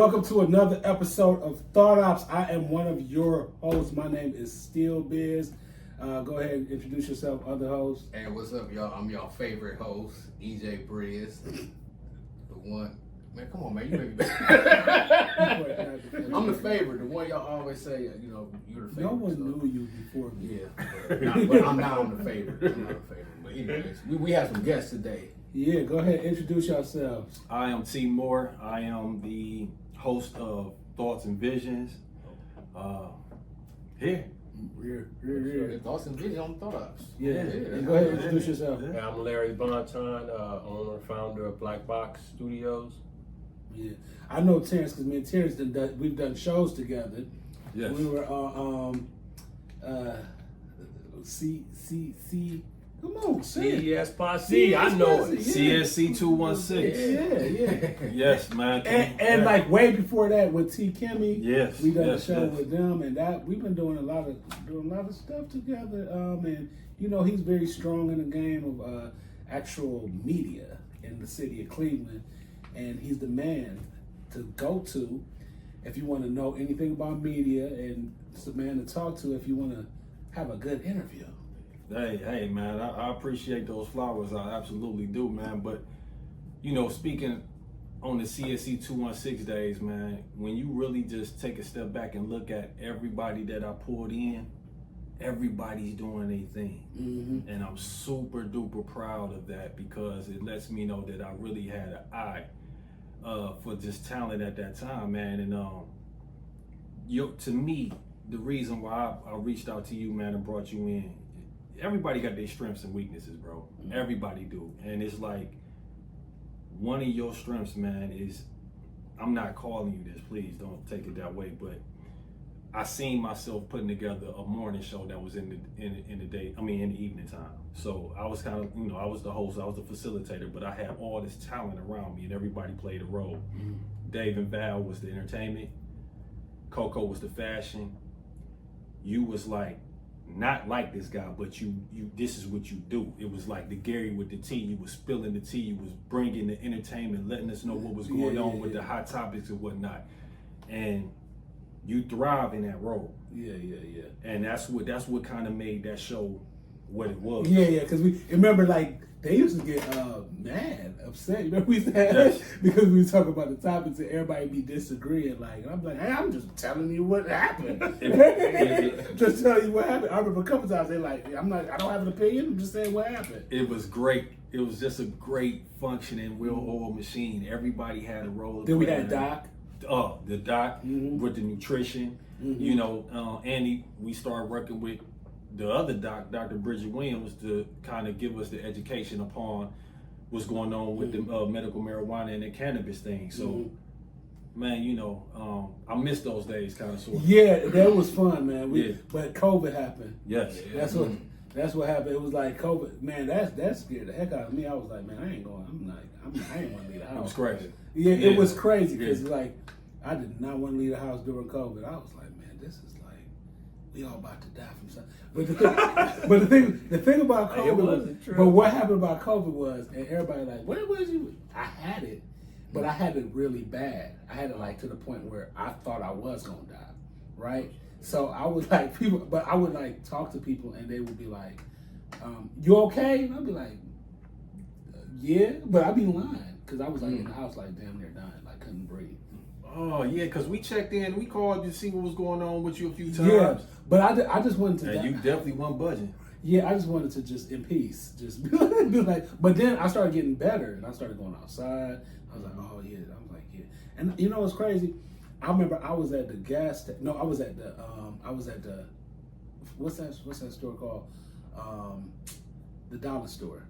Welcome to another episode of Thought OPPS. I am one of your hosts. My name is Steel Biz. Go ahead and introduce yourself, other hosts. Hey, what's up, y'all? I'm y'all favorite host, EJ Briz. The one, man, come on, man, you make me I'm the favorite, the one y'all always say, you know, you're the favorite. No one knew you before me. Yeah, but I'm not the favorite. But anyways, we have some guests today. Yeah, go ahead and introduce yourselves. I am T. Moore. I am the host of Thoughts and Visions. Here. Thoughts and Visions on Thought OPPS. Yeah. Go ahead and introduce yourself. Yeah, I'm Larry Bonton, owner, founder of Black Box Studios. Yeah, I know Terrence because me and Terrence we've done shows together. Yes. We were Come on, CES Posse, I know it. CSC 216. Yeah. Yes, man. And like way before that with T. Kimmy, yes, we done a show with them, and that we've been doing a lot of stuff together. And you know he's very strong in the game of actual media in the city of Cleveland, and he's the man to go to if you want to know anything about media, and it's the man to talk to if you want to have a good interview. Hey, man, I appreciate those flowers. I absolutely do, man. But, you know, speaking on the CSC 216 days, man, when you really just take a step back and look at everybody that I pulled in, everybody's doing their thing. Mm-hmm. And I'm super duper proud of that because it lets me know that I really had an eye for just talent at that time, man. And to me, the reason why I reached out to you, man, and brought you in, everybody got their strengths and weaknesses, bro. Mm-hmm. Everybody do. And it's like, one of your strengths, man, is, I'm not calling you this, please don't take it that way, but I seen myself putting together a morning show that was in the evening time. So I was kind of, you know, I was the host, I was the facilitator, but I had all this talent around me and everybody played a role. Mm-hmm. Dave and Val was the entertainment. Coco was the fashion. You was like, not like this guy, but you this is what you do. It was like the Gary with the tea. You was spilling the tea. You was bringing the entertainment, letting us know what was going on with the hot topics and whatnot. And you thrive in that role. Yeah. And that's what kind of made that show what it was. Yeah, because we remember like they used to get mad, upset. Remember we said yes. Because we talk about the topics and everybody be disagreeing. Like, and I'm like, hey, I'm just telling you what happened. Just telling you what happened. I remember a couple times they like, I don't have an opinion. I'm just saying what happened. It was great. It was just a great functioning, well-oiled machine. Everybody had a role. Then we had Doc. The Doc mm-hmm. with the nutrition. Mm-hmm. You know, Andy. We started working with the other doc, Dr. Bridget Williams, to kind of give us the education upon what's going on with mm-hmm. the medical marijuana and the cannabis thing. So, mm-hmm. man, you know, I miss those days, kind of sort of. Yeah, that was fun, man. But COVID happened. Yes, that's what happened. It was like COVID, man. That scared the heck out of me. I was like, man, I ain't going. I ain't want to leave the house. It was crazy. Yeah, it was crazy because like I did not want to leave the house during COVID. I was like, man, this is like we all about to die from something. But the thing about COVID but what happened about COVID was, and everybody like, where was you? I had it, but I had it really bad. I had it like to the point where I thought I was gonna die, right? So I was like but I would like talk to people and they would be like, you okay? And I'd be like, yeah, but I'd be lying because I was like in the house like damn near dying, like couldn't breathe. Oh yeah, because we checked in, we called you to see what was going on with you a few times. Yeah, but I just wanted to. And you definitely weren't budging. Yeah, I just wanted to just in peace, just be like. But then I started getting better, and I started going outside. I was like, oh yeah, I was like yeah, and you know what's crazy? I remember I was at the I was at the what's that store called? The dollar store.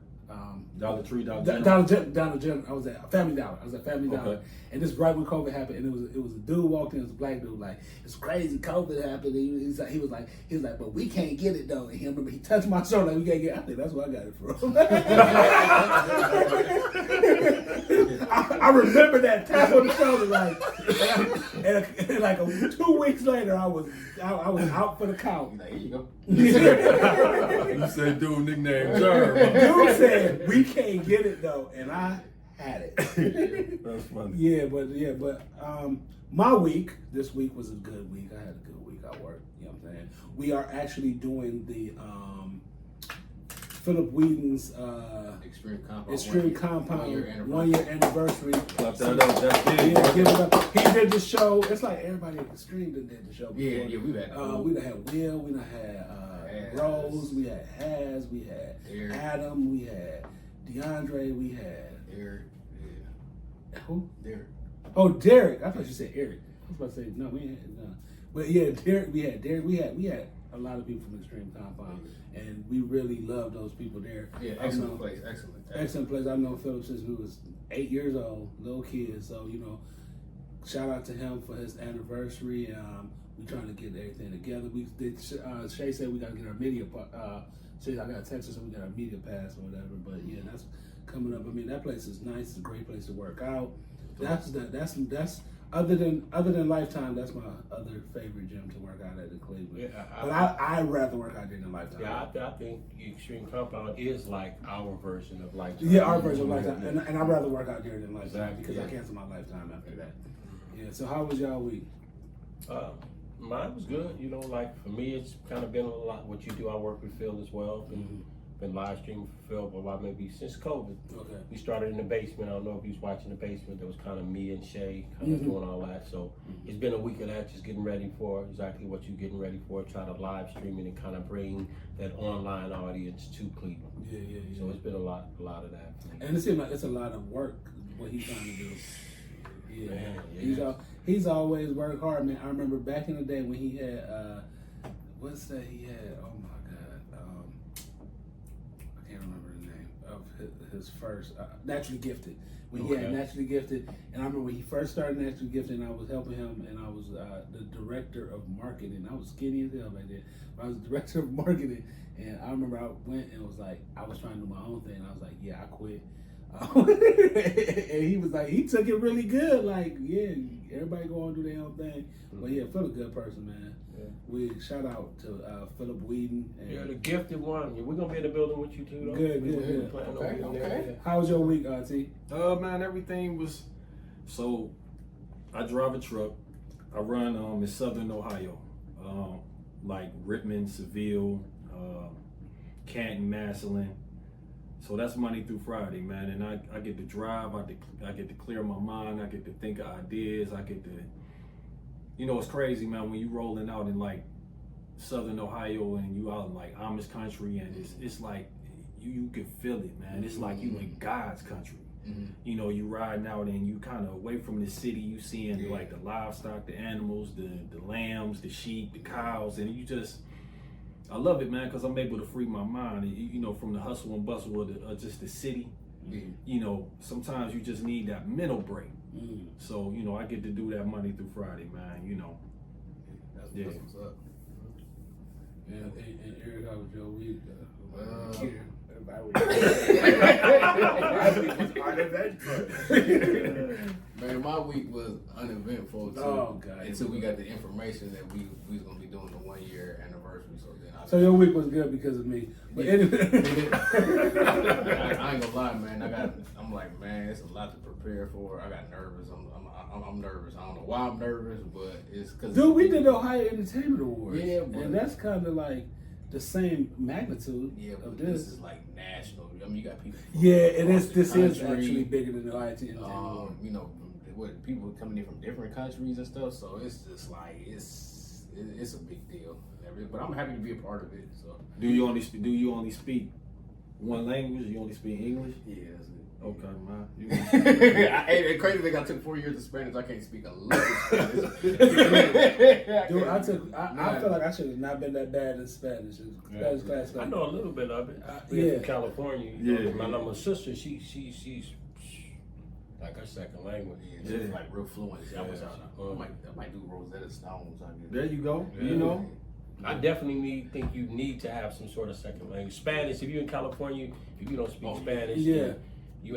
Dollar Tree, Dollar General. I was at Family Dollar. Okay. And this right when COVID happened, and it was a dude walked in, it was a black dude, like, it's crazy, COVID happened. And he was like, but we can't get it though. And he remember he touched my shoulder like we can't get it. I think that's where I got it from. I remember that tap on the shoulder, like, and like 2 weeks later, I was out for the count. There you go. You said dude nickname Jerm. Dude said we can't get it though, and I had it. That's funny. But my week, this week was a good week. I had a good week. I worked, you know what I'm saying? We are actually doing the Philip Whedon's Extreme Compound 1 year anniversary. Clap that up. That's big. Yeah, give it up. He did the show. It's like everybody at Extreme did the show before. Yeah, we've had we done had Will, we done had Rose, we had Haz, we had Eric. Adam, we had DeAndre, we had Eric. Yeah. Who? Derek. Oh, Derek. I thought you said Eric. I was about to say no. We had no. But yeah, Derek. We had Derek. We had a lot of people from Extreme Compound, and we really love those people there. Yeah, excellent place. Excellent place. I've known Philip since we was 8 years old, little kids. So shout out to him for his anniversary. We trying to get everything together. We did. Shay said we got to get our media. Shay, I got to text her so we got our media pass or whatever. But yeah, that's coming up. I mean, that place is nice. It's a great place to work out. That's other than Lifetime. That's my other favorite gym to work out at in Cleveland. Yeah, but I'd rather work out there than Lifetime. Yeah, I think Extreme Compound is like our version of Lifetime. Yeah, our version of Lifetime, and I'd rather work out there than Lifetime because I Yeah. canceled my Lifetime after that. Yeah. So how was y'all week? Mine was good. Like for me, it's kind of been a lot what you do. I work with Phil as well. Been live streaming for Phil for about maybe since COVID. Okay. We started in the basement. I don't know if he was watching the basement. There was kind of me and Shay kind of doing all that. So it's been a week of that, just getting ready for exactly what you're getting ready for. Try to live stream it and kind of bring that online audience to Cleveland. Yeah. So it's been a lot of that. And it seems like it's a lot of work what he's trying to do. Yeah, Man, yeah. He's always worked hard, man. I remember back in the day when he had what's that he had? Oh my God, I can't remember the name of his first Naturally Gifted. When he had Naturally Gifted, and I remember when he first started Naturally Gifted, and I was helping him, and I was the director of marketing. I was skinny as hell back then. I was the director of marketing, and I remember I went and was like, I was trying to do my own thing. And I was like, yeah, I quit. And he was like, he took it really good. Like, yeah, everybody go on and do their own thing. But yeah, Philip, a good person, man. Yeah. We shout out to Philip Whedon. And the gifted one. We're gonna be in the building with you too, though. Good. Okay. How was your week, T? Man, everything was. So, I drive a truck. I run in Southern Ohio, like Rittman, Seville, Canton, Massillon. So that's Monday through Friday, man, and I get to drive, I get to clear my mind, I get to think of ideas, I get to, it's crazy, man, when you rolling out in like Southern Ohio and you out in like Amish country, and it's like you can feel it, man. It's like you in God's country. You riding out and you kind of away from the city, you seeing like the livestock, the animals, the lambs, the sheep, the cows, and you just. I love it, man, because I'm able to free my mind, from the hustle and bustle of just the city. Sometimes you just need that mental break. So, I get to do that Monday through Friday, man, That's what's up. Yeah, and Eric, how was your week? Man, my week was uneventful too. Oh, God. Until we got the information that we was gonna be doing the 1 year anniversary. So your week was good because of me. But anyway, I ain't gonna lie, man. I'm like, man, it's a lot to prepare for. I got nervous. I'm nervous. I don't know why I'm nervous, but it's because. Dude, we did the Ohio Entertainment Awards. Yeah, but and that's kind of like the same magnitude. Yeah, but of this is like national. I mean, you got people. Yeah, and this is actually bigger than the Ohio Entertainment Awards. What people coming in from different countries and stuff. So it's just like it's a big deal. But I'm happy to be a part of it. So. Do you only speak one language? You only speak English? Yeah, that's it. Okay, man. The crazy thing, I took 4 years of Spanish. I can't speak a little Spanish. Dude, I feel like I should have not been that bad in Spanish. Spanish class. I know a little bit of it. From California. My sister, she's like her second language. Yeah, she's like real fluent. I might do Rosetta Stones. There you go. Yeah. I definitely think you need to have some sort of second language. Spanish, if you're in California, if you don't speak Spanish, you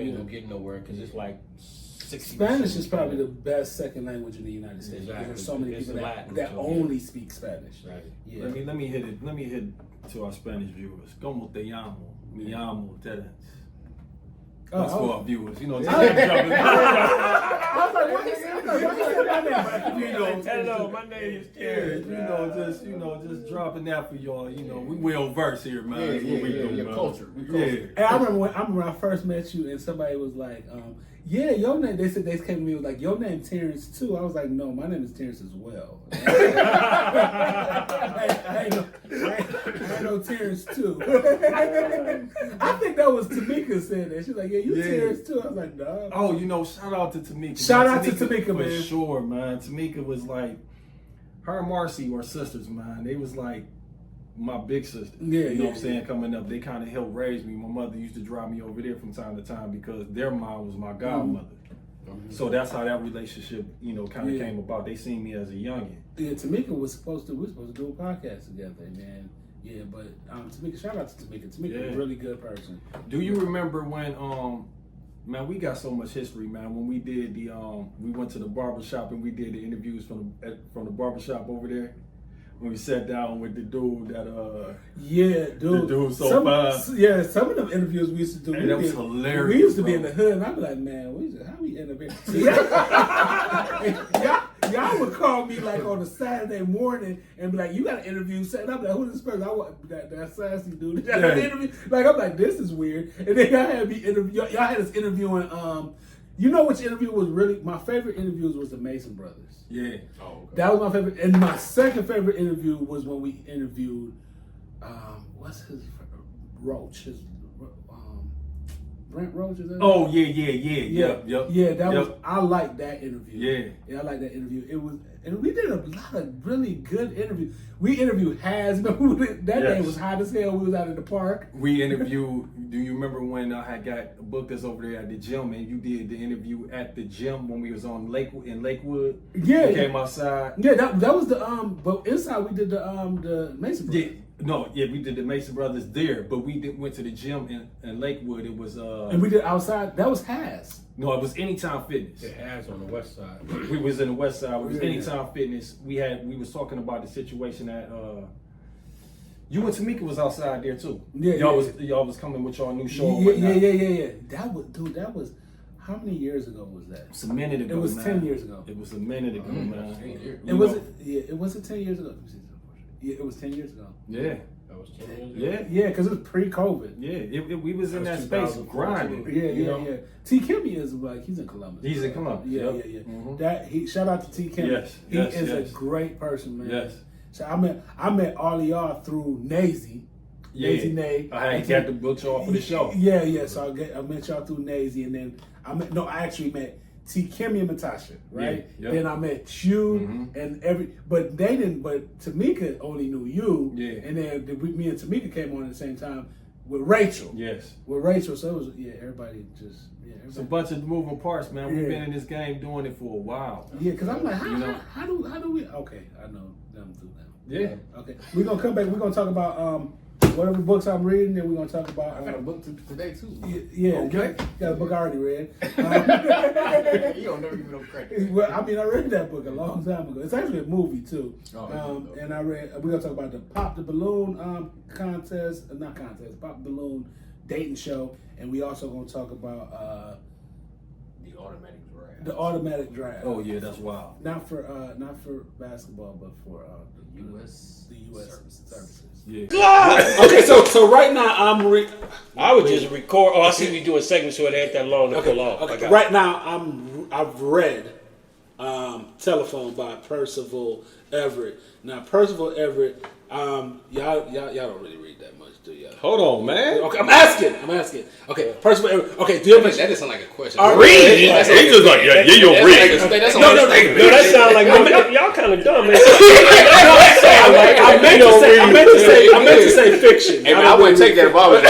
ain't gonna get nowhere because it's like 60%. Spanish is probably the best second language in the United States. Exactly. There's so many people that only speak Spanish. Right. Yeah. Let me hit to our Spanish viewers. ¿Cómo te llamo? Me llamo Terrence. That's for our viewers. You know, just I was jumping. like, what he said? Hello, my name is Terrence. Just dropping that for y'all. You know, we well versed here, man. That's what we do, man. Culture. And I remember when I first met you, and somebody was like, "Yeah, your name." They said they came to me with like, "Your name Terrence too." I was like, "No, my name is Terrence as well." I ain't no Terrence too. I think that was Tamika said that. She's like, "Yeah, you Terrence too." I was like, "No." Oh, shout out to Tamika. Shout out to Tamika, man. For sure, man. Tamika was like, her and Marcy were sisters, man. They was like my big sister. Yeah, you know what I'm saying? Coming up, they kind of helped raise me. My mother used to drive me over there from time to time because their mom was my godmother. Mm-hmm. So that's how that relationship, kind of came about. They seen me as a youngin. Yeah, Tamika we were supposed to do a podcast together, man. Yeah, but Tamika, shout out to Tamika. Tamika was a really good person. Do you remember when man, we got so much history, man. When we did we went to the barbershop and we did the interviews from the barbershop over there. When we sat down with the dude that dude. The dude so fine. Yeah, some of them interviews we used to do. That was hilarious. We used to be in the hood, and I'd be like, man, how we end up here? Y'all would call me like on a Saturday morning and be like, you got an interview set up. Like, who's this person? I want that sassy dude. Y'all had an interview. Like, I'm like, this is weird. And then y'all had me interview. Y'all had us interviewing. You know which interview was really my favorite? Interviews was the Mason Brothers. Yeah. Oh, okay. That was my favorite. And my second favorite interview was when we interviewed, what's his Roach? Brent Roach, is that? Oh, yeah. Yep. Yeah, that was. I like that interview. Yeah, I like that interview. It was, and we did a lot of really good interviews. We interviewed Has. That day was hot as hell. We was out at the park. We interviewed. Do you remember when I had got booked us over there at the gym, and you did the interview at the gym when we was on Lakewood? Yeah, you came outside. Yeah, that was the but inside we did the Mason Brothers. We did the Mason Brothers there, but we went to the gym in Lakewood. It was and we did outside. That was Has. No, it was Anytime Fitness. It has on the west side. We was in the west side. It was Anytime Fitness. We was talking about the situation at you and Tamika was outside there too. Y'all was coming with y'all new show. Yeah. That was how many years ago was that? It was a minute ago. It was man. 10 years ago. It was a minute ago, man. It wasn't 10 years ago. Yeah, it was 10 years ago. Yeah. That was 10 years ago. Yeah, because it was pre-COVID. Yeah, we was in that space grinding. Yeah. T. Kimmy is like, he's in Columbus. He's in Columbus. Yeah. Mm-hmm. Shout out to T. Kimmy. Yes. He is a great person, man. Yes. So I met all of y'all through Nazy. Yeah. Nazy Nay. I got to book y'all for the show. Yeah. So I met y'all through Nazy, and then I actually met T. Kimmy and Natasha, right? Yeah. Then I met you and but they didn't. But Tamika only knew you. Yeah. And then me and Tamika came on at the same time with Rachel. Yes. With Rachel, so it was everybody just It's a bunch of moving parts, man. We've been in this game doing it for a while. Yeah, because I'm like, how do we? Okay, I know them through now. Yeah. Okay, we're gonna come back. We're gonna talk about whatever books I'm reading, and we're gonna talk about. I got a book today too. Yeah. Okay. Got a book I already read. You don't never give me no credit. Well, I mean, I read that book a long time ago. It's actually a movie too. Oh, and I read. We're gonna talk about the Pop the Balloon Pop the Balloon dating show, and we also gonna talk about the automatic draft. the automatic draft. Oh yeah, that's wild. Not for basketball, but for the U.S. services. Yeah. Okay, so right now I would just record. Oh, I see we doing segments so it ain't that long to pull off. Okay. Right now I've read Telephone by Percival Everett. Now Percival Everett, y'all don't really read that much, do y'all? Hold on, man. Okay, I'm asking. Okay, Percival Everett. Okay, do you ever? That doesn't sound like a question. Read. He just like you don't read. No, that sounds like y'all kind of dumb. Man. I meant to say fiction. Hey, man, I wouldn't take that if I was I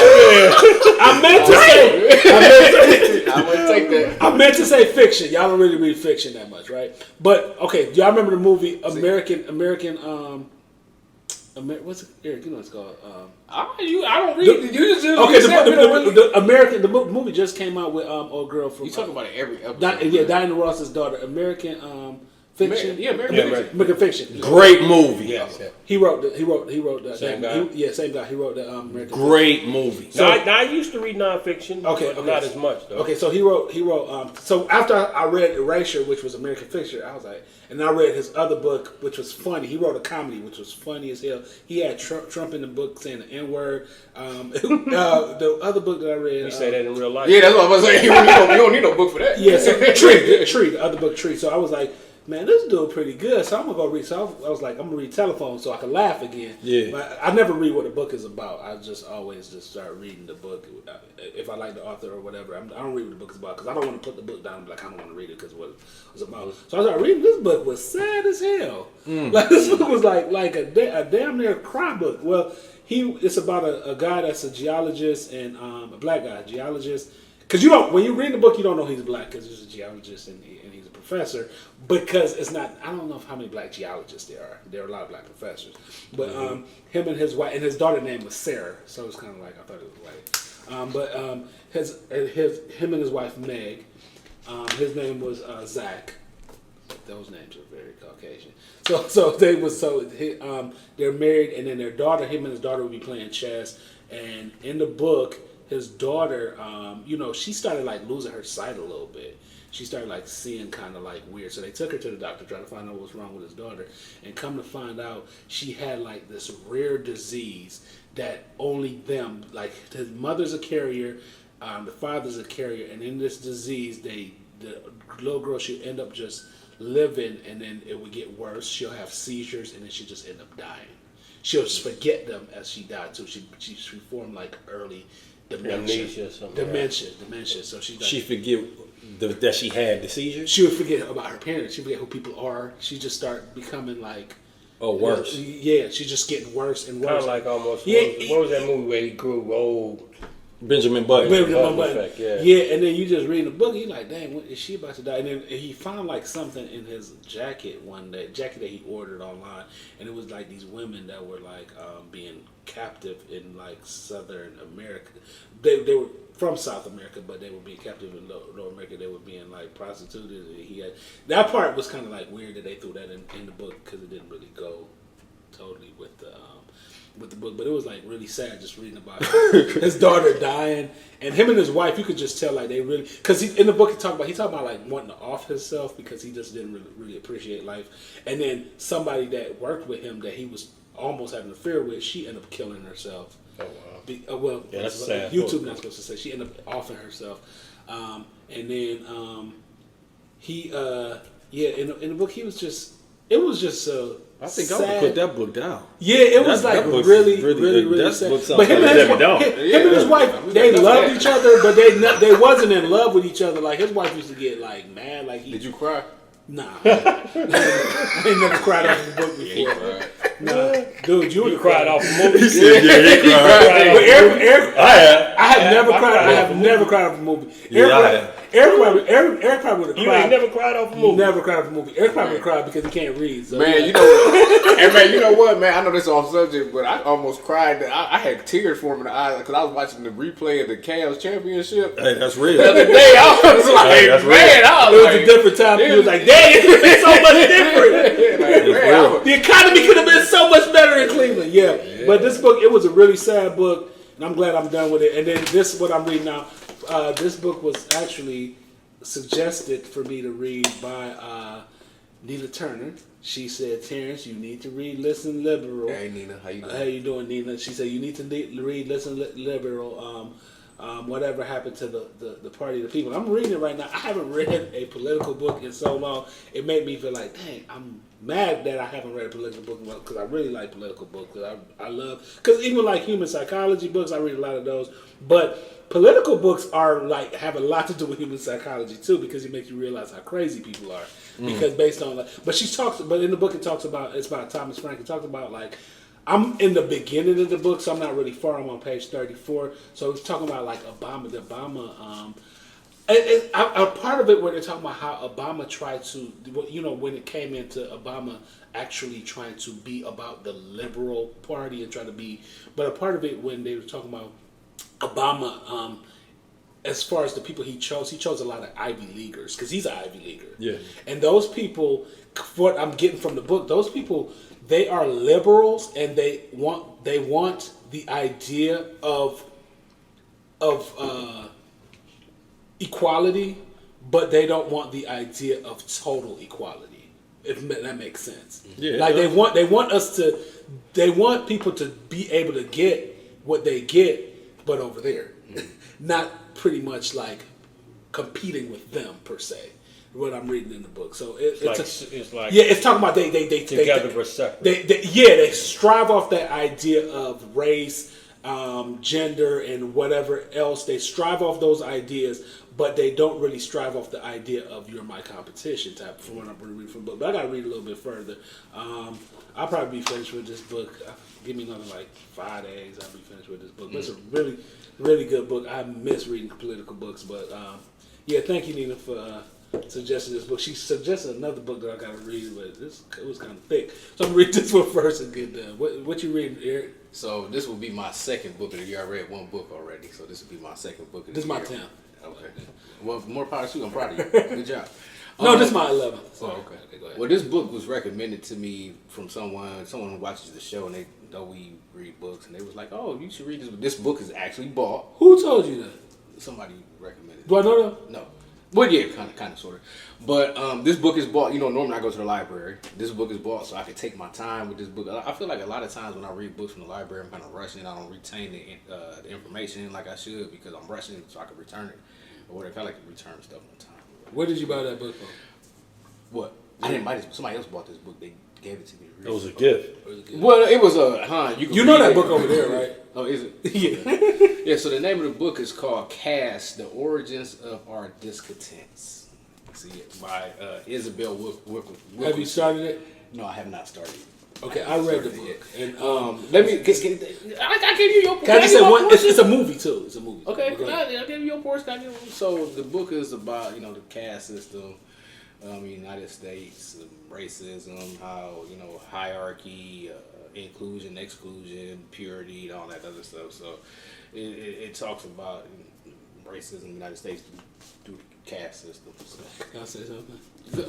wouldn't take that. I meant to say fiction. Y'all don't really read fiction that much, right? But okay, do y'all remember the movie American? What's it, Eric? You know what it's called? I don't read. The movie just came out with old girl from. You talk about it every episode. Diana Ross's daughter. American Fiction. American Fiction. Great movie. Yes. He wrote the Same guy? same guy. He wrote the American Great movie. So, I used to read nonfiction, but not as much though. Okay, so he wrote. So after I read Erasure, which was American Fiction, I was like, and I read his other book, which was funny. He wrote a comedy, which was funny as hell. He had Trump in the book saying the N word. The other book that I read, We say that in real life. Yeah, that's what I was saying. You don't need no book for that. yeah, so Tree, the other book Tree. So I was like, man, this dude pretty good. So I'm gonna go read. So I was like, I'm gonna read Telephone so I can laugh again. Yeah. But I never read what the book is about. I just always just start reading the book if I like the author or whatever. I don't read what the book is about because I don't want to put the book down and be like I don't want to read it because what it's about. So I started reading. This book was sad as hell. Like this book was like a damn near cry book. Well, it's about a guy that's a geologist and a black guy, geologist. Because when you read the book, you don't know he's black because he's a geologist and he's a professor. Because it's not, I don't know how many black geologists there are. There are a lot of black professors. But him and his wife, and his daughter's name was Sarah, so it's kind of like, I thought it was white. Him and his wife, Meg, his name was Zach. Those names are very Caucasian. They're married, and then their daughter, him and his daughter would be playing chess. And in the book, his daughter, she started like losing her sight a little bit. She started like seeing kind of like weird. So they took her to the doctor, trying to find out what's wrong with his daughter. And come to find out, she had like this rare disease that only them, like his mother's a carrier, the father's a carrier. And in this disease, the little girl should end up just living, and then it would get worse. She'll have seizures, and then she'll just end up dying. She'll just forget them as she died too. She formed like early dementia. Dementia. So she forget that she had the seizure. She would forget about her parents. She forget who people are. She just start becoming like worse. Yeah, she's just getting worse and worse. Kind of like almost. Yeah, what was that movie where he grew old? Benjamin Button. Effect, yeah, and then you just read the book, you're like, dang, when is she about to die? And then he found like something in his jacket one day, jacket that he ordered online, and it was like these women that were like being captive in like Southern America. They were from South America, but they were being captive in Lower America. They were being like prostituted. That part was kind of like weird that they threw that in the book because it didn't really go totally with the book, but it was like really sad just reading about his daughter dying, and him and his wife. You could just tell like they really, because in the book he talked about like wanting to off himself because he just didn't really appreciate life. And then somebody that worked with him that he was almost having an affair with, she ended up killing herself. Oh wow! That's sad. YouTube not supposed to say she ended up offing herself, and then he in the book he was just. It was just so. I think sad. I would put that book down. Yeah, it was like really sad. But him and his wife, they loved each other, but they wasn't in love with each other. Like his wife used to get like mad. Like did you cry? Nah, I ain't never cried off the book before. Nah, dude, you cried off the movie. He cried. But Eric, I have never cried. I have never cried off a movie. Eric probably would have cried. You ain't never cried off a movie? Never cried off a movie. Eric probably would have cried because he can't read. So man, you know what? Hey, man, you know what, man? I know this is off subject, but I almost cried. I had tears forming in the eyes because I was watching the replay of the Cavs championship. Hey, that's real. The other day, I was like, that's man, it was a different time. He was like, dang, it could have been so much different. The economy could have been so much better in Cleveland. Yeah. But this book, it was a really sad book, and I'm glad I'm done with it. And then this, what I'm reading now, this book was actually suggested for me to read by Nina Turner. She said, Terrence, you need to read Listen Liberal. Hey, Nina. How you doing? How you doing, Nina? She said, you need to read Listen Liberal. Whatever happened to the party of the people. I'm reading it right now. I haven't read a political book in so long. It made me feel like, dang, I'm mad that I haven't read a political book because I really like political books. I love, because even like human psychology books, I read a lot of those. But political books are like, have a lot to do with human psychology too, because it makes you realize how crazy people are. Because based on like, but in the book it's about Thomas Frank. It talks about like, I'm in the beginning of the book, so I'm not really far. I'm on page 34. So it's talking about like Obama, a part of it where they're talking about how Obama tried to, when it came into Obama actually trying to be about the liberal party and try to be, but a part of it when they were talking about Obama as far as the people he chose a lot of Ivy Leaguers because he's an Ivy Leaguer. Yeah. And those people, what I'm getting from the book, those people, they are liberals and they want the idea of equality, but they don't want the idea of total equality. If that makes sense. Yeah. Like they want people to be able to get what they get, but over there, not pretty much like competing with them per se. What I'm reading in the book, so it's like it's talking about they together but separate. They strive off that idea of race, gender, and whatever else. They strive off those ideas, but they don't really strive off the idea of you're my competition type. From what I'm reading from the book, but I got to read a little bit further. I'll probably be finished with this book. Give me another like 5 days. I'll be finished with this book. But it's a really, really good book. I miss reading political books, but yeah, thank you, Nina, for suggesting this book. She suggested another book that I got to read, but it was kind of thick. So I'm reading this one first and get done. What you reading, Eric? So this will be my second book of the year. I read one book already, so this will be my second book of the year. This is my 10th. Okay. Well, more power to you. I'm proud of you. Good job. No, this is my 11th. Oh, okay. Go ahead. Well, this book was recommended to me from someone who watches the show, and they know we read books, and they was like, "Oh, you should read this." This book is actually bought. Who told you that? Somebody recommended it. Do I know them? No. Well, yeah, kind of, sort of. But this book is bought. You know, normally I go to the library. This book is bought so I can take my time with this book. I feel like a lot of times when I read books from the library, I'm kind of rushing. I don't retain the information like I should because I'm rushing so I can return it. Or whatever. I like to return stuff on time. Where did you buy that book from? What? I didn't buy this. Somebody else bought this book. They gave it to me. It was a gift. Well, it was a You know that book over there, right? Oh, is it? Yeah. Yeah. So the name of the book is called "Caste: The Origins of Our Discontents." See it by Isabel Wilkerson. Have you started it? No, I have not started. Okay, I read the book. And let me get. I gave you your. Can I just say one? It's a movie too. It's a movie. Okay, I'll give you your portion. So the book is about the caste system. United States, racism, how hierarchy, inclusion, exclusion, purity, and all that other stuff. So it talks about racism in the United States through the caste system. So. Can I say something?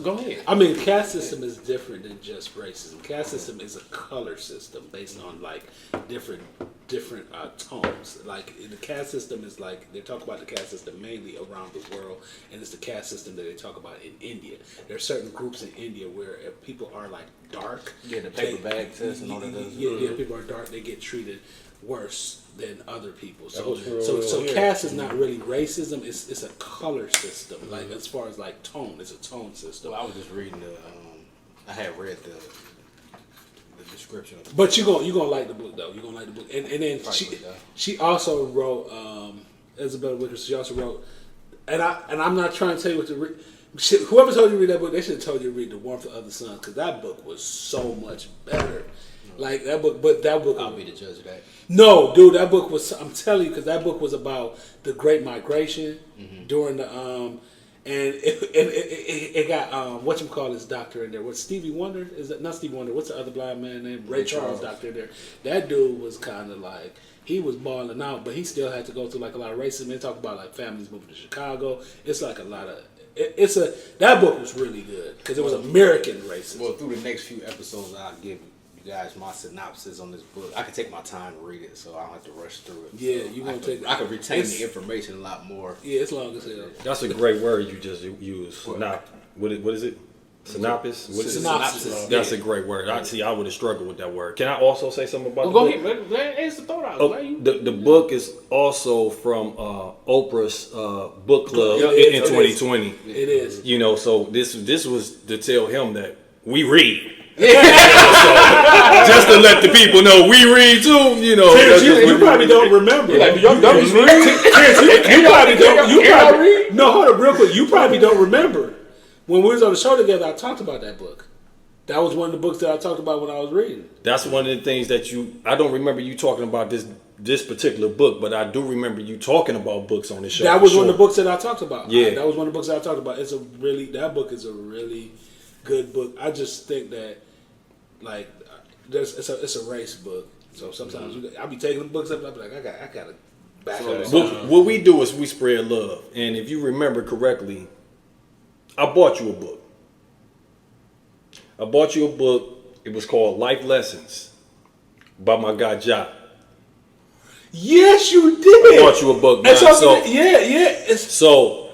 Go ahead. I mean, caste system is different than just racism. Caste system is a color system based on like different tones. Like the caste system is like they talk about the caste system mainly around the world, and it's the caste system that they talk about in India. There are certain groups in India where if people are like dark, the paper bag test and all that. Yeah, people are dark. They get treated worse than other people. So so caste is not really racism. It's a color system. Like as far as like tone, it's a tone system. Well, I was just reading I had read the description of the book. But you're gonna like the book though. You're gonna like the book. And then she also wrote Isabel Wilkerson. She also wrote, and I'm not trying to tell you what to read. Whoever told you to read that book, they should have told you to read The Warmth of Other Suns because that book was so much better. Like that book, but that book. I'll be the judge of that. No, dude, that book was. I'm telling you, because that book was about the Great Migration during the and it got whatchamacallit's doctor in there. What Stevie Wonder is that? Not Stevie Wonder. What's the other blind man named Ray Charles doctor in there? That dude was kind of like he was balling out, but he still had to go through like a lot of racism. They talk about like families moving to Chicago. It's like a lot of. That book was really good because it was American racism. Well, through the next few episodes, I'll give you guys my synopsis on this book. I can take my time to read it, so I don't have to rush through it. Yeah, so you gonna take. I can retain the information a lot more. Yeah, it's long as hell. That's a great word you just used. What is it? Synopsis? Synopsis. That's a great word. I would have struggled with that word. Can I also say something about the go book? ahead, man. It's the thought out. The book is also from Oprah's book club in 2020. It is. So this was to tell him that we read. Just to let the people know we read too. Terrence, you probably don't remember. Like, do y'all dummies read? Terrence, you probably don't. No, hold up, real quick. You probably don't remember. When we was on the show together, I talked about that book. That was one of the books that I talked about when I was reading. That's one of the things that I don't remember you talking about this particular book, but I do remember you talking about books on the show. That was one of the books that I talked about. Yeah. That was one of the books that I talked about. That book is a really good book. I just think that, it's a race book. So sometimes I'll be taking the books up and I'll be like, I gotta What we do is we spread love. And if you remember correctly, I bought you a book. It was called Life Lessons by my guy Ja. Yes, you did. I bought you a book, man. So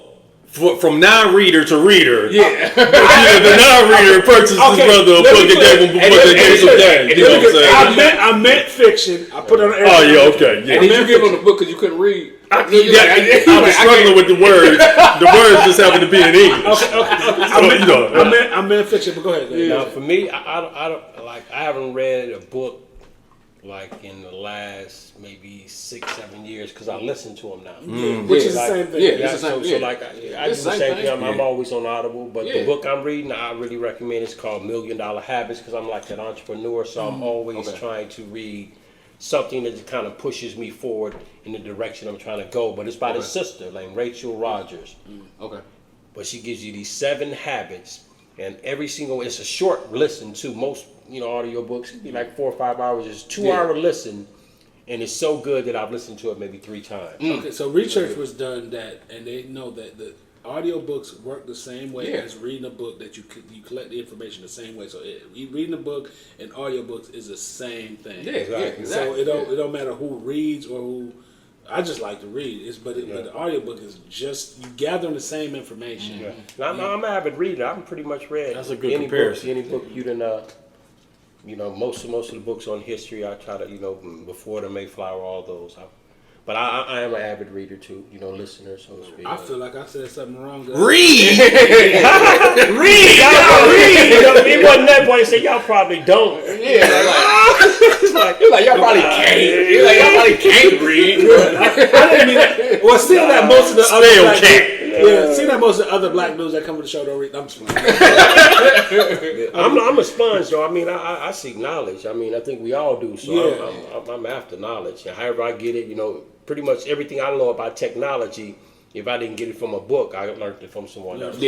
from non-reader to reader, yeah. The non-reader purchased his brother a book and gave him some game. You know what I'm saying? I meant fiction. I put it on. Oh yeah, okay. Yeah. And did you give him the book because you couldn't read? I was struggling with the words. The words just happened to be in English. Okay. I meant fiction, but go ahead. Now, for me, I don't like. I haven't read a book like in the last maybe 6-7 years because I listen to them now. Which is the same thing. Yeah, it's the same. So like I do the same thing. I'm always on Audible, but the book I'm reading, I really recommend. It's called $1 Million Habits because I'm like an entrepreneur, so I'm always trying to read something that kind of pushes me forward in the direction I'm trying to go. But it's by the sister, like Rachel Rogers. Okay. But she gives you these 7 habits, and every single, it's a short listen too. Most, audio books, it'd be like 4 or 5 hours. It's 2-hour listen, and it's so good that I've listened to it maybe 3 times. Okay, so research was done that, and they know that the audiobooks work the same way as reading a book, that you collect the information the same way. So reading a book and audiobooks is the same thing. Yeah, exactly. So it don't matter who reads or who. I just like to read. But the audiobook is just you gathering the same information. Yeah. Now, I'm an avid reader. I'm pretty much read. That's a good comparison. Any book you done. Most of the books on history I try to before the Mayflower, all those. But I am an avid reader too, listener, so to speak. I feel like I said something wrong. Read! Read! Y'all read! It wasn't that boy said y'all probably don't. Yeah, y'all probably can't. Y'all probably can't read. I didn't mean that. Well, seeing that most of the other seeing that most of the other black dudes that come to the show don't read. I'm just I'm a sponge, though. I mean, I seek knowledge. I mean, I think we all do. So I'm after knowledge, and however I get it, pretty much everything I know about technology. If I didn't get it from a book, I learned it from someone else. Or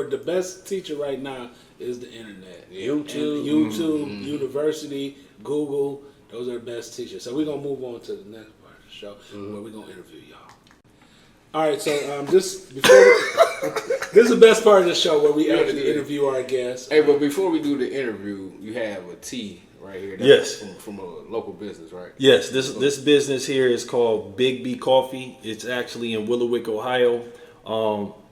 the best teacher right now is the internet. YouTube, University, Google. Those are the best teachers. So we're gonna move on to the next part of the show where we're gonna interview y'all. All right, so this is the best part of the show where we actually interview our guests. Hey, but before we do the interview, you have a tea right here. Yes. From a local business, right? Yes, this business here is called Big B Coffee. It's actually in Willowick, Ohio.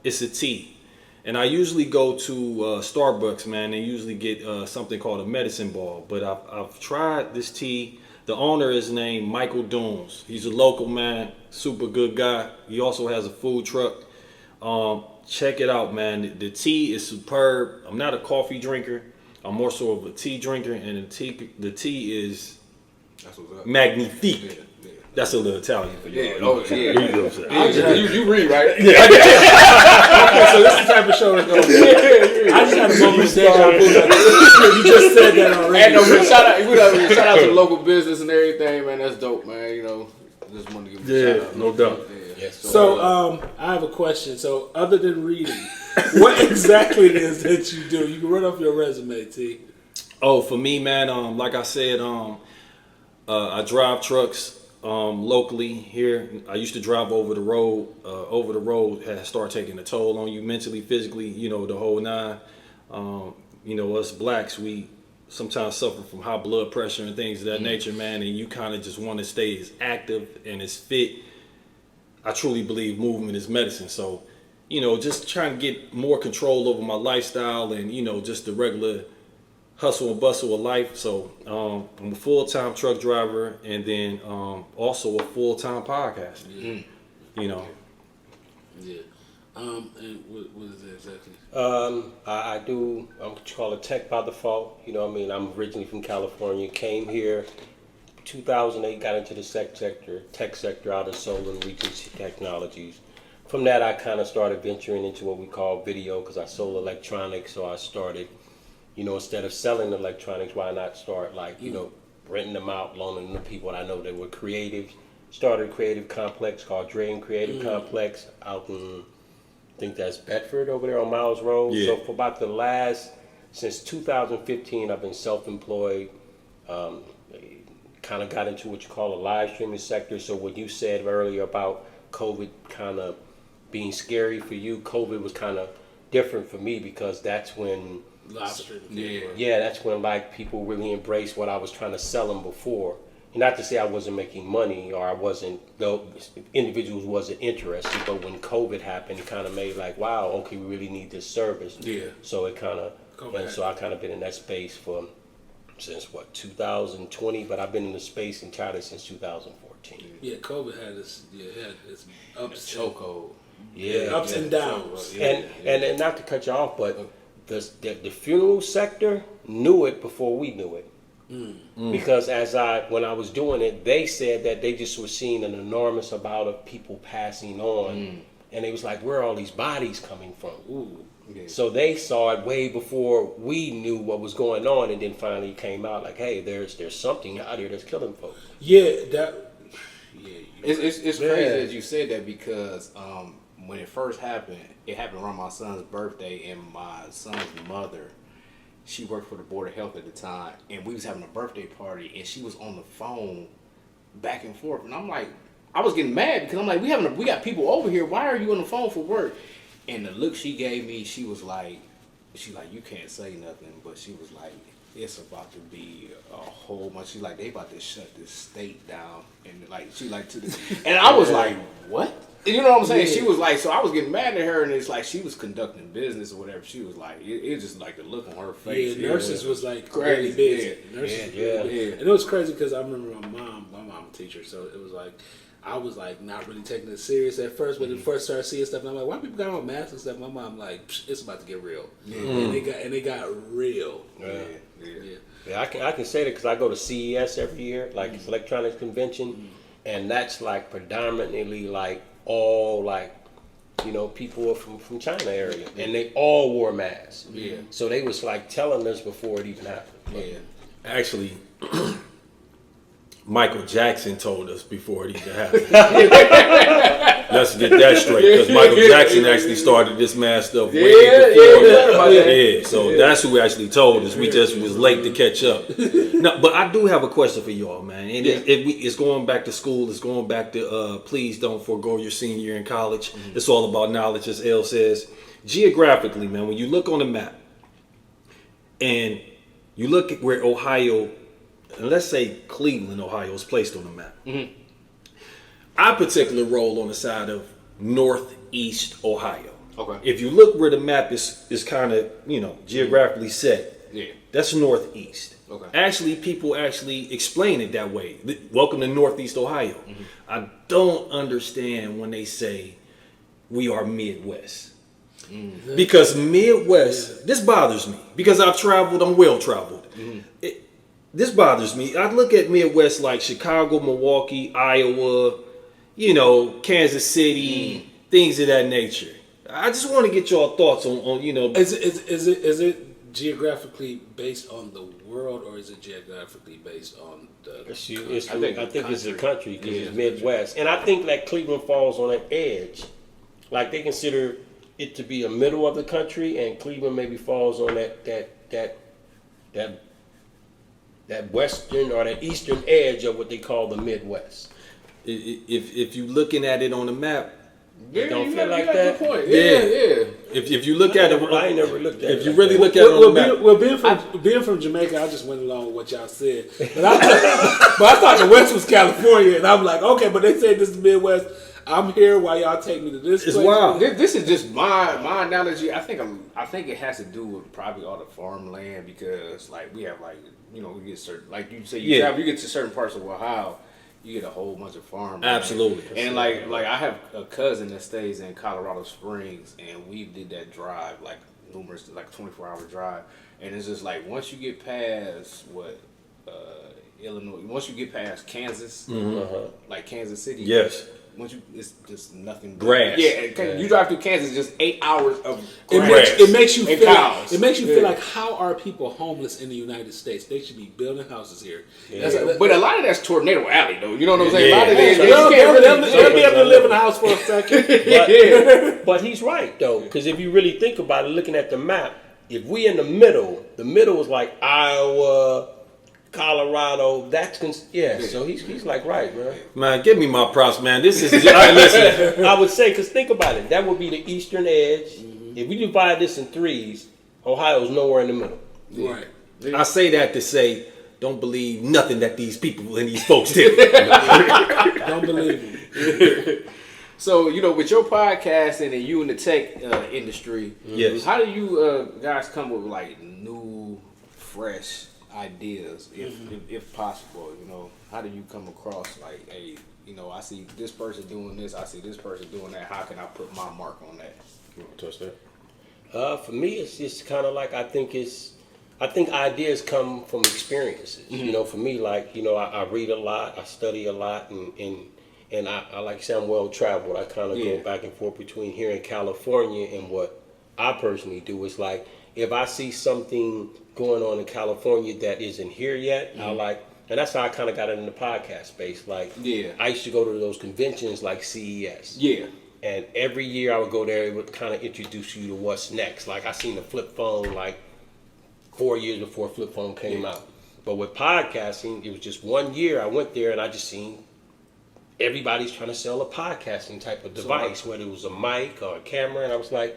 It's a tea. And I usually go to Starbucks, man, and usually get something called a medicine ball. But I've tried this tea. The owner is named Michael Dooms. He's a local man, super good guy. He also has a food truck. Check it out, man. The tea is superb. I'm not a coffee drinker. I'm more so of a tea drinker, and the tea is magnifique. Yeah. That's a little Italian for you. Yeah. You know what I'm saying? You read, right? Yeah. Okay, so this is the type of show that's going to be. I just had a moment of deja vu. You just said that already. And shout out to the local business and everything, man. That's dope, man. Just wanted to give a shout out. No doubt. Yeah. So I have a question. So other than reading, what exactly it is that you do? You can run off your resume, T. Oh, for me, man, like I said, I drive trucks locally here. I used to drive over the road. Over the road has started taking a toll on you mentally, physically, the whole nine. Us blacks, we sometimes suffer from high blood pressure and things of that nature, man, and you kind of just want to stay as active and as fit. I truly believe movement is medicine. So, just trying to get more control over my lifestyle and, just the regular hustle and bustle of life. So I'm a full-time truck driver and then also a full-time podcaster. Yeah. And what is it exactly? I do what you call a tech by default. I'm originally from California, came here 2008, got into the tech sector out of Solar and Regency Technologies. From that, I kind of started venturing into what we call video because I sold electronics. So I started, instead of selling electronics, why not start renting them out, loaning them to people I know that were creative. Started a creative complex called Dream Creative Complex out in, I think that's Bedford over there on Miles Road. Yeah. So for about since 2015, I've been self-employed, kind of got into what you call a live streaming sector. So when you said earlier about COVID kind of being scary for you, COVID was kind of different for me because that's when Live streaming. yeah, that's when like people really embraced what I was trying to sell them before. And not to say I wasn't making money or I wasn't, though individuals wasn't interested, but when COVID happened, it kind of made like, wow, okay, we really need this service. Yeah. So it kind of, and so I kind of been in that space since what, 2020, but I've been in the space entirely since 2014. Yeah, COVID had its ups and chokehold. Yeah, ups and downs. And not to cut you off, but the funeral sector knew it before we knew it. Because when I was doing it, they said that they just were seeing an enormous amount of people passing on, and they was like, where are all these bodies coming from? Ooh. Yeah. So they saw it way before we knew what was going on, and then finally came out like, hey, there's something out here that's killing folks. Yeah, it's crazy that you said that because when it first happened, it happened around my son's birthday, and my son's mother, she worked for the Board of Health at the time, and we was having a birthday party, and she was on the phone back and forth, and I'm like, I was getting mad because I'm like, we got people over here. Why are you on the phone for work? And the look she gave me, she was like, you can't say nothing, but she was like, it's about to be a whole bunch. She's like, they about to shut this state down, and like she like to the, and I was like, what? You know what I'm saying? Yeah. She was like, so I was getting mad at her, and it's like she was conducting business or whatever. She was like, it was just like the look on her face. Yeah, nurses was like crazy busy. Yeah. Nurses, yeah. And it was crazy because I remember my mom a teacher, so it was like, I was like not really taking it serious at first, but when first started seeing stuff, and I'm like, why people got on masks and stuff? My mom like, it's about to get real, and they got real. Yeah, I can say that because I go to CES every year, like it's electronics convention, and that's like predominantly like all like, you know, people from China area, and they all wore masks. Yeah. So they was like telling us before it even happened. Yeah. Actually, Michael Jackson told us before it even happened. Let's get that straight, because Michael Jackson actually started this mask stuff way before. Yeah, so that's who actually told us. We just was late to catch up. No, but I do have a question for y'all, man. And it's going back to school. It's going back to please don't forego your senior year in college. It's all about knowledge, as El says. Geographically, man, when you look on the map and you look at where Ohio, and let's say Cleveland, Ohio, is placed on the map. I particularly roll on the side of northeast Ohio. Okay. If you look where the map is kind of, you know, geographically set, that's northeast. Okay. Actually, people actually explain it that way. Welcome to Northeast Ohio. I don't understand when they say we are Midwest. Because Midwest, this bothers me. Because I've traveled, I'm well traveled. This bothers me. I look at Midwest like Chicago, Milwaukee, Iowa, you know, Kansas City, things of that nature. I just want to get your thoughts on you know. Is it geographically based on the world, or is it geographically based on the country? I think it's the country because it's Midwest. And I think that Cleveland falls on an edge. Like they consider it to be a middle of the country, and Cleveland maybe falls on that western or that eastern edge of what they call the Midwest. If you're looking at it on the map, you don't feel like that. Point. Yeah. If you look at it, I ain't never looked at it. If you really look at it on the map, being from Jamaica, I just went along with what y'all said. But I thought the West was California, and I'm like, okay, but they said this is Midwest. I'm here while y'all take me to this place. Wild. This is just my analogy. I think it has to do with probably all the farmland, because like we have like, you know, we get certain, like you say, you travel, you get to certain parts of Ohio, you get a whole bunch of farmland. Absolutely. And like I have a cousin that stays in Colorado Springs, and we did that drive like numerous, like 24-hour drive, and it's just like once you get past Illinois, once you get past Kansas, like Kansas City, once you, it's just nothing. Grass. Yeah, you drive through Kansas, just 8 hours of grass. It makes you feel cows. It makes you feel like, how are people homeless in the United States? They should be building houses here. But a lot of that's Tornado Alley, though. You know what I'm saying? A lot of they'll be able to live in a house for a second. But he's right though, because if you really think about it, looking at the map, if we in the middle is like Iowa, Colorado. So he's like right, man. Man, give me my props, man. This is all right, listen. I would say, because think about it, that would be the eastern edge. If we divide this in threes, Ohio's nowhere in the middle. Right. I say that to say, don't believe nothing that these people and these folks do. Don't believe them. So, with your podcasting and you in the tech industry, yes. How do you guys come with like new, fresh ideas, if possible? How do you come across like, hey, I see this person doing this, I see this person doing that. How can I put my mark on that? You want to touch that? For me, it's just kind of like I think ideas come from experiences. For me, like I read a lot, I study a lot, and I like to say I'm well traveled. I kind of go back and forth between here in California and what I personally do. Is like if I see something going on in California that isn't here yet, and that's how I kind of got into the podcast space. Like, I used to go to those conventions like CES. Yeah. And every year I would go there, it would kind of introduce you to what's next. Like, I seen the flip phone like 4 years before flip phone came out. But with podcasting, it was just 1 year I went there and I just seen everybody's trying to sell a podcasting type of device, whether it was a mic or a camera. And I was like,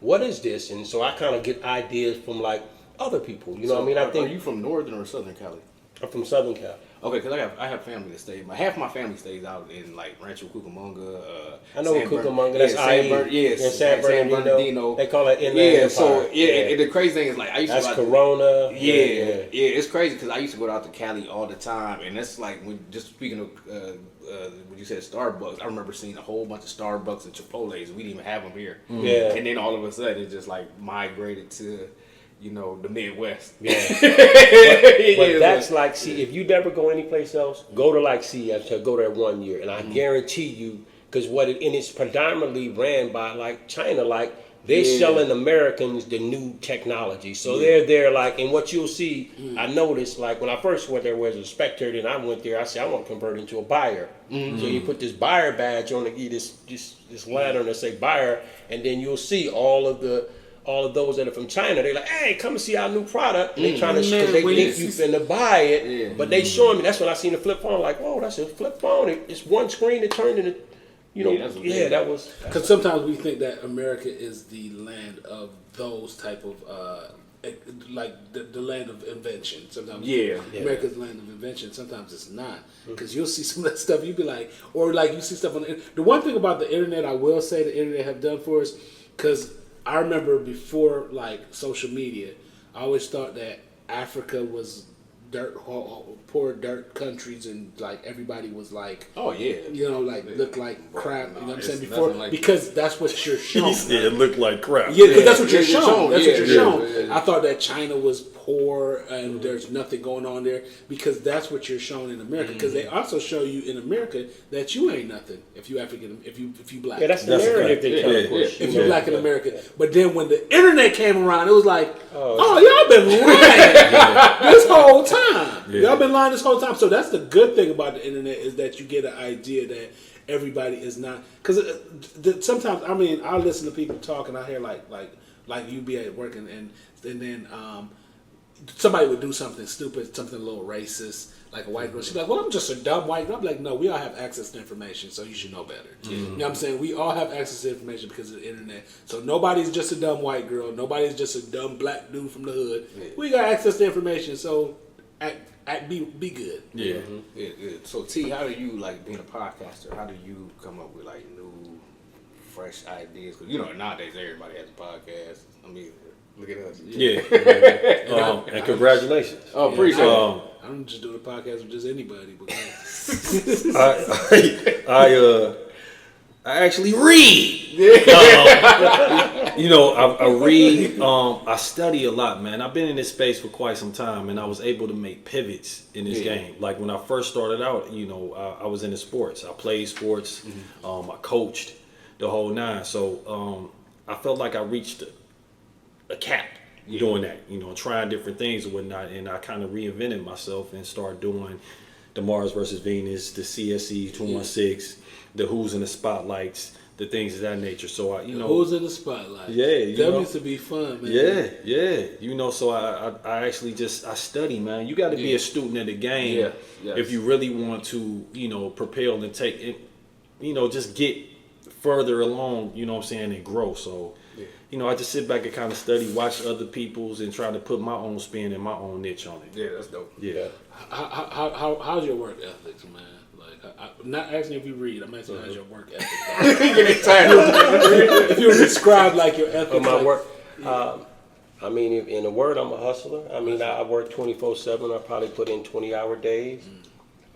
what is this? And so I kind of get ideas from like other people. You know what I mean? I think. Are you from Northern or Southern Cali? I'm from Southern Cal. Okay, because I have family that stays. Half my family stays out in like Rancho Cucamonga. I know Cucamonga. That's San Bernardino. They call it Inland Empire. So and the crazy thing is like I used that's to. Corona. It's crazy because I used to go out to Cali all the time, and that's like just speaking of when you said Starbucks, I remember seeing a whole bunch of Starbucks and Chipotle's. We didn't even have them here. Yeah. And then all of a sudden it just like migrated to the Midwest. Yeah. But that's like, see, if you never go anyplace else, go to like CES, go there 1 year, and I guarantee you, because it's predominantly ran by like China, like they're selling Americans the new technology. So they're there like, and what you'll see, I noticed like when I first went there was a spectator, and I went there, I said, I want to convert into a buyer. So you put this buyer badge on this lantern that say buyer, and then you'll see all of those that are from China. They're like, hey, come and see our new product. And they're trying to, because they think you finna buy it. But they showing me, that's when I seen the flip phone, like, whoa, that's a flip phone. It's one screen that turned into, that was. Because sometimes we think that America is the land of those type of, like the land of invention. Sometimes America's the land of invention. Sometimes it's not. Because you'll see some of that stuff, you'll be like, or like you see stuff on the internet. The one thing about the internet, I will say the internet have done for us, because I remember before like social media, I always thought that Africa was poor dirt countries, and like everybody was like, looked like crap. You know what I'm saying? Before, because that's what you're shown. He said it looked like crap. Yeah, because that's what you're shown. That's what you're shown. I thought that China was poor and there's nothing going on there, because that's what you're shown in America. Because they also show you in America that you ain't nothing if you African, if you black. Yeah, that's the narrative they try to push. If you're black in America. But then when the internet came around, it was like, y'all been lying this whole time. Y'all been lying this whole time. So that's the good thing about the internet, is that you get an idea that everybody is not. Because sometimes, I mean, I listen to people talk and I hear like you be at work and then somebody would do something stupid, something a little racist, like a white girl. She's like, well, I'm just a dumb white girl. I'm like, no, we all have access to information, so you should know better. You know what I'm saying? We all have access to information because of the internet. So nobody's just a dumb white girl. Nobody's just a dumb black dude from the hood. Yeah. We got access to information, so be good. Yeah. So T, how do you, like being a podcaster, how do you come up with like new, fresh ideas? Because nowadays everybody has a podcast. I mean, look at us. Yeah. And congratulations. Oh, appreciate it. I don't just do a podcast with just anybody. But I actually read. I read. I study a lot, man. I've been in this space for quite some time, and I was able to make pivots in this game. Like when I first started out, I was into sports. I played sports. I coached the whole nine. So I felt like I reached a cap doing that, trying different things and whatnot. And I kind of reinvented myself and started doing the Mars versus Venus, the CSE 216, the Who's in the Spotlights, the things of that nature. So I, who's in the spotlight? Yeah, that used to be fun, man. Yeah. So I actually I study, man. You got to be a student of the game if you really want to, propel and take it, just get further along, you know what I'm saying, and grow. So, I just sit back and kind of study, watch other people's, and try to put my own spin and my own niche on it. Yeah, that's dope. Yeah. How's your work ethics, man? Like, I'm not asking if you read. I'm asking how's your work ethics. If you would describe like your ethics. My work. I mean, in a word, I'm a hustler. I mean, I work 24/7. I probably put in 20-hour days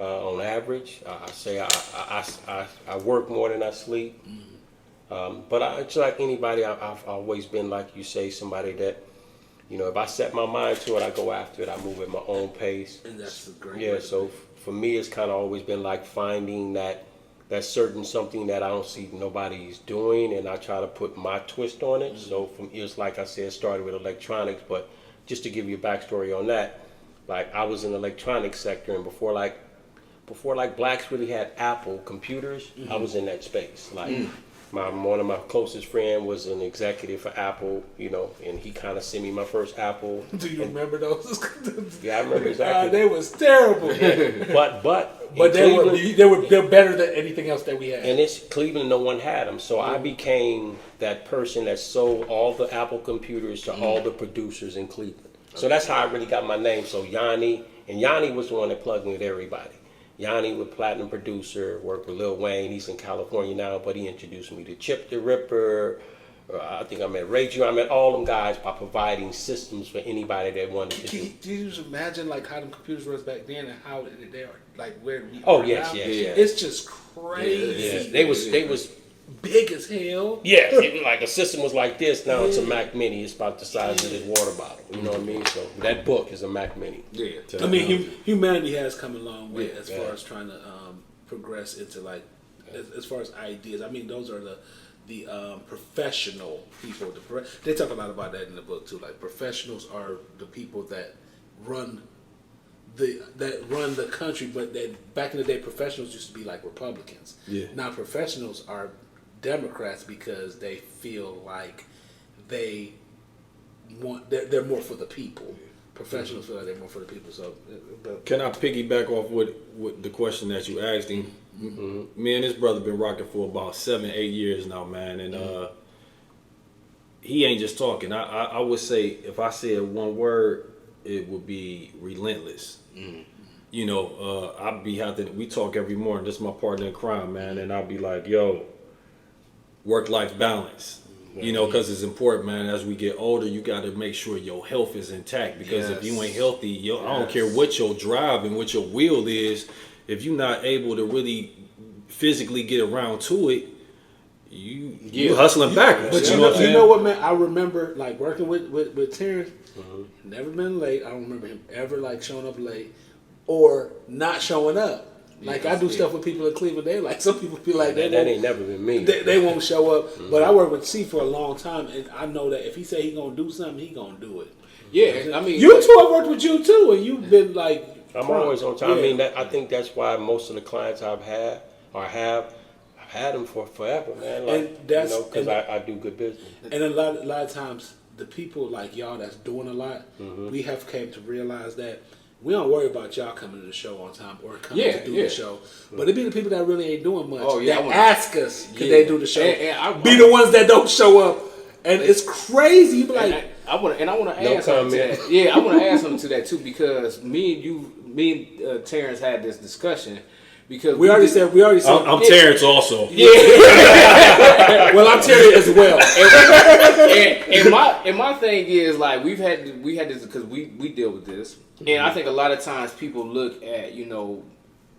on average. I say I work more than I sleep. But it's like anybody, I've always been, like you say, somebody that, if I set my mind to it, I go after it. I move at my own pace. And that's a great. Yeah. So for me, it's kind of always been like finding that certain something that I don't see nobody's doing, and I try to put my twist on it. So from it's like I said, it started with electronics, but just to give you a backstory on that, like I was in the electronics sector, and before blacks really had Apple computers, I was in that space. Like one of my closest friend was an executive for Apple, and he kind of sent me my first Apple. Do you remember those? Yeah, I remember exactly. They was terrible. But they're better than anything else that we had. And it's Cleveland, no one had them. So I became that person that sold all the Apple computers to all the producers in Cleveland. So that's how I really got my name. So Yanni was the one that plugged me with everybody. Yanni was platinum producer, worked with Lil Wayne. He's in California now, but he introduced me to Chip the Ripper. I think I met Ray J. I met all them guys by providing systems for anybody that wanted to do. Can you just imagine like how them computers was back then and how they are like where we are now? Yes. It's just crazy. They was big as hell. Yeah, like a system was like this. Now it's a Mac Mini. It's about the size of this water bottle. You know what I mean? So that book is a Mac Mini. Yeah. I mean, humanity has come a long way as far as trying to progress into like as far as ideas. I mean, those are the professional people. They talk a lot about that in the book too. Like professionals are the people that run the country, but that back in the day, professionals used to be like Republicans. Yeah. Now professionals are Democrats because they feel like they're more for the people. Professionals feel like they're more for the people. So, can I piggyback off with the question that you asked him? Me and his brother been rocking for about 7-8 years now, man, and he ain't just talking. I would say if I said one word, it would be relentless. I'd be we talk every morning. This is my partner in crime, man, and I'll be like, yo, work-life balance. Because it's important, man. As we get older, you got to make sure your health is intact. Because if you ain't healthy, I don't care what your drive and what your will is. If you're not able to really physically get around to it, you hustling backwards. But you know what, man? I remember like working with Terrence. Never been late. I don't remember him ever like showing up late or not showing up. Like I do stuff with people in Cleveland. They like some people feel like that ain't never been me. They won't show up. But I worked with C for a long time, and I know that if he say he gonna do something, he gonna do it. Yeah, I mean, you too. I worked with you too, and you've been like. I'm always on time. Yeah. I mean, I think that's why most of the clients I've had I've had them for forever, man. Like, because I do good business. And a lot of times, the people like y'all that's doing a lot, we have came to realize that. We don't worry about y'all coming to the show on time or coming to do the show. But it be the people that really ain't doing much that ask us, could they do the show? And be the ones that don't show up. And it's crazy. You be like... I want to add something to that. Yeah, I want to add something to that too, because me and Terrence had this discussion. Because we already said I'm Terrence also. Yeah. Well, I'm Terrence as well. And my thing is like we had this because we deal with this, and I think a lot of times people look at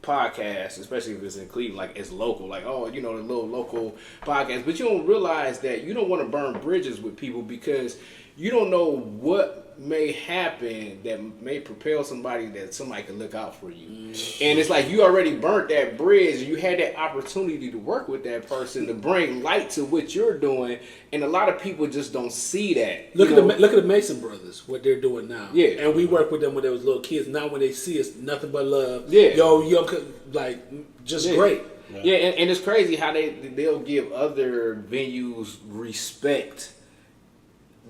podcasts, especially if it's in Cleveland, like it's local, like the little local podcast, but you don't realize that you don't want to burn bridges with people because you don't know what may happen that may propel somebody that somebody can look out for you. And it's like you already burnt that bridge. You had that opportunity to work with that person to bring light to what you're doing, and a lot of people just don't see that. Look at the Mason brothers, what they're doing now. Yeah, and we worked with them when they was little kids. Now when they see us, nothing but love. Yeah, yo, like just great. Yeah, and it's crazy how they'll give other venues respect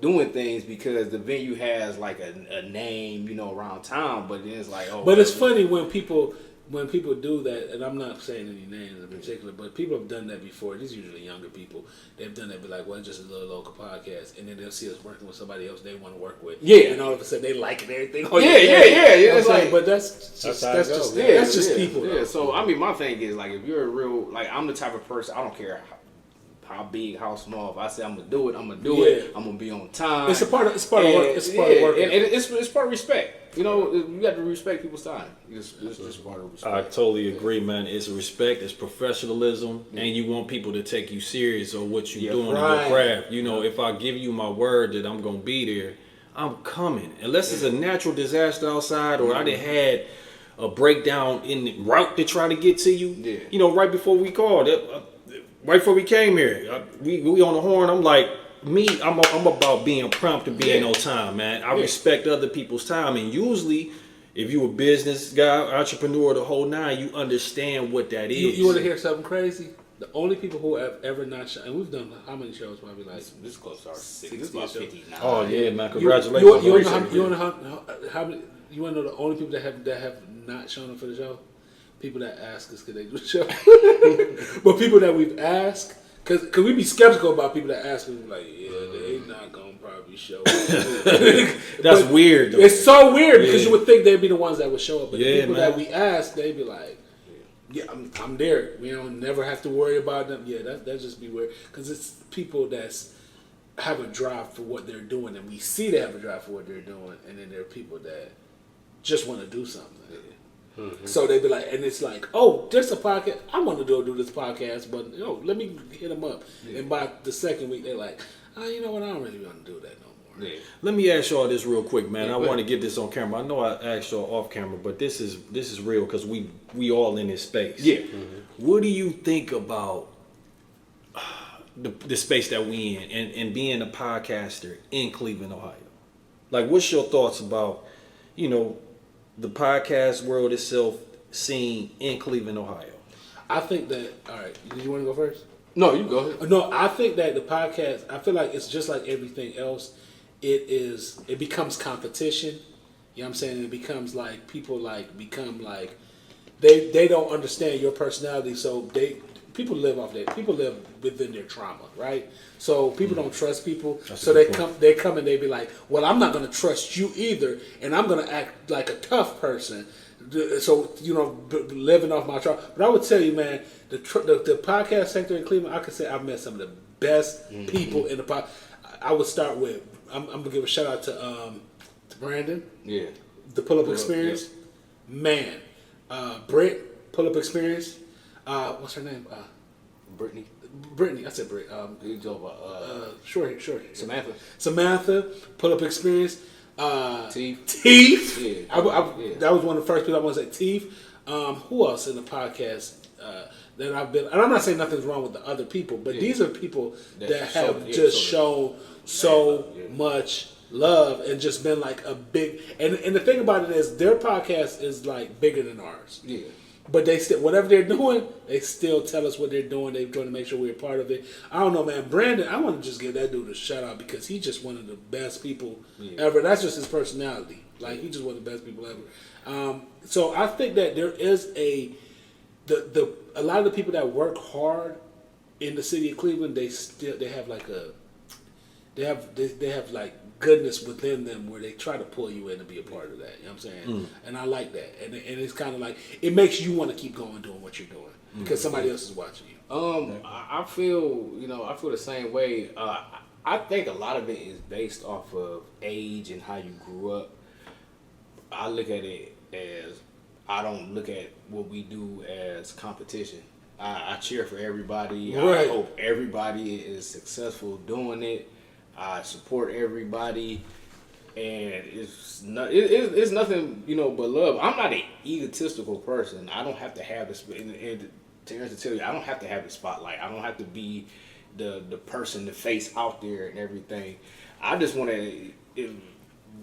doing things because the venue has like a name, around town, but then it's like, oh. But it's funny when people do that, and I'm not saying any names in particular, but people have done that before. These are usually younger people. They've done that, be like, well, it's just a little local podcast, and then they'll see us working with somebody else they want to work with. Yeah, and all of a sudden they like it and everything. Yeah. It's like, but that's just people. Yeah. So I mean, my thing is like, if you're a real, like, I'm the type of person, I don't care how big, how small. If I say I'm gonna do it, I'm gonna do it. I'm gonna be on time. It's part of work. It's part of work. And it's part of respect. You got to respect people's time. It's just part of respect. I totally agree, man. It's respect, it's professionalism, and you want people to take you serious on what you're doing in your craft. If I give you my word that I'm gonna be there, I'm coming. Unless it's a natural disaster outside, or I done had a breakdown in the route to try to get to you. Yeah. Right before we called, right before we came here, we on the horn. I'm like, I'm about being prompt and being on time, man. I respect other people's time, and usually, if you a business guy, entrepreneur, the whole nine, you understand what that is. You want to hear something crazy? The only people who have ever not shot, and we've done how many shows? Probably like this is close to our 60. This is about 59. Oh yeah, man! Congratulations. You want to know how many? You want to know the only people that have not shown up for the show? People that ask us could they do the show, but people that we've asked. Cause we be skeptical about people that ask us, like, they not gonna probably show up. That's weird, though. It's so weird because you would think they'd be the ones that would show up. But the people that we ask, they'd be like, I'm there. We don't never have to worry about them. Yeah, that just be weird. Because it's people that's have a drive for what they're doing, and we see they have a drive for what they're doing, and then there are people that just want to do something. Mm-hmm. So they be like, and it's like, oh, there's a podcast. I want to do this podcast, but let me hit them up. Yeah. And by the second week, they're like, you know what? I don't really want to do that no more. Yeah. Let me ask y'all this real quick, man. I want to get this on camera. I know I asked y'all off camera, but this is real because we all in this space. Yeah. Mm-hmm. What do you think about the space that we in and being a podcaster in Cleveland, Ohio? Like, what's your thoughts about, the podcast world itself seen in Cleveland, Ohio? I think that, all right, did you want to go first? No, you go ahead. No, I think that the podcast, I feel like it's just like everything else. It becomes competition. You know what I'm saying? It becomes like people become like, they don't understand your personality, so people live off that. People live within their trauma, right? So people don't trust people. That's so they come and they be like, well, I'm not going to trust you either, and I'm going to act like a tough person. So living off my trauma. But I would tell you, man, the podcast sector in Cleveland, I could say I've met some of the best people in the podcast. I would start with, I'm gonna give a shout out to Brandon. Yeah. The Pull Up Experience. Yeah. Man, Britt, Pull Up Experience. What's her name? Brittany. I said Britt. You talk about sure. Samantha, Pull Up Experience. Teeth. Yeah. That was one of the first people I want to say. Teeth. Who else in the podcast that I've been? And I'm not saying nothing's wrong with the other people, but these are people that have just shown so much love and just been like a big. And the thing about it is, their podcast is like bigger than ours. Yeah. But they still, whatever they're doing, they still tell us what they're doing. They're trying to make sure we're a part of it. I don't know, man. Brandon, I want to just give that dude a shout out because he's just one of the best people ever. That's just his personality. Like, he's just one of the best people ever. So I think that there is a lot of the people that work hard in the city of Cleveland, they have like goodness within them where they try to pull you in to be a part of that. You know what I'm saying? And I like that. And it's kind of like, it makes you want to keep going doing what you're doing because somebody else is watching you. I feel the same way. I think a lot of it is based off of age and how you grew up. I look at it as, I don't look at what we do as competition. I cheer for everybody. Right. I hope everybody is successful doing it. I support everybody, and it's nothing, but love. I'm not an egotistical person. I don't have to have this. And Terrence, to tell you, I don't have to have the spotlight. I don't have to be the person, the face out there and everything. I just want to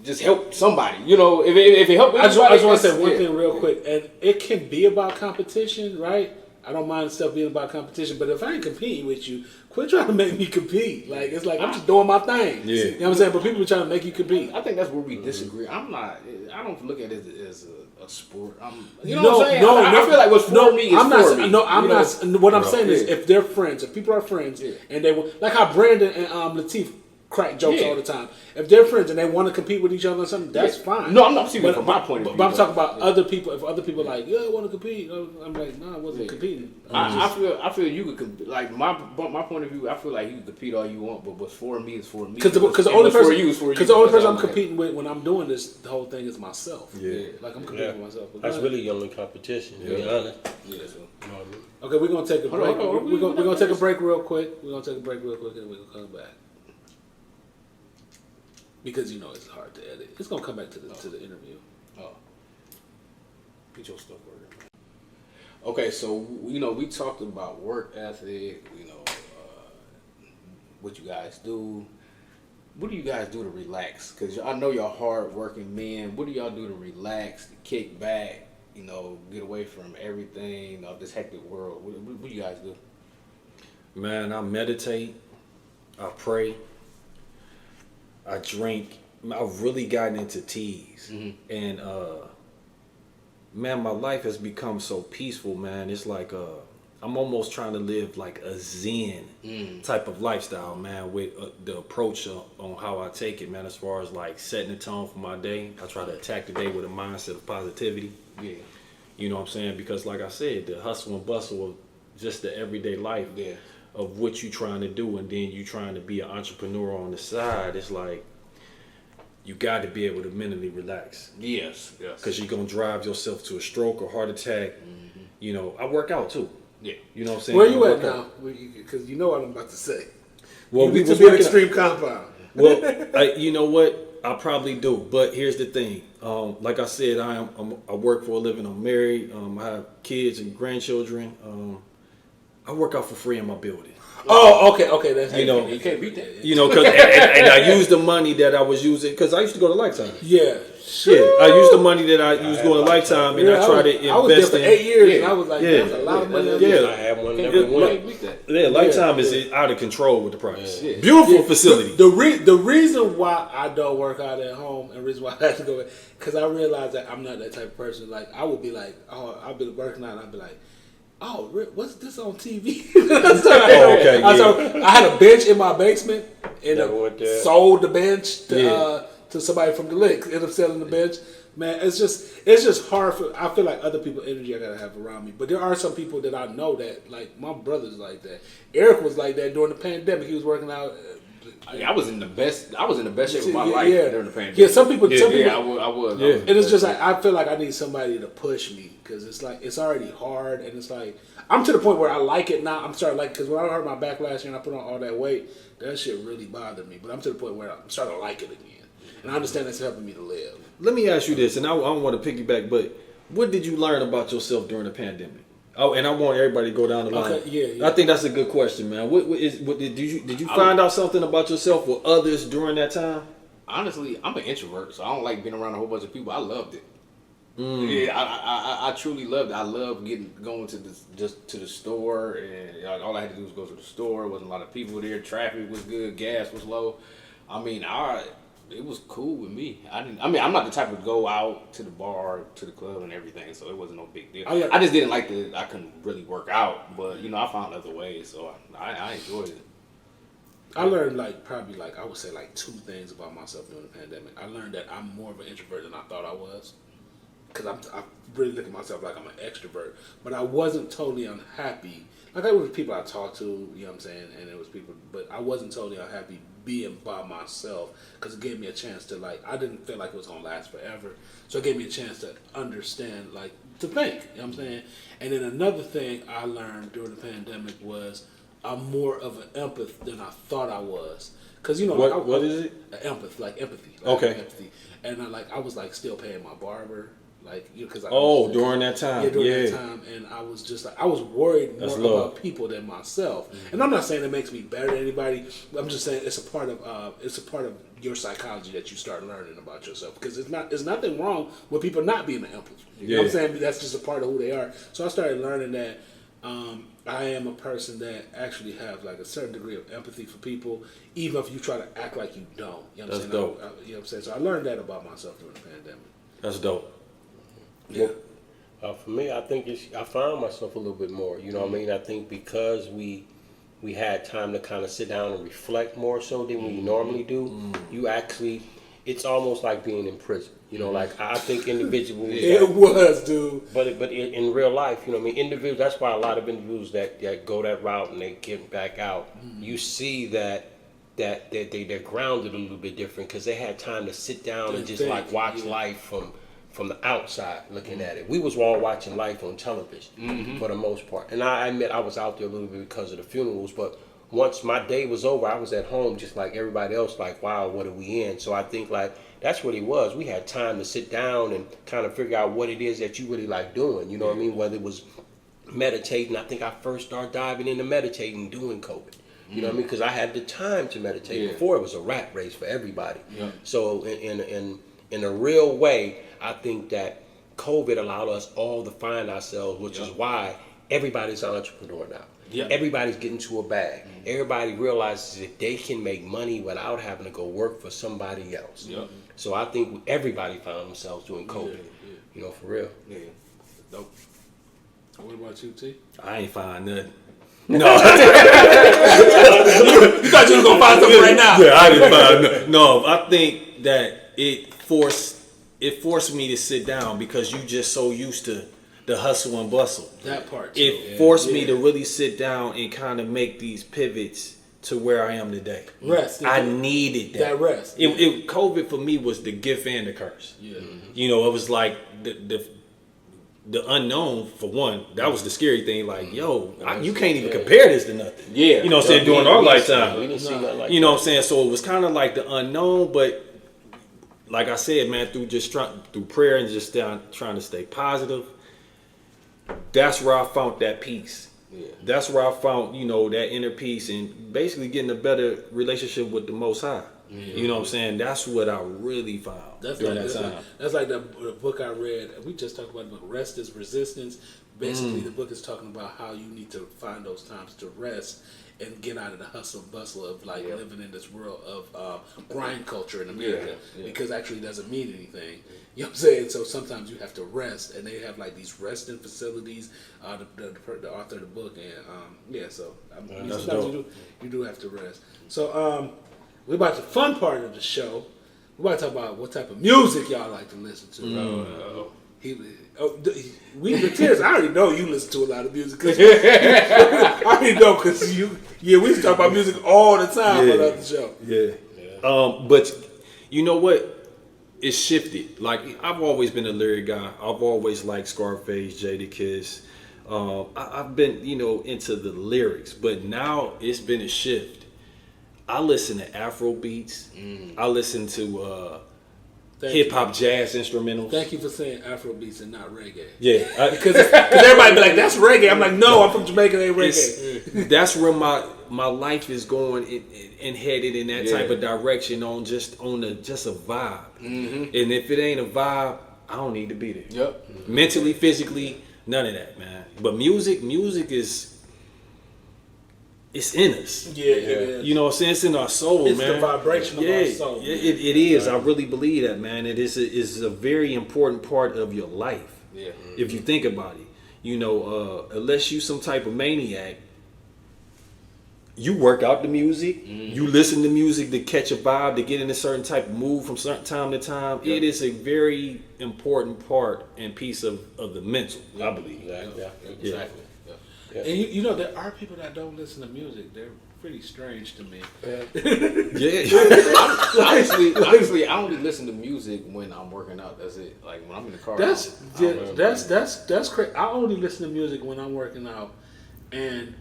just help somebody. If it helps. I just want to say one thing real quick, and it can be about competition, right? I don't mind stuff being about competition, but if I ain't competing with you, quit trying to make me compete. Like, it's like I'm just doing my thing. Yeah. You know what I'm saying? But people are trying to make you compete. I think that's where we disagree. I don't look at it as a sport. You know what I'm saying? I feel like what's for me is for me. No, I'm not. What I'm saying is, if they're friends, if people are friends, and they like how Brandon and Latif crack jokes all the time. If they're friends and they want to compete with each other or something, that's fine. No, I'm not seeing it from my point of view. But I'm talking about other people. If other people are like, I want to compete, I'm like, no, I wasn't competing. I feel you could compete. Like my point of view, I feel like you can compete all you want, but what's for me is for me. Because the only person I'm competing with when I'm doing this, the whole thing is myself. Yeah. Like I'm competing with myself. That's really your only competition. To be honest. Yeah. So. You know what I mean? Okay, we're gonna take a break. We're gonna take a break real quick. We're gonna take a break real quick, and we're gonna come back. Because it's hard to edit. It's gonna come back to the interview. Oh, get your stuff working. Okay, so we talked about work ethic. What you guys do. What do you guys do to relax? Because I know y'all hard-working men. What do y'all do to relax, to kick back? Get away from everything of this hectic world. What do you guys do? Man, I meditate. I pray. I drink. I've really gotten into teas, and man, my life has become so peaceful, man. It's like I'm almost trying to live like a Zen type of lifestyle, man. With the approach on how I take it, man. As far as like setting the tone for my day, I try to attack the day with a mindset of positivity. Yeah, you know what I'm saying? Because like I said, the hustle and bustle of just the everyday life. Yeah. Of what you trying to do, and then you trying to be an entrepreneur on the side, it's like you got to be able to mentally relax. Yes. Because you're gonna drive yourself to a stroke or heart attack. I work out too. Yeah. You know what I'm saying? Where you at now? Because you know what I'm about to say. Well, we was be an extreme compound. Well, you know what? I probably do, but here's the thing. Like I said, I work for a living. I'm married. I have kids and grandchildren. I work out for free in my building. Oh, okay. That's you can't beat that. Because and I use the money that I was using because I used to go to Lifetime. Yeah. I used the money that I used going to Lifetime, and I try to invest. I was there for 8 years, and I was like, that's a lot of money. I had one every week. Yeah, Lifetime is out of control with the price. Yeah. Beautiful facility. The reason why I don't work out at home and the reason why I have to go, because I realize that I'm not that type of person. Like I would be like, I'll be working out, and I'd be like, what's this on TV? Okay. I had a bench in my basement and sold the bench to somebody from the lake. Ended up selling the bench. Man, it's just hard I feel like other people's energy I gotta have around me. But there are some people that I know that, like my brother's like that. Eric was like that during the pandemic. He was working out. I was in the best shape of my life during the pandemic. Yeah, some people. I was. Yeah. And it's just like I feel like I need somebody to push me because it's like it's already hard, and it's like I'm to the point where I like it now. I'm starting to like because when I hurt my back last year and I put on all that weight, that shit really bothered me. But I'm to the point where I'm starting to like it again, and I understand that's helping me to live. Let me ask you this, and I don't want to piggyback, but what did you learn about yourself during the pandemic? Oh, and I want everybody to go down the line. Okay, yeah. I think that's a good question, man. Did you find out something about yourself or others during that time? Honestly, I'm an introvert, so I don't like being around a whole bunch of people. I loved it. Yeah, I truly loved it. I loved going to the store, and all I had to do was go to the store. There wasn't a lot of people there. Traffic was good. Gas was low. I mean, it was cool with me. I'm not the type to go out to the bar, to the club, and everything, so it wasn't no big deal. I just didn't like I couldn't really work out, but I found other ways, so I enjoyed it. I learned I would say 2 things about myself during the pandemic. I learned that I'm more of an introvert than I thought I was, because I really look at myself like I'm an extrovert, but I wasn't totally unhappy. Like there was people I talked to, you know what I'm saying, and there was people, but I wasn't totally unhappy being by myself because it gave me a chance to I didn't feel like it was gonna last forever, so it gave me a chance to understand, to think, you know what I'm saying. And then another thing I learned during the pandemic was I'm more of an empath than I thought I was, because what is it? Empathy. Okay. Empathy, and I was still paying my barber. Because during that time, that time, and I was just I was worried more about people than myself. Mm-hmm. And I'm not saying it makes me better than anybody. I'm just saying it's a part of your psychology that you start learning about yourself. Because there's nothing wrong with people not being an empath. You know what I'm saying? That's just a part of who they are. So I started learning that I am a person that actually have like a certain degree of empathy for people, even if you try to act like you don't. You know what I'm saying? dope. You know what I'm saying? So I learned that about myself during the pandemic. That's dope. Yeah. For me, I think I found myself a little bit more. You know what I mean? I think because we had time to kind of sit down and reflect more so than we normally do. You actually, it's almost like being in prison. You know, like I think individuals. It was, dude. But in real life, you know what I mean? Individuals, that's why a lot of individuals that go that route and they get back out, you see that they're grounded a little bit different because they had time to sit down and just like watch life from the outside looking at it. We was all watching life on television for the most part. And I admit I was out there a little bit because of the funerals, but once my day was over, I was at home just like everybody else, like, wow, what are we in? So I think like that's what it was. We had time to sit down and kind of figure out what it is that you really like doing. You know what I mean? Whether it was meditating. I think I first started diving into meditating during COVID. You know what I mean? Because I had the time to meditate. Before it was a rat race for everybody. Yeah. So in a real way, I think that COVID allowed us all to find ourselves, which is why everybody's an entrepreneur now. Yeah. Everybody's getting to a bag. Everybody realizes that they can make money without having to go work for somebody else. Yeah. So I think everybody found themselves doing COVID. You know, for real. Yeah. Dope. What about you, T? I ain't find nothing. No. You thought you was gonna find something right now. Yeah, I didn't find nothing. No, I think that it forced me to sit down because you just so used to the hustle and bustle. That part too. It forced me to really sit down and kind of make these pivots to where I am today. Rest. I needed that. That rest. COVID for me was the gift and the curse. Yeah. You know, it was like the unknown for one. That was the scary thing. Like, yo, you can't even compare this to nothing. Yeah. You know what I'm saying? During our lifetime. We didn't see nothing like you know what I'm saying? So it was kind of like the unknown, but like I said, man, through prayer and just trying to stay positive, that's where I found that peace. Yeah. That's where I found, that inner peace and basically getting a better relationship with the Most High. Yeah. You know what I'm saying? That's what I really found during that time. That's like the book I read. We just talked about the book, Rest is Resistance. Basically, the book is talking about how you need to find those times to rest and get out of the hustle and bustle of living in this world of grind culture in America because actually it doesn't mean anything. You know what I'm saying? So sometimes you have to rest, and they have like these resting facilities. The author of the book, and so sometimes you do have to rest. So we're about the fun part of the show. We're about to talk about what type of music y'all like to listen to. Terrence, I already know you listen to a lot of music. I already know because we used to talk about music all the time on the show. Yeah. But you know what? It's shifted. Like, I've always been a lyric guy. I've always liked Scarface, Jadakiss. I've been, into the lyrics. But now it's been a shift. I listen to Afro beats. I listen to hip hop, jazz instrumentals. Thank you for saying Afro beats and not reggae. Yeah, because everybody be like, "That's reggae." I'm like, "No, I'm from Jamaica. It ain't reggae." That's where my life is going and headed in that type of direction on just a vibe. And if it ain't a vibe, I don't need to be there. Yep. Mentally, physically, none of that, man. But music is. It's in us. Yeah, it is. You know what I'm saying? It's in our soul, man. It's the vibration of our soul. Yeah, it is. Right. I really believe that, man. It is a very important part of your life. Yeah. If you think about it. Unless you some type of maniac, you work out the music, you listen to music to catch a vibe, to get in a certain type of mood from certain time to time. Yep. It is a very important part and piece of the mental, I believe. Exactly. Exactly. Yeah. And there are people that don't listen to music. They're pretty strange to me. Honestly, I only listen to music when I'm working out. That's it. Like when I'm in the car. That's crazy. I only listen to music when I'm working out, and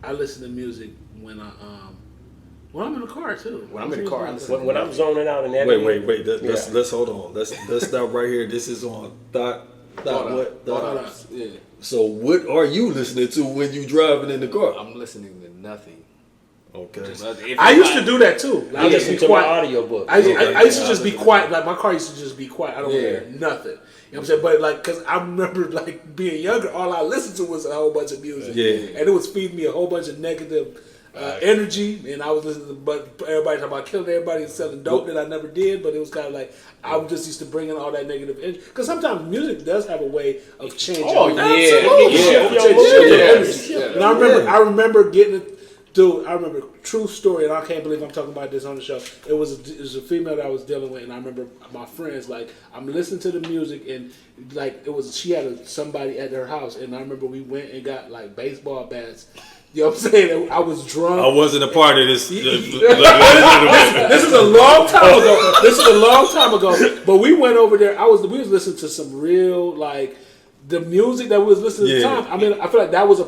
I listen to music when I'm in the car too. When I'm in the car, I listen. When I'm zoning out and that. Wait. Let's hold on. Let's stop right here. This is on Thought OPPS. Yeah. So what are you listening to when you driving in the car? I'm listening to nothing Okay. I used to do that too. Like, I listen to my audiobook. I used to just be quiet. Like my car used to just be quiet. I don't hear nothing. You know what I'm saying? But like, cause I remember like being younger, all I listened to was a whole bunch of music. Yeah. And it was feeding me a whole bunch of negative energy. And I was listening to, but everybody talking about killing everybody and selling dope that I never did. But it was kind of like, I was just used to bring in all that negative energy. Cause sometimes music does have a way of changing. Oh, yeah. And I remember getting it. Dude, I remember true story, and I can't believe I'm talking about this on the show. It was a female that I was dealing with, and I remember my friends like I'm listening to the music, and like she had somebody at her house, and I remember we went and got like baseball bats. You know what I'm saying? I was drunk. I wasn't a part of this. This is a long time ago. But we went over there. We was listening to some real like. The music that we was listening to at the time, I mean, I feel like that was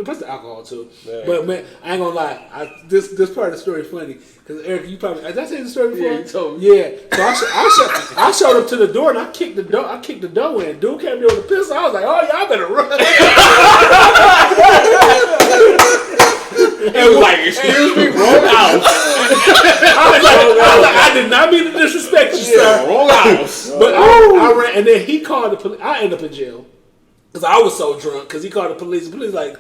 plus the alcohol too. Yeah. But man, I ain't gonna lie, this part of the story is funny because Eric, you probably did I tell you the story before? Yeah, you told me. Yeah. So I showed up to the door and I kicked the door in. Dude came there with a pistol. I was like, oh y'all better run. It was like, excuse me, wrong house. I did not mean to disrespect you, sir. Wrong house. But I ran, and then he called the police. I ended up in jail. Because I was so drunk, because he called the police. The police like,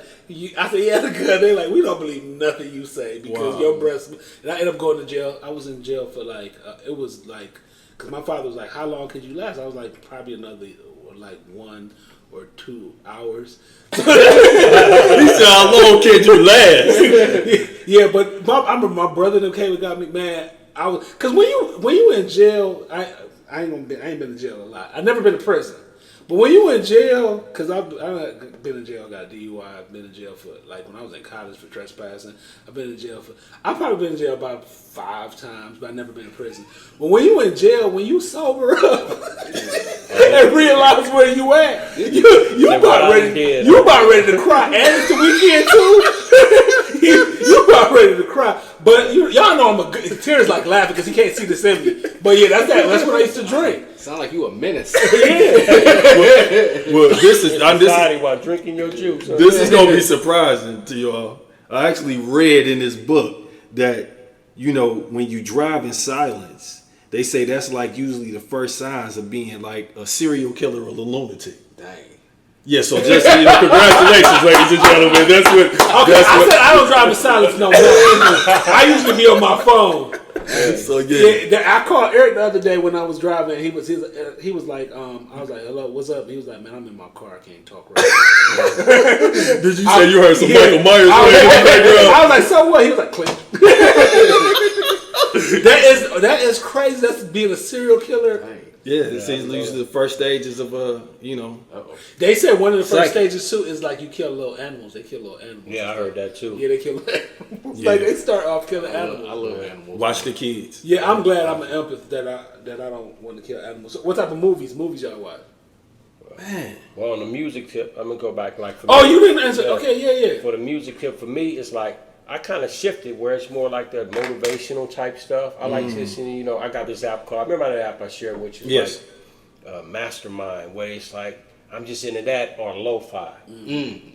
I said, yeah, the gun. They're like, we don't believe nothing you say because your breath. And I ended up going to jail. I was in jail for like, it was like, because my father was like, how long could you last? I was like, probably another, like 1 or 2 hours. He said, how long can you last? Yeah, but I remember my brother that came and got me, man. I was, because when you in jail, I ain't been in jail a lot. I've never been to prison. But when you in jail, because I've been in jail, got a DUI, I've been in jail for, like, when I was in college for trespassing, I've been in jail I've probably been in jail about 5 times, but I've never been in prison. But when you in jail, when you sober up and realize where you at, you about ready to cry. And it's the weekend, too. You about ready to cry. But y'all know Terrence like laughing because he can't see this in me. But yeah, that's what I used to drink. Sound like you a menace. Well, this is while drinking your juice. This is gonna be surprising to y'all. I actually read in this book that when you drive in silence, they say that's like usually the first signs of being like a serial killer or a lunatic. Dang. Yeah, so just congratulations, ladies and gentlemen. That's what. I said I don't drive in silence no more. I usually be on my phone. So yeah, I called Eric the other day when I was driving. He was like, I was like, hello, what's up? He was like, man, I'm in my car. I can't talk right now. Did you say you heard some Michael Myers? I was like, so what? He was like, click. That is crazy. That's being a serial killer. Yeah, this is usually the first stages of They said one of the first stages too is like you kill little animals. They kill little animals. Yeah, I heard that too. Yeah, they kill animals. Like they start off killing animals. I love animals. Watch the kids. Yeah, I'm glad I'm an empath that I don't want to kill animals. So what type of movies y'all watch? Man. Well, on the music tip, I'm gonna go back like. For me, you didn't answer. Okay, yeah. For the music tip, for me, it's like I kind of shifted where it's more like that motivational type stuff. I like listening. I got this app called. I remember that app I shared with you. Yes. Like Mastermind, where it's like I'm just into that or lo-fi.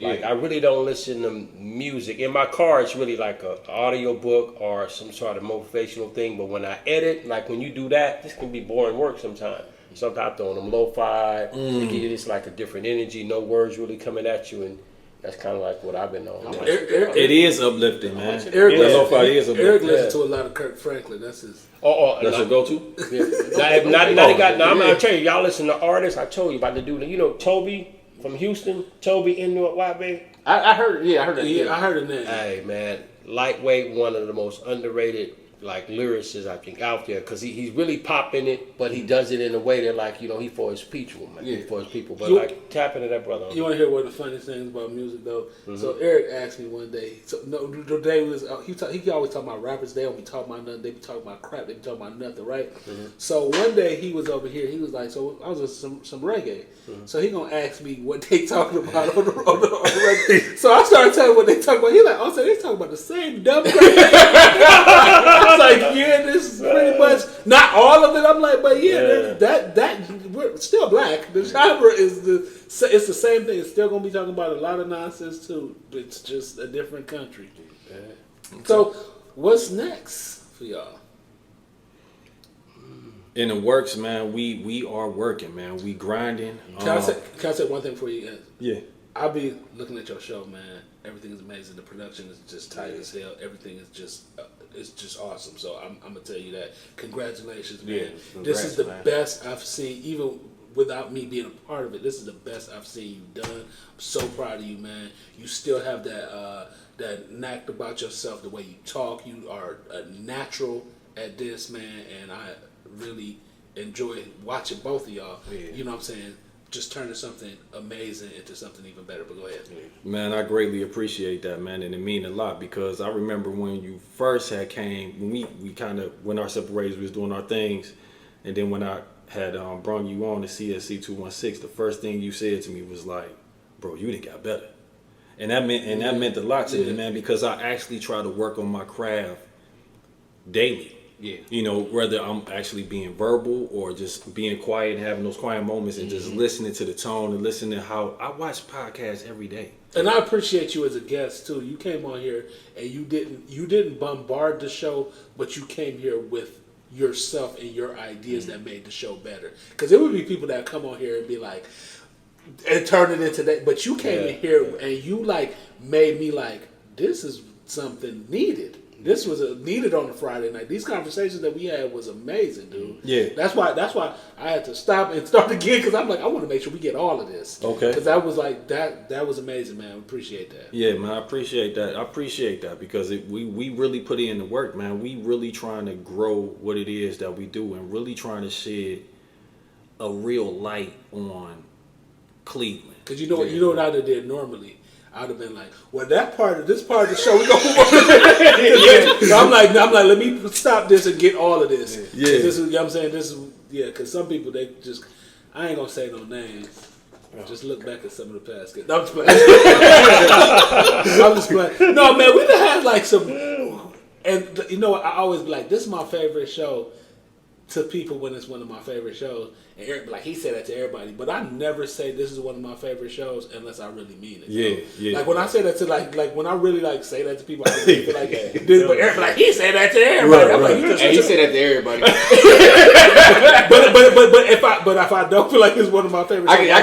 Like I really don't listen to music in my car. It's really like a audio book or some sort of motivational thing. But when I edit, like when you do that, this can be boring work sometimes. Sometimes I throw them lo-fi. It's like a different energy. No words really coming at you, and that's kind of like what I've been on. It is uplifting, man. Eric Eric listens to a lot of Kirk Franklin. That's his. That's your go-to. I'm tell you, y'all listen to artists. I told you about the dude. Toby from Houston. Toby in White Bay. I heard. Yeah, I heard that. Yeah, I heard the name. Hey man, lightweight, one of the most underrated like lyricists I think out there because he's really popping it, but he does it in a way that like he for his people, man. He for his people. But like tap into that brother. You want to hear one of the funniest things about music though? So Eric asked me one day. So the day was he always talk about rappers. They don't be talking about nothing. They be talking about crap. They be talking about nothing, right? So one day he was over here. He was like, so I was with some reggae. So he gonna ask me what they talking about on the reggae. So I started telling him what they talking about. He like, oh, so they talking about the same dumb crap. I was like, yeah, this is pretty much not all of it. I'm like, but that we're still black. The genre is it's the same thing. It's still gonna be talking about a lot of nonsense too. It's just a different country. So what's next for y'all? In the works, man. We are working, man. We grinding. Can I say one thing for you guys? Yeah. I'll be looking at your show, man. Everything is amazing. The production is just tight as hell. Everything is just it's just awesome. So I'm gonna tell you that. Congratulations, man. Yeah, This is the man. best I've seen, even without me being a part of it. This is the best I've seen you done. I'm so proud of you, man. You still have that knack about yourself, the way you talk. You are a natural at this, man, and I really enjoy watching both of y'all. Yeah. You know what I'm saying? Just turning something amazing into something even better. But go ahead. Man, I greatly appreciate that, man, and it mean a lot because I remember when you first had came, when we kind of went our separate ways, we was doing our things, and then when I had brought you on to CSC 216, the first thing you said to me was like, "Bro, you done got better," and that meant a lot to me, man, because I actually try to work on my craft daily. Yeah. You know, whether I'm actually being verbal or just being quiet and having those quiet moments and just listening to the tone and listening to how I watch podcasts every day. And I appreciate you as a guest too. You came on here and you didn't bombard the show, but you came here with yourself and your ideas that made the show better. Because there would be people that come on here and be like, and turn it into that. But you came in here and you like made me like, this is something needed. This was needed on a Friday night. These conversations that we had was amazing, dude. Yeah. That's why I had to stop and start again because I'm like, I want to make sure we get all of this. Okay. Because that was like that was amazing, man. We appreciate that. Yeah, man, I appreciate that because we really put in the work, man. We really trying to grow what it is that we do and really trying to shed a real light on Cleveland. Because you know what I'd have did normally. I'd have been like, well, this part of the show, we gonna move on. So I'm like, let me stop this and get all of this. Yeah. This is, you know what I'm saying? This is, because some people, they just, I ain't gonna say no names. Just look back at some of the past. No, I'm just playing. I'm just playing. No, man, we done had like some, and you know, I always be like, this is my favorite show to people when it's one of my favorite shows. And Eric, like he said that to everybody, but I never say this is one of my favorite shows unless I really mean it. Yeah. Like when I say that to like when I really like say that to people, I really feel like that. But Eric, like he said that to everybody. I'm like, he said that to everybody. but if I don't feel like it's one of my favorite shows, I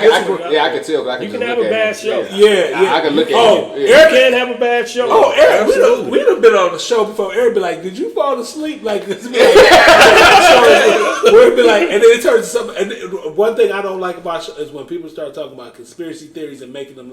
can tell. You can have a bad show. Yeah. I can look at you. Eric can have a bad show. Oh, Eric, we done been on the show before. Eric be like, "Did you fall asleep?" Like, it's be like, where it be like, and then it turns to something. And one thing I don't like about is when people start talking about conspiracy theories and making them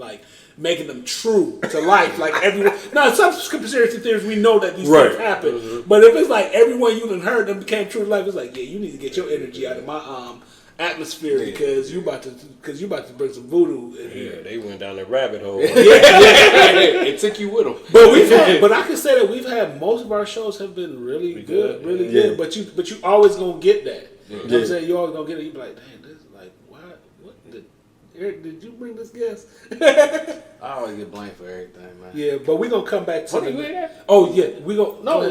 true to life. Like everyone, now some conspiracy theories we know that these things happen, but if it's like everyone you done heard them became true to life, it's like, yeah, you need to get your energy out of my atmosphere because you about to bring some voodoo in here. Yeah, they went down the rabbit hole. It took you with them. But I can say that we've had most of our shows have been really good. But you always gonna get that. You know what I'm saying? You always gonna get it. You be like, dang, this is like what did Eric? Did you bring this guest? I always get blamed for everything, man. Yeah, but we gonna come back to What, you hear that? Oh yeah, we gonna No, go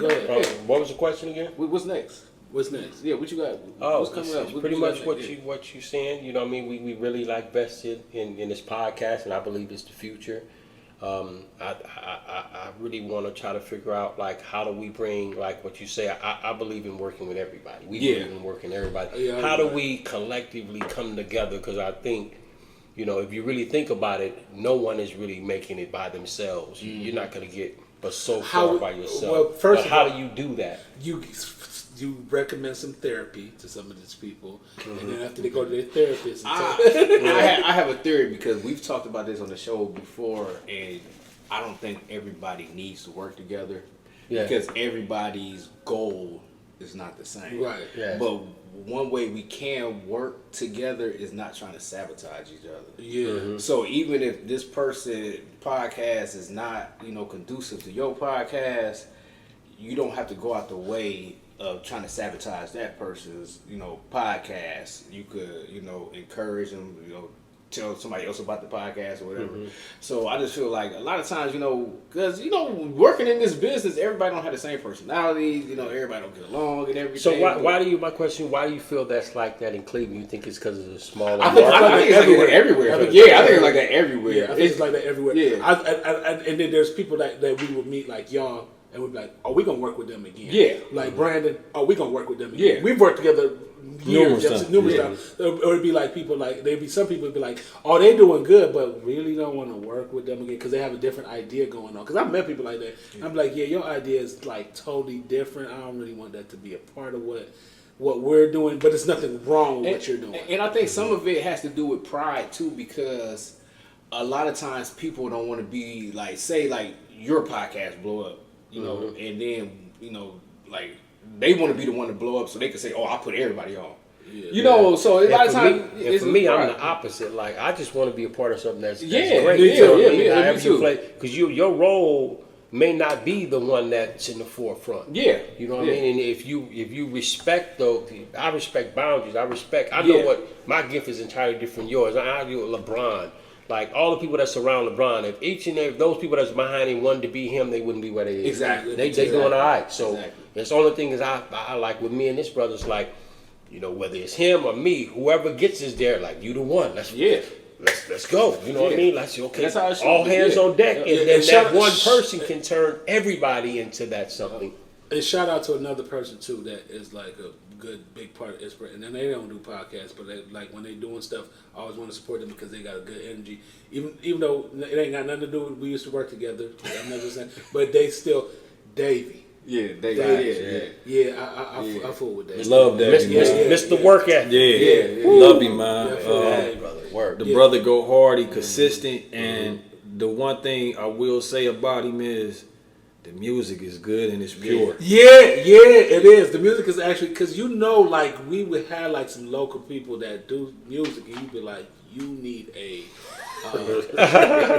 ahead. What was the question again? What's next? What's next? Yeah, what you got? Oh, What's coming up? it's pretty much what you saying. You know what I mean? We really like vested in this podcast, and I believe it's the future. I really want to try to figure out like how do we bring like what you say. I believe in working with everybody. We believe in working with everybody. Yeah, how do we collectively come together? Because I think, you know, if you really think about it, no one is really making it by themselves. You're not going to get but so far by yourself. Well, first but how do you do that? You recommend some therapy to some of these people, and then after they go to their therapist, I have a theory because we've talked about this on the show before, and I don't think everybody needs to work together because everybody's goal is not the same. Right. Yeah. But one way we can work together is not trying to sabotage each other. Yeah. So even if this person podcast is not, conducive to your podcast, you don't have to go out the way of trying to sabotage that person's, podcast. You could, encourage them, tell somebody else about the podcast or whatever. So I just feel like a lot of times, because, working in this business, everybody don't have the same personality, everybody don't get along and everything. So why do you feel that's like that in Cleveland? You think it's because of the smaller I think it's like that everywhere. I think it's like that everywhere. Yeah, I think it's like that everywhere. Yeah. And then there's people that we would meet like y'all and we'd be like, "Oh, we gonna work with them again." Yeah. Like Brandon, "Oh, we gonna work with them again." Yeah. We've worked together years, numerous Yeah. times. Or it'd be like people like they'd be some people would be like, "Oh, they doing good, but really don't want to work with them again because they have a different idea going on." Because I've met people like that. Yeah. I'm like, "Yeah, your idea is like totally different. I don't really want that to be a part of what we're doing, but there's nothing wrong with what you're doing." And I think some of it has to do with pride too, because a lot of times people don't want to be like, say like your podcast blow up, you know, and then, you know, like they want to be the one to blow up so they can say, "Oh, I put everybody on." Yeah. You know, so a lot of times. And for me, I'm the opposite. Like, I just want to be a part of something that's great. Me too. Me too. Because your role may not be the one that's in the forefront. Yeah. You know what I mean? And if you respect those, I respect boundaries. I know what my gift is entirely different from yours. I do LeBron. Like, all the people that surround LeBron, if each and every those people that's behind him wanted to be him, they wouldn't be where they is. Exactly. They doing all right. So that's the only thing is I like with me and this brother's like, you know, whether it's him or me, whoever gets us there, like, you the one. Let's go. You know what I mean? Like, okay, that's how all hands on deck, and then that one person can turn everybody into that something. And shout out to another person too that is like a good big part of inspiration. And they don't do podcasts, but they, like when they doing stuff, I always want to support them because they got a good energy. Even though it ain't got nothing to do with we used to work together. I'm not just saying, but they still Davey. Yeah, I fool with that. Love that, Mr. Work Ethic. Yeah. Love him, man. Brother. The brother go hard, he consistent, and the one thing I will say about him is the music is good and it's pure. Yeah, it is. The music is actually, because you know, like we would have like some local people that do music, and you'd be like, you need a.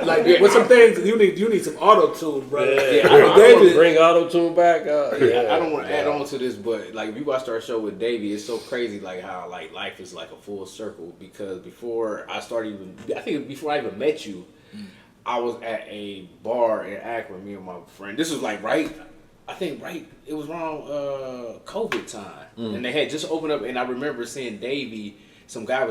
Like with some things you need some auto tune, bro. Yeah, I don't want to bring auto tune back. I don't want to add on to this, but like if you watched our show with Davey, it's so crazy like how like life is like a full circle. Because before I I even met you, I was at a bar in Akron, me and my friend. This was like it was around COVID time, and they had just opened up, and I remember seeing Davey. Some guy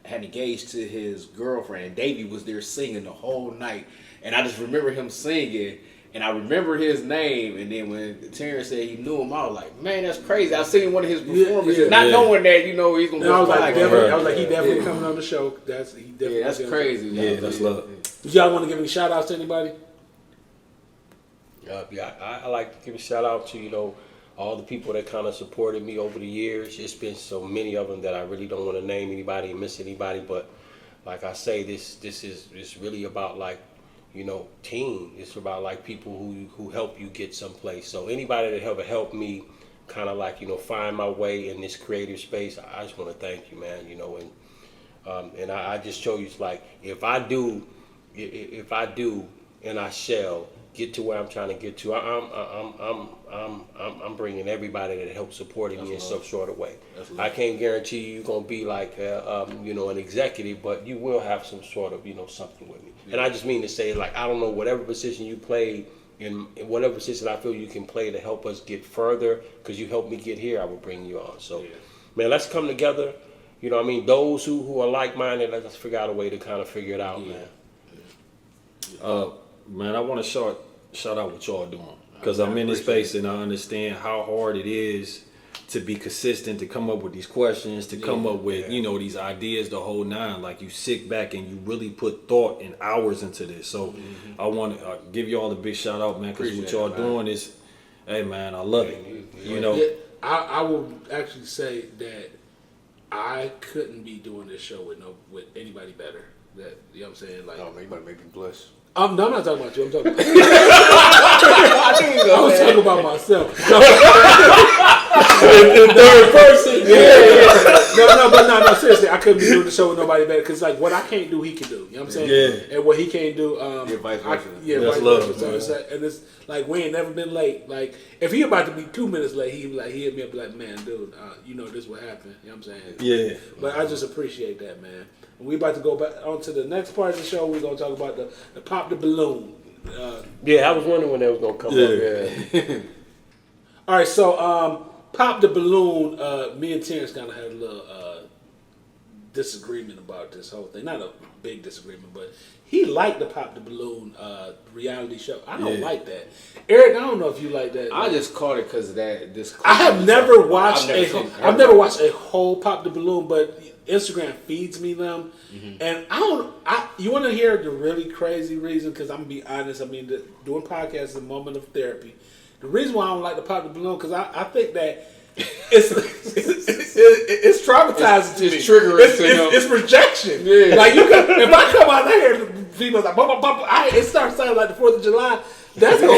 had engaged to his girlfriend, and Davey was there singing the whole night, and I just remember him singing, and I remember his name, and then when Terrence said he knew him, I was like, man, that's crazy. I was singing one of his performances, not knowing that, you know, he's gonna. I was like, he definitely coming on the show. That's crazy. Yeah, that's love. Do y'all want to give any shout outs to anybody? I like to give a shout out to, you know, all the people that kind of supported me over the years. It's been so many of them that I really don't want to name anybody and miss anybody. But like I say, this is really about like, you know, team. It's about like people who help you get someplace. So anybody that ever helped me kind of like, you know, find my way in this creative space, I just want to thank you, man. You know, and I just show you, it's like if I do and I shall get to where I'm trying to get to, I'm bringing everybody that helps supporting me in some sort of way. I can't guarantee you're gonna be like you know, an executive, but you will have some sort of, you know, something with me. And I just mean to say, like, I don't know, whatever position you play in whatever position I feel you can play to help us get further, because you helped me get here, I will bring you on. So man, let's come together. You know what I mean? Those who are like-minded, let's figure out a way to kind of figure it out, man. Man, I want to shout out what y'all doing, because I'm in this space and I understand how hard it is to be consistent, to come up with these questions, to come up with, you know, these ideas, the whole nine. Like, you sit back and you really put thought and hours into this. So I want to give y'all a big shout out, man, because what y'all doing is, hey, man, I love it. You know, I will actually say that I couldn't be doing this show with anybody better. That, you know what I'm saying? Like, oh man, you better make me blush. No, I'm not talking about you. I'm talking about I was talking about myself. In third person. No, seriously, I couldn't be doing the show with nobody better, because like what I can't do, he can do. You know what I'm saying? Yeah. And what he can't do, vice versa. vice versa. And it's like we ain't never been late. Like if he about to be 2 minutes late, he hit me up like, man, dude, you know this what happened. You know what I'm saying? Yeah. But I just appreciate that, man. We about to go back on to the next part of the show. We're gonna talk about the pop the balloon. I was wondering when that was gonna come up. Yeah. All right, so pop the balloon. Me and Terrence kind of had a little disagreement about this whole thing. Not a big disagreement, but he liked the Pop the Balloon reality show. I don't like that. Eric, I don't know if you like that. I just caught it because of that. I have never watched I've never watched a whole Pop the Balloon, but Instagram feeds me them, and you want to hear the really crazy reason? Because I'm gonna be honest. I mean, doing podcasts is a moment of therapy. The reason why I don't like the Pop the Balloon because I think that it's traumatizing to me. It's triggering to him. It's rejection. Yeah. Like if I come out there, females like it starts sounding like the 4th of July. That's gonna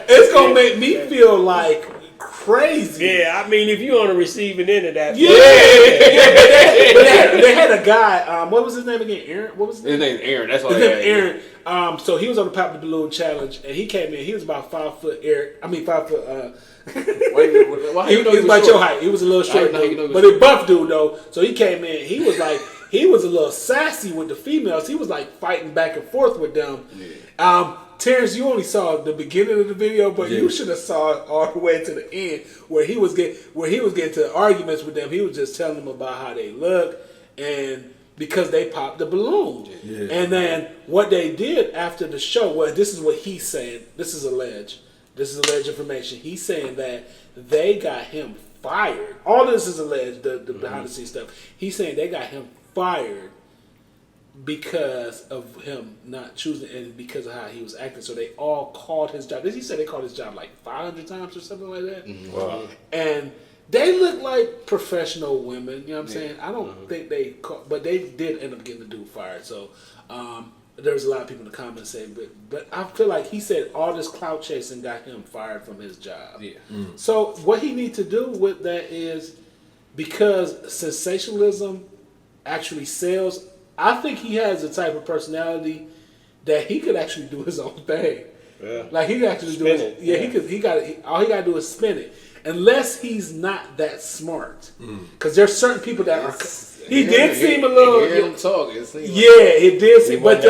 it's gonna make me feel like crazy. Yeah, I mean, if you're on the receiving end of that. Yeah. They had a guy, what was his name again? Aaron? What was his name? His name's Aaron. That's all. His name Aaron. So he was on the Pop the Balloon challenge, and he came in. He was about 5 foot. 5 foot. He was about your height. He was a little short dude, but a buff dude though. So he came in. He was like, he was a little sassy with the females. He was like fighting back and forth with them. Yeah. Terrence, you only saw the beginning of the video, but you should have saw it all the way to the end where he was getting to arguments with them. He was just telling them about how they look and because they popped the balloon. Yeah. And then what they did after the show, well, this is what he's saying. This is alleged information. He's saying that they got him fired. All this is alleged, the behind the scenes stuff. He's saying they got him fired because of him not choosing and because of how he was acting. So they all called his job. He said they called his job like 500 times or something like that. Mm-hmm. Wow. And they look like professional women. You know what I'm saying? I don't think they but they did end up getting the dude fired. So there was a lot of people in the comments saying, but I feel like he said all this clout chasing got him fired from his job. Yeah. Mm. So what he needs to do with that is, because sensationalism actually sells, I think he has the type of personality that he could actually do his own thing. Yeah. Like he could actually do it. Yeah, all he gotta do is spin it. Unless he's not that smart. Because there's certain people that are. He did seem a little. Him talk, it did seem. But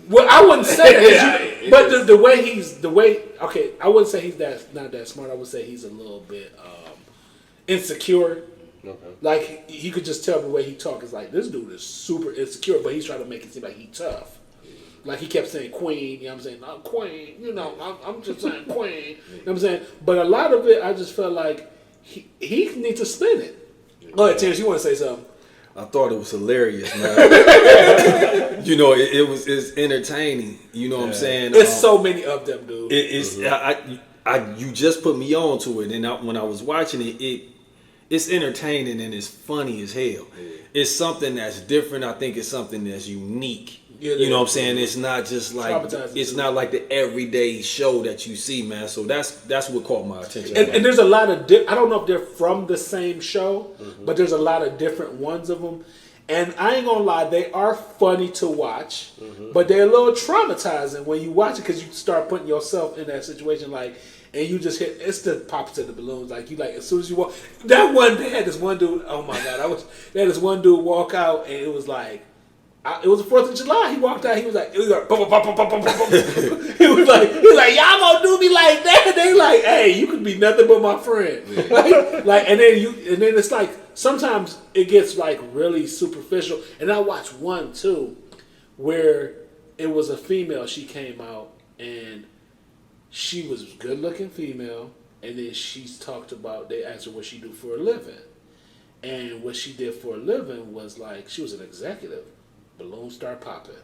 well, I wouldn't say that. But the way okay, I wouldn't say he's not that smart. I would say he's a little bit insecure. Okay. Like you could just tell the way he talks. It's like this dude is super insecure, but he's trying to make it seem like he's tough. Like he kept saying queen, you know what I'm saying? I'm queen, I'm just saying queen. You know what I'm saying? But a lot of it, I just felt like he needs to spin it. Go ahead, Terrence, you want to say something? I thought it was hilarious, man. It's entertaining. You know what I'm saying? It's so many of them, dude. You just put me on to it, and when I was watching it's entertaining and it's funny as hell. Yeah. It's something that's different. I think it's something that's unique. Yeah, you know what I'm saying? It's not just like not like the everyday show that you see, man. So that's what caught my attention. And there's a lot of I don't know if they're from the same show, but there's a lot of different ones of them. And I ain't gonna lie, they are funny to watch, but they're a little traumatizing when you watch it because you start putting yourself in that situation, like. And you just hit, it's the pops of the balloons. Like, you like, as soon as you walk, they had this one dude, oh my God, they had this one dude walk out, and it was like, it was the 4th of July. He walked out, he was like, he was like, y'all gonna do me like that? They like, hey, you could be nothing but my friend. Yeah. and then it's like, sometimes it gets like really superficial. And I watched one too, where it was a female, she came out, and she was a good-looking female, and then they asked her what she do for a living. And what she did for a living was like, she was an executive. Balloon start popping.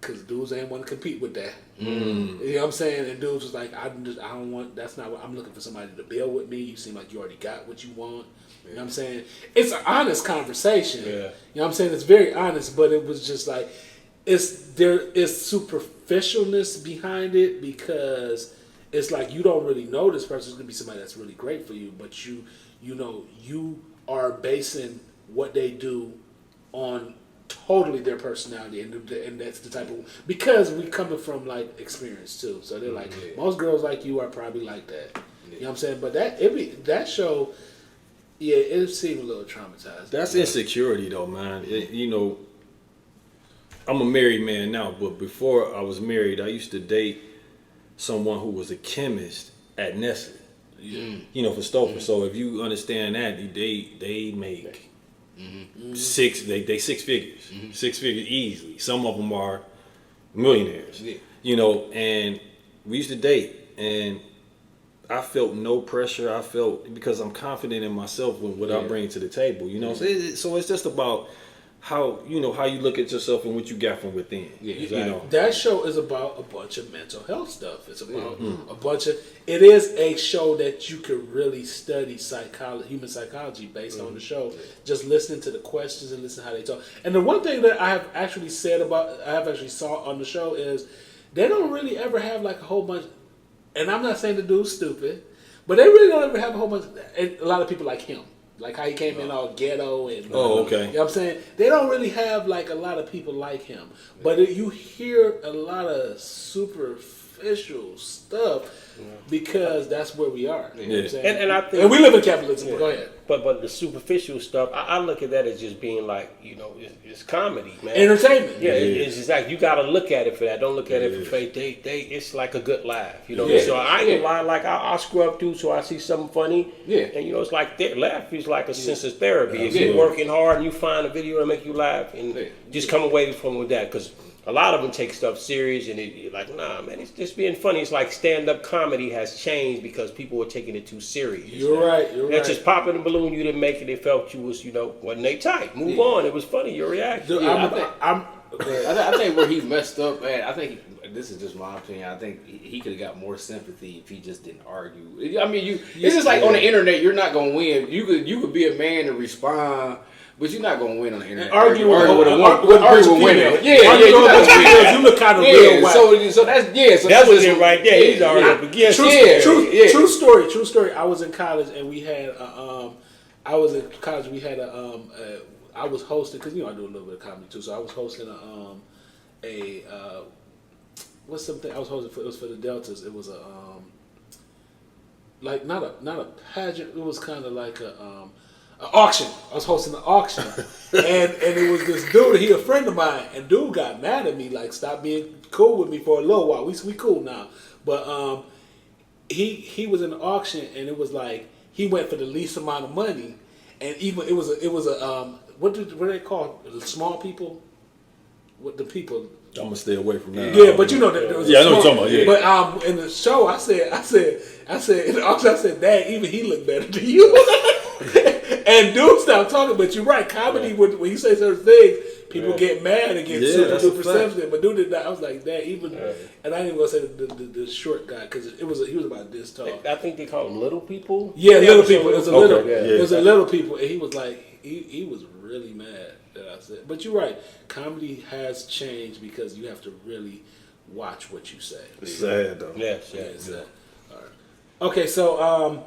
Because dudes ain't want to compete with that. Mm. You know what I'm saying? And dudes was like, that's not what, I'm looking for somebody to build with me. You seem like you already got what you want. You know what I'm saying? It's an honest conversation. Yeah. You know what I'm saying? It's very honest, but it was just like, there is superficialness behind it because it's like you don't really know this person's gonna be somebody that's really great for you, but you are basing what they do on totally their personality, and that's the type of, because we coming from like experience too. So they're like, most girls like you are probably like that. You know what I'm saying? But that show, it seemed a little traumatized. That's insecurity though, man. I'm a married man now, but before I was married, I used to date someone who was a chemist at Nestle. For Stouffer. So if you understand that, they make Six figures, 6 figures easily. Some of them are millionaires, you know. And we used to date, and I felt no pressure. I felt because I'm confident in myself with what I bring to the table, you know. So it's just about how you look at yourself and what you got from within. Yeah, exactly. You know, that show is about a bunch of mental health stuff. It's about a bunch of. It is a show that you could really study human psychology based on the show. Just listening to the questions and listening to how they talk. And the one thing that I have actually saw on the show is they don't really ever have like a whole bunch. And I'm not saying the dude's stupid, but they really don't ever have a whole bunch. A lot of people like him. Like how he came in all ghetto and you know what I'm saying? They don't really have like a lot of people like him. But you hear a lot of superficial stuff because that's where we are. You know what I'm saying? And I think, and we live in capitalism. Go ahead. But the superficial stuff, I look at that as just being like, you know, it's comedy, man. Entertainment. Yeah, it's exactly. You got to look at it for that. Don't look at it for fake. It's like a good laugh, you know. So I ain't gonna lie. Like I scrub through, so I see something funny. Yeah. And you know, it's like laugh is like a sense of therapy. If you're working hard and you find a video that make you laugh, and just come away from with that, because a lot of them take stuff serious, and you're like, nah, man, it's just being funny. It's like stand-up comedy has changed because people were taking it too serious. You're right. That's just popping the balloon. You didn't make it. They felt you was, wasn't they tight. Move on. It was funny. Your reaction. Dude, I think where he messed up, man. I think this is just my opinion. I think he could have got more sympathy if he just didn't argue. I mean, it's just like on the internet, you're not gonna win. You could be a man and respond. But you're not gonna win on the internet. Argue with a women. Yeah. You look kind of real whack. So that was it right there. He's already up against it. True story. I was in college and we had I was hosting, because I do a little bit of comedy too. So I was hosting what's something I was hosting for? It was for the Deltas. It was a like not a pageant. It was kind of like an auction. I was hosting an auction, and it was this dude. He a friend of mine, and dude got mad at me, like stopped being cool with me for a little while. We cool now, but he was in the auction, and it was like he went for the least amount of money, and even it was a what are they called? The small people, what the people. I'm gonna stay away from that. Yeah, but there was I know what you're talking about. But in the show, I said in the auction, I said, "Dad, even he looked better than you." And dude stopped talking, but you're right. Comedy, when you say certain things, people get mad and get super sensitive. But dude did not. I was like, that even, and I didn't even want to say the short guy because he was about this tall. I think they call them little people. Yeah, little people. It was a little people, and he was like, he was really mad that I said. But you're right. Comedy has changed because you have to really watch what you say. It's sad though. Yes. All right. Okay, so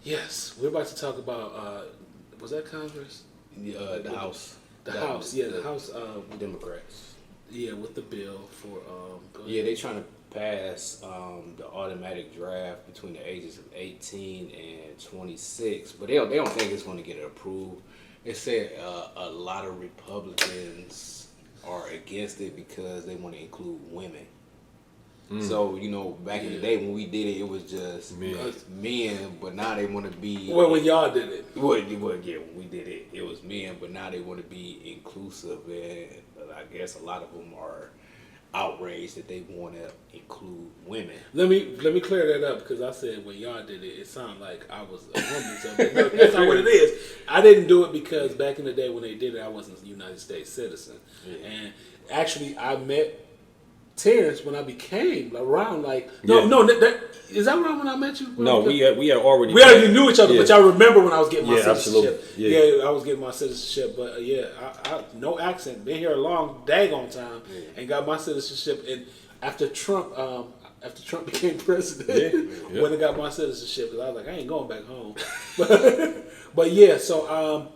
yes, we're about to talk about. Was that Congress? The House. The House. The House. Democrats. Yeah, with the bill for. They're trying to pass the automatic draft between the ages of 18 and 26, but they don't think it's going to get it approved. They said a lot of Republicans are against it because they want to include women. So, back in the day when we did it, it was just men, but now they want to be... Well, when y'all did it. Well, when we did it, it was men, but now they want to be inclusive, and I guess a lot of them are outraged that they want to include women. Let me clear that up, because I said when y'all did it, it sounded like I was a woman. So that's not what it is. I didn't do it because back in the day when they did it, I wasn't a United States citizen. Yeah. And actually, I met Terrence when I became around is that around when I met you? No, we had already knew each other, but y'all remember when I was getting my citizenship. Absolutely. I was getting my citizenship, but I no accent. Been here a long daggone time and got my citizenship. And after Trump became president, when I got my citizenship, because I was like, I ain't going back home. But yeah, so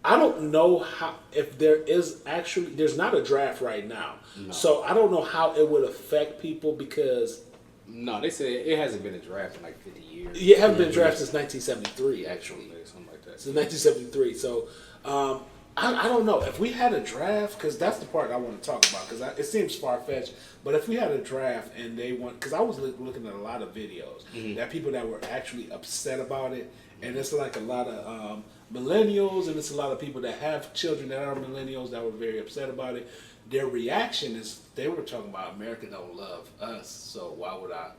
I don't know how, if there's not a draft right now. No. So I don't know how it would affect people because... No, they said it hasn't been a draft in like 50 years. Yeah, it hasn't been a draft since 1973, actually. Something like that. Since 1973. So I don't know. If we had a draft, because that's the part I want to talk about, because it seems far-fetched, but if we had a draft and they want... Because I was looking at a lot of videos that people that were actually upset about it, and it's like a lot of millennials, and it's a lot of people that have children that are millennials that were very upset about it. Their reaction is they were talking about America don't love us, so why would I?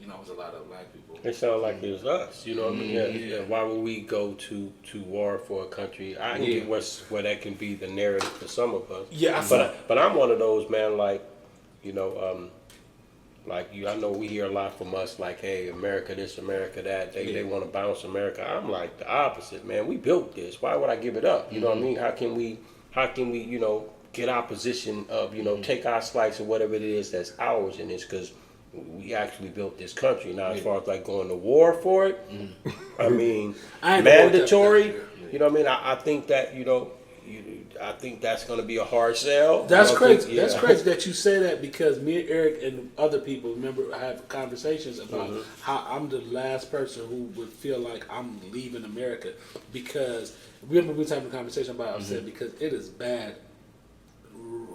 You know, it was a lot of black people. It sounds like it was us, you know what I mean? Yeah. Why would we go to war for a country? I can get where that can be the narrative for some of us. Yeah, but I'm one of those, man, like, you know, like you, I know we hear a lot from us, like, hey, America this, America that. They want to bounce America. I'm like the opposite, man. We built this. Why would I give it up? You know what I mean? How can we, you know, get our position of, you know, take our slice of whatever it is that's ours in this? Because we actually built this country. Now, as far as like going to war for it, I mean, mandatory. You know what I mean? I think that, you know, I think that's going to be a hard sell. That's crazy. That's crazy that you say that, because me and Eric and other people, remember, I have conversations about how I'm the last person who would feel like I'm leaving America, because remember we were having a conversation about upset because it is bad,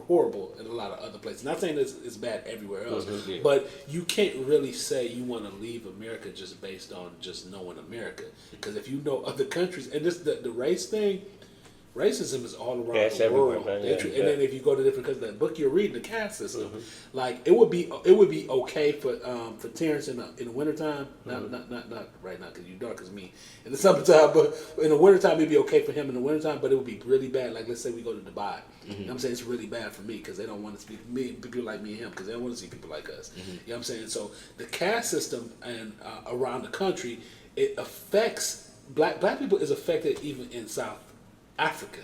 horrible in a lot of other places. Not saying it's bad everywhere else, but you can't really say you want to leave America just based on just knowing America, because if you know other countries, and this the race thing. Racism is all around the world, and then if you go to different countries, that book you're reading, the caste system, like it would be okay for Terrence in the wintertime, not right now because you're dark as me in the summertime, but in the wintertime it'd be okay for him in the wintertime, but it would be really bad. Like let's say we go to Dubai, you know what I'm saying, it's really bad for me because they don't want to speak people like me and him because they don't want to see people like us. You know what I'm saying? So the caste system and around the country, it affects black people is affected even in South Africa,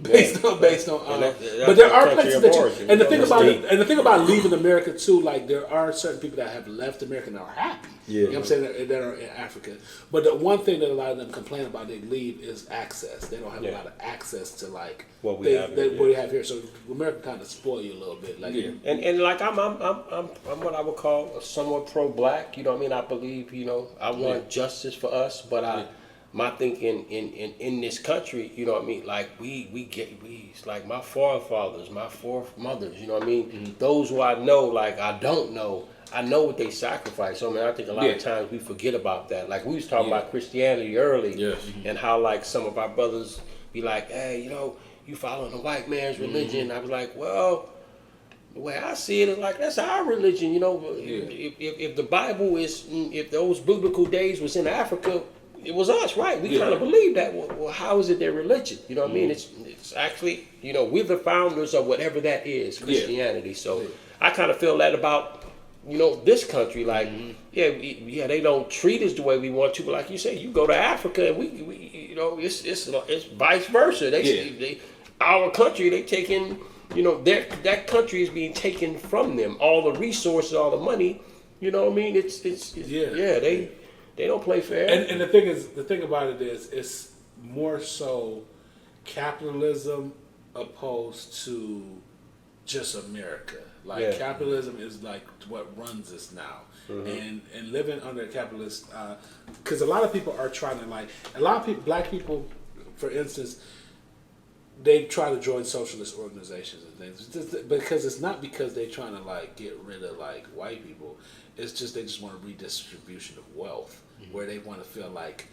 based on. But there are places that you, and the thing about it, and the thing about leaving America too, like there are certain people that have left America and are happy. You know what I'm saying, that are in Africa. But the one thing that a lot of them complain about they leave is access. They don't have a lot of access to like what we have here. So America kind of spoil you a little bit. Like and like I'm what I would call somewhat pro-black. You know what I mean? I believe, you know, I want justice for us, but my thinking in this country, you know what I mean? Like it's like my forefathers, my foremothers, you know what I mean? Those who I know, like I don't know, I know what they sacrificed. So I mean, I think a lot of times we forget about that. Like we was talking about Christianity early, and how like some of our brothers be like, hey, you know, you following the white man's religion. I was like, well, the way I see it is like that's our religion, you know. If the Bible is, if those biblical days was in Africa, it was us, right? We kind of believe that. Well, how is it their religion? You know what I mean? It's actually, you know, we're the founders of whatever that is, Christianity. So I kind of feel that about, you know, this country. Like, they don't treat us the way we want to. But like you say, you go to Africa and we you know, it's vice versa. They our country, they taking, you know, that country is being taken from them. All the resources, all the money. You know what I mean? They don't play fair. And the thing about it is, it's more so capitalism opposed to just America. Like capitalism is like what runs us now, and living under a capitalist, because a lot of people are trying to black people, for instance, they try to join socialist organizations and things, because it's not because they're trying to like get rid of like white people. It's just they just want a redistribution of wealth, where they want to feel like,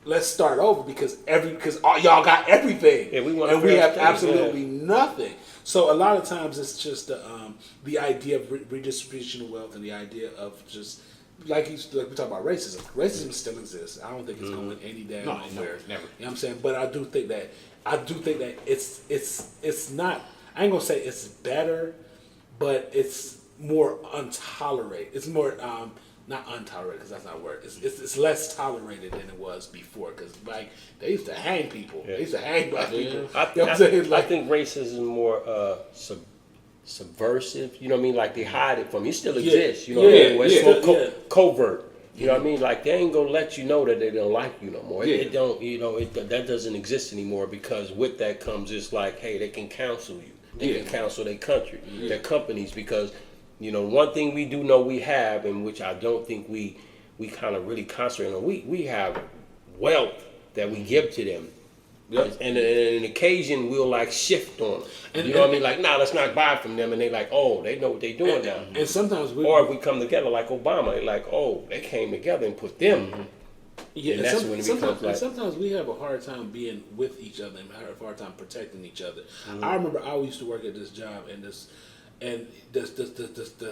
let's start over because y'all got everything, and we have absolutely nothing. So a lot of times it's just the idea of redistribution of wealth and the idea of just like we talk about racism. Racism still exists. I don't think it's going any damn nowhere. No, never. You know what I'm saying? But I do think that it's not. I ain't gonna say it's better, but it's more untolerated. It's more not untolerated because that's not a word. It's less tolerated than it was before, because like they used to hang people. They used to hang black people. I think racism is more subversive. You know what I mean? Like they hide it from you. It still exists. You know what I mean? Where it's more covert. You know what I mean? Like they ain't gonna let you know that they don't like you no more. It don't. You know, that doesn't exist anymore, because with that comes just like, hey, they can counsel you. They can counsel their country, their companies, because, you know, one thing we do know we have, and which I don't think we kind of really concentrate on, we have wealth that we give to them. Yep. And an occasion we'll like shift on them. You know what I mean? Like, let's not buy from them, and they like, oh, they know what they're doing now. And sometimes or if we come together like Obama, they like, oh, they came together and put them Yeah, and that's when it becomes like. Sometimes we have a hard time being with each other and have a hard time protecting each other. I remember I used to work at this job and the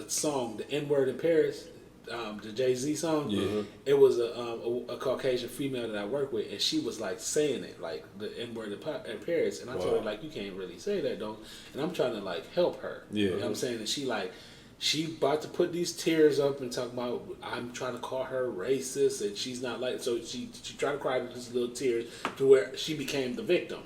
song, the N-word in Paris, the Jay-Z song. Yeah. It was a Caucasian female that I work with, and she was like saying it like the N-word in Paris, and I told her like, you can't really say that, though. And I'm trying to like help her. Yeah. You know what I'm saying? And she about to put these tears up and talk about I'm trying to call her racist, and she's not like, so she tried to cry with these little tears to where she became the victim.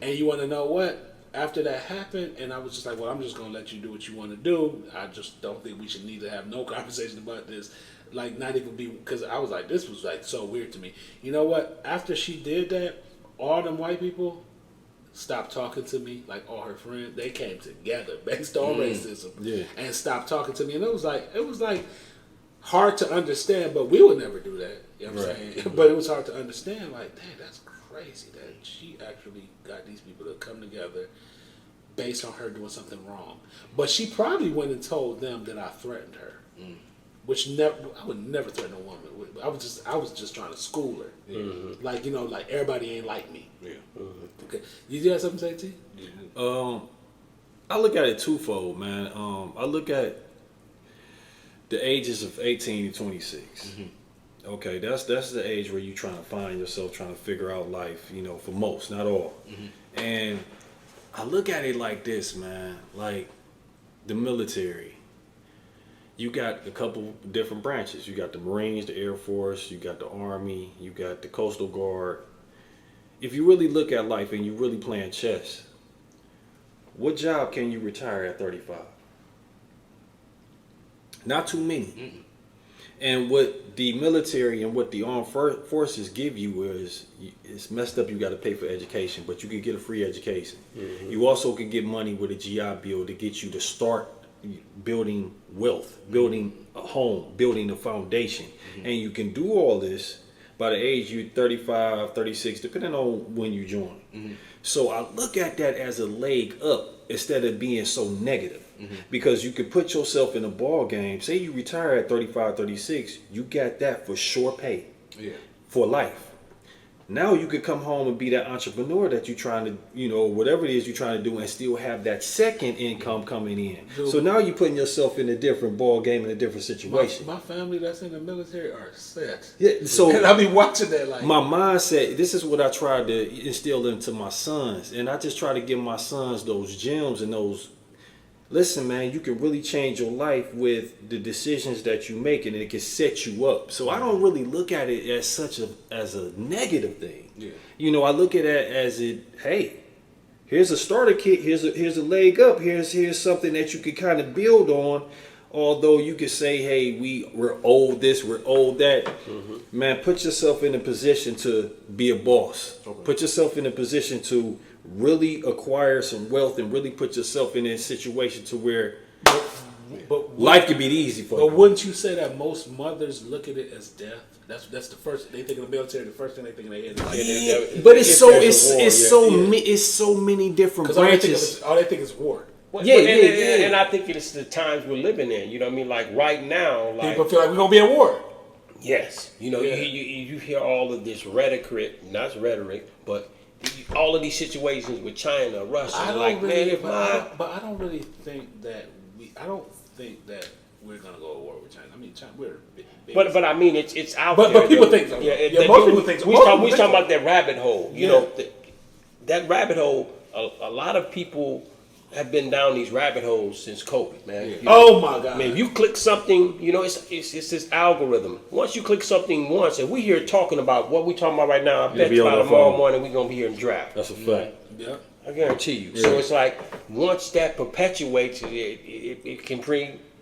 And you want to know what? After that happened, and I was just like, well, I'm just going to let you do what you want to do. I just don't think we should need to have no conversation about this. Like, not even be, because I was like, this was like so weird to me. You know what? After she did that, all them white people stopped talking to me, like all her friends. They came together based on racism and stopped talking to me. And it was like hard to understand, but we would never do that. You know what I'm saying? But it was hard to understand, like, dang, that's crazy that she actually got these people to come together based on her doing something wrong. But she probably went and told them that I threatened her, which I would never threaten a woman. I was just trying to school her, like, you know, like everybody ain't like me. Okay, you have something to say, T? I look at it twofold, man. I look at the ages of 18 to 26. Okay, that's the age where you're trying to find yourself, trying to figure out life, you know, for most, not all. And I look at it like this, man, like the military. You got a couple different branches. You got the Marines, the Air Force, you got the Army, you got the Coastal Guard. If you really look at life and you really playing chess, what job can you retire at 35? Not too many. And what the military and what the armed forces give you is, it's messed up. You got to pay for education, but you can get a free education. You also can get money with a GI Bill to get you to start building wealth, building a home, building a foundation. And you can do all this by the age you're 35, 36, depending on when you join. So I look at that as a leg up instead of being so negative. Because you could put yourself in a ball game. Say you retire at 35, 36, you got that for sure pay for life. Now you could come home and be that entrepreneur that you're trying to, you know, whatever it is you're trying to do, and still have that second income coming in. So now you're putting yourself in a different ball game, in a different situation. My family that's in the military are set. Yeah, so I be watching that like my mindset, this is what I try to instill into my sons. And I just try to give my sons those gems and those, listen, man, you can really change your life with the decisions that you make, and it can set you up. So I don't really look at it as as a negative thing. You know, I look at it as hey, here's a starter kit, here's a leg up, here's something that you can kind of build on. Although you could say, hey, we're old this, we're old that. Man, put yourself in a position to be a boss. Put yourself in a position to really acquire some wealth and really put yourself in a situation to where life could be easy for you. But wouldn't you say that most mothers look at it as death? That's the first they think of the military. The first thing they think of their head is like, but it's so many different branches. All they think is war. And I think it's the times we're living in. You know what I mean? Like right now, like people feel like we're gonna be at war. Yes, you know, you hear all of this rhetoric, not rhetoric, but all of these situations with China, Russia. I don't really think that we're gonna go to war with China. I mean, China, we're big. But I mean, it's out there. But people think so. Most people think so. We talking about that rabbit hole. You know, that rabbit hole. A lot of people have been down these rabbit holes since COVID, man. You know, my God! I mean, if you click something, you know, it's this algorithm. Once you click something once, and we here talking about what we talking about right now, I bet by tomorrow morning we're gonna be here in draft. That's a fact. Yeah, I guarantee you. Yeah. So it's like once that perpetuates, it can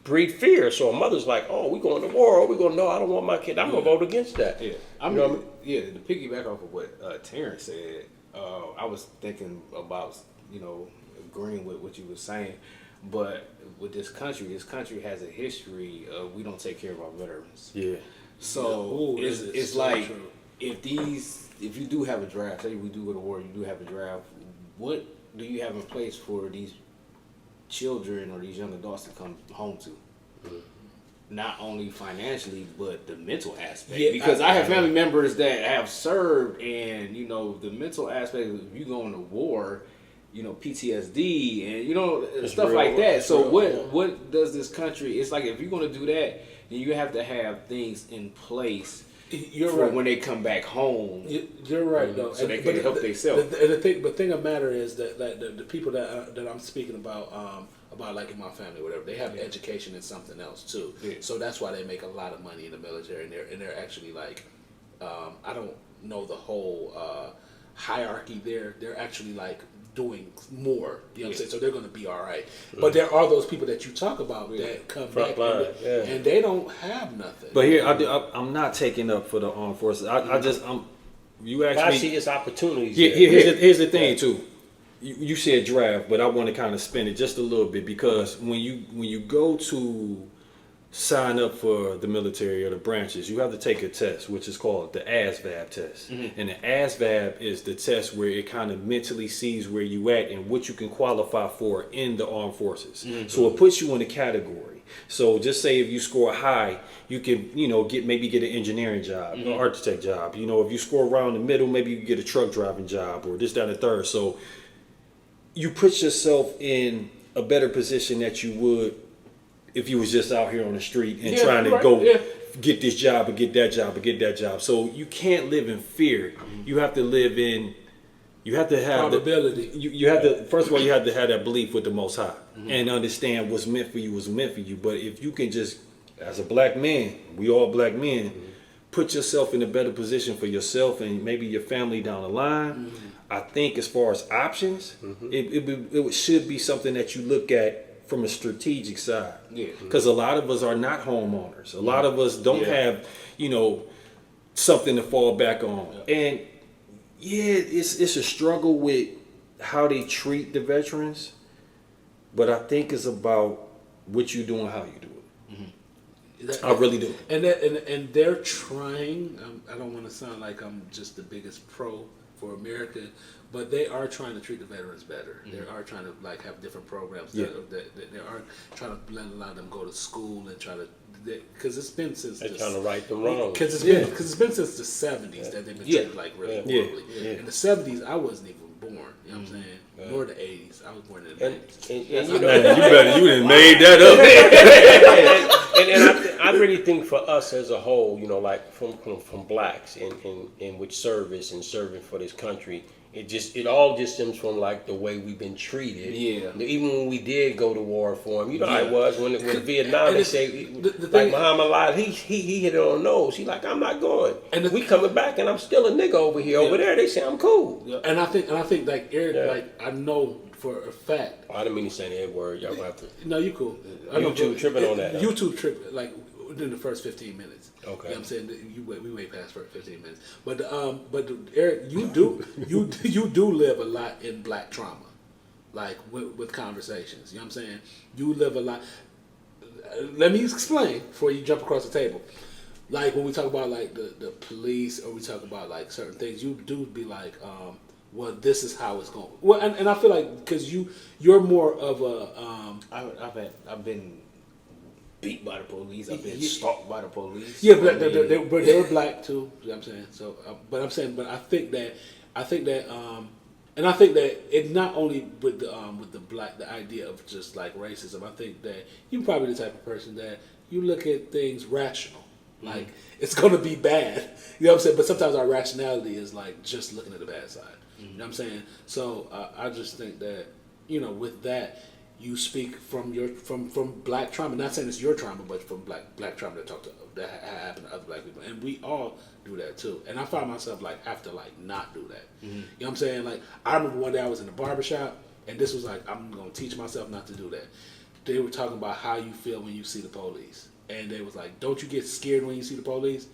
breed fear. So a mother's like, "Oh, we going to war? Or we going? No, I don't want my kid. I'm gonna vote against that." Yeah, to piggyback off of what Terrence said, I was thinking about, you know, agreeing with what you were saying, but with this country has a history of we don't take care of our veterans. Yeah. So it's like true. if you do have a draft, say we do go to war, you do have a draft, what do you have in place for these children or these young adults to come home to? not only financially but the mental aspect. Yeah, Because I have family members that have served, and you know the mental aspect of if you go into war, you know, PTSD and you know stuff real, like that. it's So real, what does this country? It's like if you're going to do that, then you have to have things in place. You're for right. when they come back home. You're right, though. So they can help themselves. The thing of matter is that the people that I'm speaking about like in my family, or whatever, they have education in something else too. Yeah. So that's why they make a lot of money in the military, and they're actually like, I don't know the whole hierarchy there. They're actually like doing more. You know what I'm saying? So they're going to be all right. But there are those people that you talk about that come back and they don't have nothing. But here, I'm not taking up for the armed forces. You I actually see its opportunities. Yeah, there. here's the thing too. You said draft, but I want to kind of spin it just a little bit because when you go to sign up for the military or the branches, you have to take a test, which is called the ASVAB test. Mm-hmm. And the ASVAB is the test where it kind of mentally sees where you at and what you can qualify for in the armed forces. Mm-hmm. So it puts you in a category. So just say if you score high, you can, get an engineering job, an architect job. If you score around the middle, maybe you can get a truck driving job or this, that, and the third. So you put yourself in a better position that you would if you was just out here on the street and trying to get this job or get that job or get that job. So you can't live in fear. You have to live in, you have to have probability. You have to, first of all, you have to have that belief with the Most High and understand what's meant for you was meant for you. But if you can just, as a black man, we all black men, put yourself in a better position for yourself and maybe your family down the line, I think as far as options, it should be something that you look at from a strategic side. Because a lot of us are not homeowners. A lot of us don't have, something to fall back on. And it's a struggle with how they treat the veterans, but I think it's about what you do and how you do it. I really do. And they're trying. I don't want to sound like I'm just the biggest pro for America, but they are trying to treat the veterans better. They are trying to have different programs. They are trying to allow them go to school and try to, because it's been since they're trying to right them wrongs. Because it's been since the 70s that they've been treated really horribly. In the 70s, I wasn't even born. You know what I'm saying? Nor the 80s. I was born in the 90s. And you done made that up. and I really think for us as a whole, like from blacks in which service and serving for this country, it all just stems from the way we've been treated. Yeah. Even when we did go to war for them, how it was when Vietnam. They say Muhammad Ali, he hit it on the nose. He I'm not going. And we coming back, and I'm still a nigga over here. Over there, they say I'm cool. Yeah. And I think Eric, I know for a fact. I didn't mean to say that word. Y'all have to. No, you cool. YouTube tripping on that. YouTube tripping within the first 15 minutes. Okay. You know what I'm saying? We way past for 15 minutes. But Eric, you do live a lot in black trauma, with conversations. You know what I'm saying? You live a lot. Let me explain before you jump across the table. When we talk about the police, or we talk about certain things, you do be well, this is how it's going. Well, and I feel because you're more of a I've been beat by the police. I've been stalked by the police. Yeah, but they were black too. You know what I'm saying? So, but I think that, and I think that it not only with the black, the idea of just racism. I think that you're probably the type of person that you look at things rational. It's gonna be bad. You know what I'm saying? But sometimes our rationality is just looking at the bad side. You know what I'm saying? So I just think that with that. You speak from black trauma. Not saying it's your trauma, but from black trauma that happened to other black people, and we all do that too. And I find myself have to not do that. You know what I'm saying? I remember one day I was in a barbershop, and this was I'm gonna teach myself not to do that. They were talking about how you feel when you see the police, and they was don't you get scared when you see the police?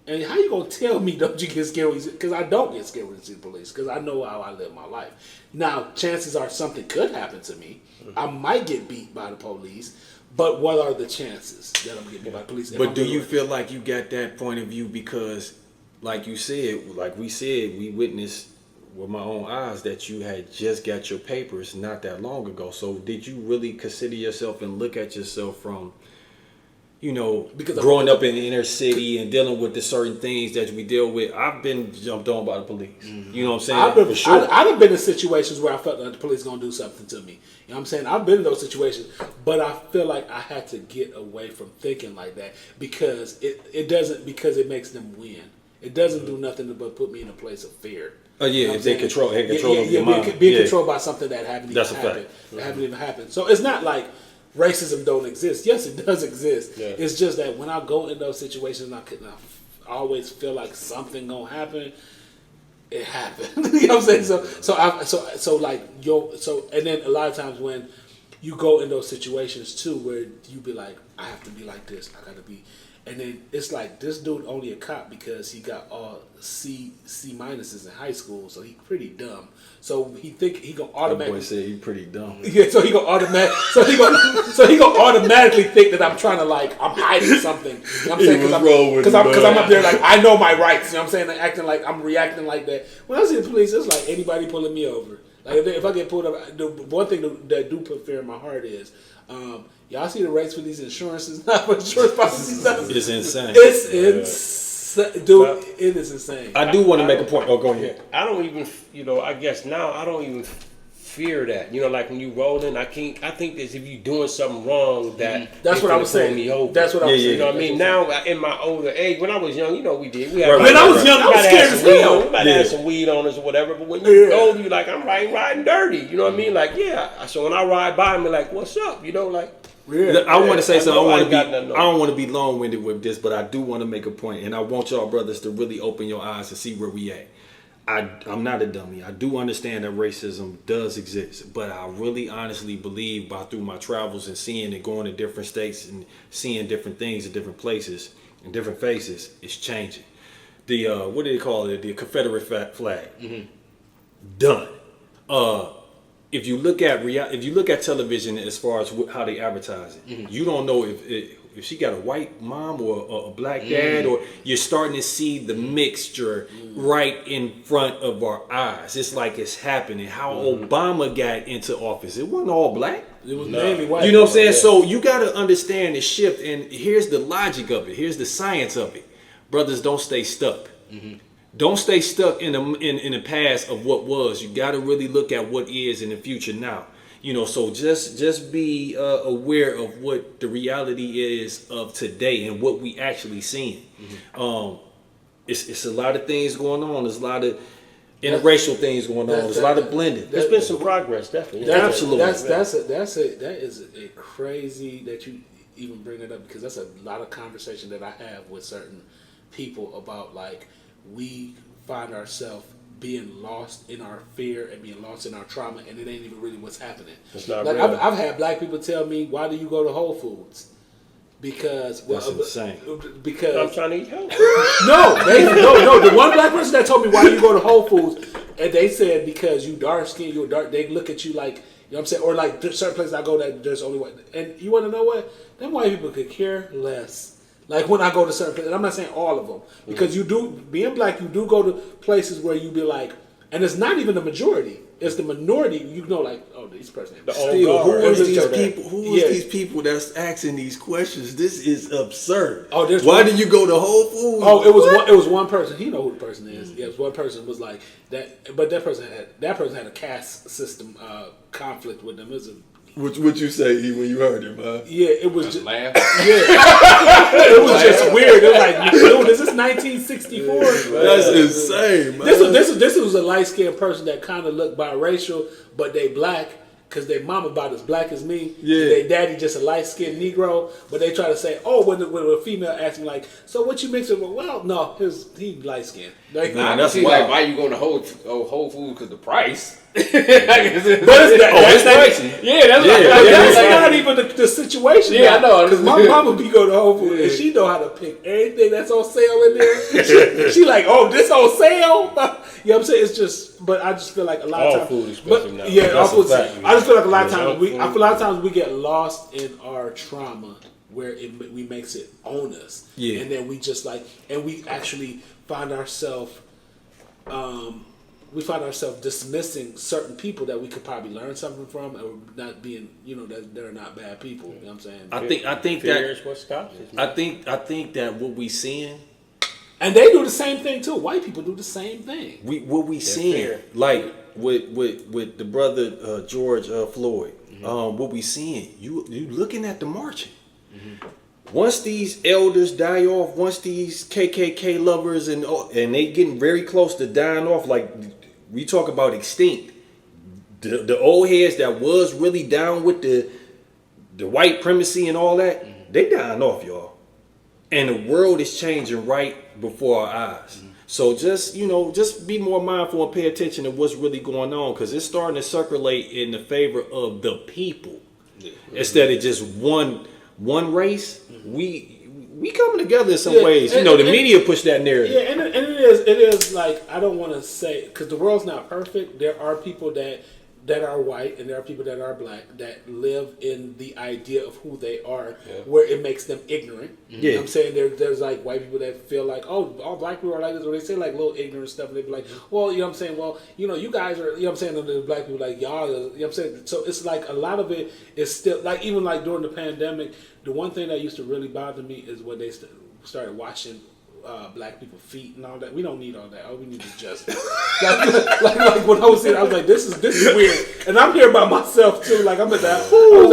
And how you gonna tell me don't you get scared when you see? Because I don't get scared when I see the police, because I know how I live my life. Now, chances are something could happen to me. I might get beat by the police, but what are the chances that I'm getting beat by the police? But do you feel like you got that point of view because, we said, we witnessed with my own eyes that you had just got your papers not that long ago. So did you really consider yourself and look at yourself from, because growing up in the inner city and dealing with the certain things that we deal with, I've been jumped on by the police. Mm-hmm. You know what I'm saying? For sure. I've been in situations where I felt like the police going to do something to me. You know what I'm saying? I've been in those situations, but I feel like I had to get away from thinking like that because it makes them win. It doesn't do nothing but put me in a place of fear. Oh yeah, you know if they control of your mind. Being controlled by something that haven't even happened. Fact. That haven't even happened. So it's not like racism don't exist. Yes, it does exist. Yeah. It's just that when I go in those situations, I always feel like something gonna happen. It happened. You know what I'm saying? And then a lot of times when you go in those situations too, where you be like, I have to be like this. I gotta be. And then it's like this dude only a cop because he got all C minuses in high school, so he pretty dumb. So he think he gonna automatically. That boy said he pretty dumb. Yeah, so he gonna automatically think that I'm trying to I'm hiding something. You know what I'm saying? Because I'm up there like I know my rights. You know what I'm saying? Acting like I'm reacting like that. When I see the police, it's like anybody pulling me over. Like if I get pulled up, the one thing that do put fear in my heart is. Y'all see the rates for these insurances now? For insurance policies, it's insane. It's insane, dude. It is insane. I do want to make a point. Oh, go ahead. I don't even, I guess now I don't even fear that. Like when you rolling, I think that if you doing something wrong, that's what I was saying. That's what I was saying. You know what I mean? Now in my older age, when I was young, we did. When I was young, I was scared as hell. We might have some weed on us or whatever, but when you're old, you like I'm riding dirty. You know what I mean? Like So when I ride by, I'm like, what's up? I want to say something. I don't want to be long-winded with this, but I do want to make a point, and I want y'all brothers to really open your eyes to see where we at. I'm not a dummy. I do understand that racism does exist, but I really honestly believe through my travels and seeing and going to different states and seeing different things in different places and different faces, it's changing. The what do they call it? The Confederate flag. Mm-hmm. Done. If you look at television as far as how they advertise it, mm-hmm. you don't know if she got a white mom or a black dad, or you're starting to see the mixture right in front of our eyes. It's like it's happening. How Obama got into office, it wasn't all black. It was mainly white. You know what I'm saying? Yeah. So you got to understand the shift, and here's the logic of it. Here's the science of it. Brothers, don't stay stuck. Mm-hmm. Don't stay stuck in the past of what was. You got to really look at what is in the future now. So just be aware of what the reality is of today and what we actually seeing. Mm-hmm. It's a lot of things going on. There's a lot of interracial things going on. There's a lot of blending. There's been some progress, definitely. Absolutely. That is a crazy that you even bring it up, because that's a lot of conversation that I have with certain people about we find ourselves being lost in our fear and being lost in our trauma, and it ain't even really what's happening. It's not real. I've had black people tell me, "Why do you go to Whole Foods?" Because that's insane. Because I'm trying to eat healthy. No. The one black person that told me, "Why do you go to Whole Foods?" and they said, "Because you dark skinned, you're dark." They look at you like, you know what I'm saying, or like certain places I go that there's only white. And you want to know what? Them white people could care less. Like when I go to certain places, and I'm not saying all of them, because you do, being black, you do go to places where you be like, and it's not even the majority, it's the minority. Oh, these person. Who is these people that's asking these questions? This is absurd. Why do you go to Whole Foods? Oh, it was one person. He know who the person is. Yeah, it was one person was like that, but that person had a caste system conflict with them. It was What you say when you heard him, huh? Yeah, it was just laugh. Yeah, it was just weird. It was like, dude, is this 1964? That's insane, man. This was a light skinned person that kind of looked biracial, but they black because their mama about as black as me. Yeah, their daddy just a light skinned Negro. But they try to say, when a female asks me like, so what you mixing with? Well, no, he light skinned. That's why you going to Whole Foods because the price. That's crazy. Yeah, that's not even the situation. Yeah, I know. Because my mama be going to Whole Foods and she know how to pick everything that's on sale in there. She like, this on sale. You know what I'm saying? It's just, but I just feel like a lot of times, food, especially now. Yeah, all food. I just feel like a lot of times we get lost in our trauma where we makes it on us. Yeah, and then we just and we actually find ourselves we find ourselves dismissing certain people that we could probably learn something from, and not being, that they're not bad people. You know what I'm saying? I think Fear that is what stops us. I think that what we seeing, And they do the same thing too. White people do the same thing. what we seeing, fear. like with the brother George Floyd, what we seeing, you looking at the marching. Once these elders die off, once these KKK lovers and they getting very close to dying off, like we talk about extinct, the old heads that was really down with the white primacy and all that, they dying off, y'all. And the world is changing right before our eyes. So just be more mindful and pay attention to what's really going on, because it's starting to circulate in the favor of the people instead of just one race. We coming together in some ways. The media push that narrative. Yeah, and it is like, I don't want to say, because the world's not perfect. There are people that are white, and there are people that are black that live in the idea of who they are, where it makes them ignorant. Yeah. I'm saying there's like white people that feel like, oh, all black people are like this, or they say like little ignorant stuff, and they be like, well, you know what I'm saying, well, you guys are, you know what I'm saying, and the black people like, y'all, you know what I'm saying. So it's like a lot of it is still, like, even like during the pandemic, the one thing that used to really bother me is when they started watching black people feet and all that. We don't need all that. All we need is justice. like when I was here, I was like, this is weird. And I'm here by myself too. Like I was at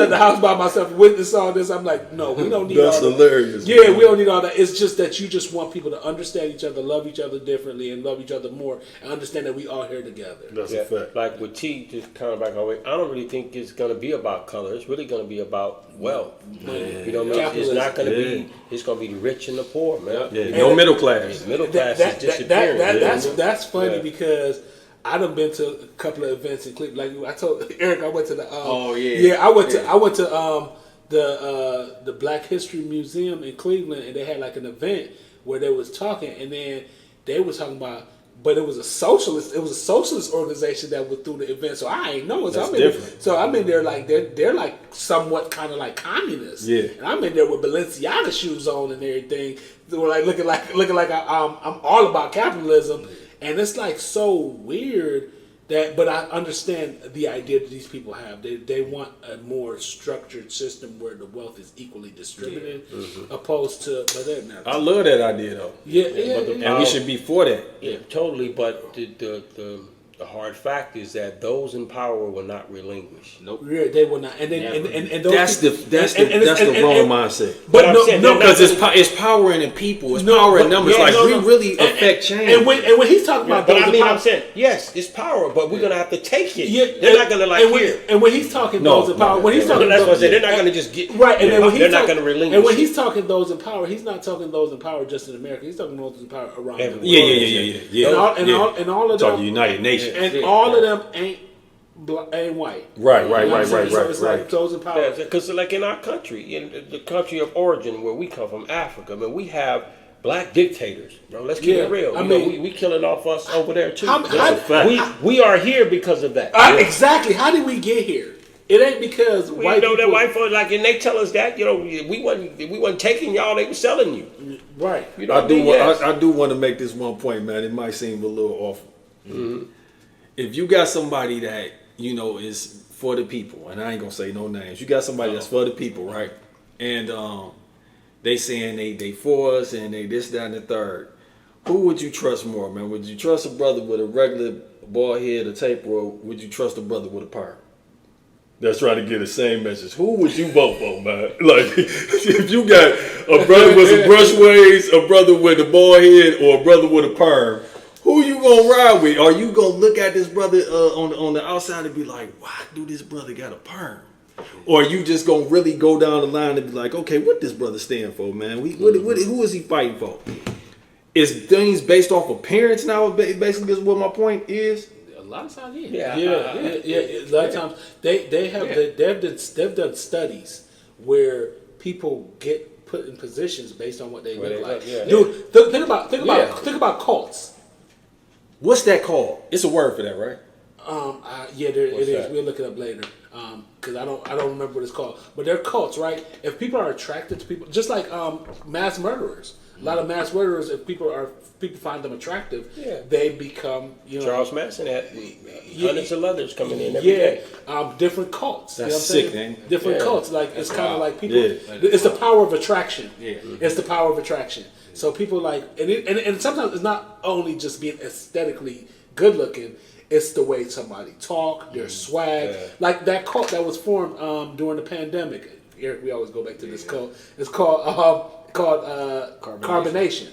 the house by myself, witness all this. I'm like, no, we don't need all that. That's hilarious. Yeah, we don't need all that. It's just that you just want people to understand each other, love each other differently, and love each other more, and understand that we all here together. That's a fact. Like with T, just kind of back away, I don't really think it's going to be about color. It's really going to be about wealth. You know what I mean? It's not going to be. It's going to be the rich and the poor, man. Yeah, no middle class. Middle class is disappearing. That's funny because I done been to a couple of events in Cleveland. Like I told Eric, I went to the. I went to the Black History Museum in Cleveland, and they had like an event where they was talking, and then they were talking about. But it was a socialist organization that was through the event. So I ain't know it. So I'm in there like they're like somewhat kind of like communists. Yeah. And I'm in there with Balenciaga shoes on and everything. So like looking like I'm all about capitalism. And it's like so weird but I understand the idea that these people have. They want a more structured system where the wealth is equally distributed, opposed to. But they're not. I love that idea though. And we should be for that. Yeah, totally. But the hard fact is that those in power will not relinquish. Nope. Yeah, they will not. And then and those that's the wrong mindset. But no, because it's power in the people. It's power in numbers. We really affect change. And when he's talking about, but I mean, I'm saying yes, it's power, but we're gonna have to take it. Yeah, they're not gonna hear. And when he's talking those in power, when he's talking, that's what I said. They're not gonna just get right. And then when they're not gonna relinquish. And when he's talking those in power, he's not talking those in power just in America. He's talking those in power around the world. Yeah. And all of them. Talking United Nations. And all of them ain't white. Right. So it's like those in power. Because like in our country, in the country of origin where we come from, Africa, man, we have black dictators, bro. Let's keep it real. I mean, we killing off us over there too. We are here because of that. Exactly. How did we get here? It ain't because white people. That white folks and they tell us that we wasn't taking y'all, they were selling you. Right. I do want to make this one point, man. It might seem a little awful. Mm-hmm. If you got somebody that is for the people, and I ain't gonna say no names, you got somebody that's for the people, right? And they saying they for us and they this, that, and the third. Who would you trust more, man? Would you trust a brother with a regular bald head or taper, or would you trust a brother with a perm? That's trying to get the same message. Who would you vote for, man? Like, if you got a brother with some brush waves, a brother with a bald head, or a brother with a perm, who you gonna ride with? Are you gonna look at this brother on the outside and be like, why do this brother got a perm? Or are you just gonna really go down the line and be like, okay, what this brother stand for, man? Who is he fighting for? Is things based off appearance now? Basically, is what my point is. A lot of times, yeah. A lot of times, they've done studies where people get put in positions based on what they look like. Dude, think about cults. What's that called? It's a word for that, right? It is. We'll look it up later. because I don't remember what it's called. But they're cults, right? If people are attracted to people, just like mass murderers. A lot of mass murderers, if people find them attractive, they become, Charles Manson had hundreds of others coming in every day. Different cults. That's sick, man. Different cults. Like it's kind of like people. It's the power of attraction. Yeah, it's the power of attraction. So people like, and sometimes it's not only just being aesthetically good looking. It's the way somebody talk, their swag, like that cult that was formed during the pandemic. Here we always go back to this cult. It's called Carbonation.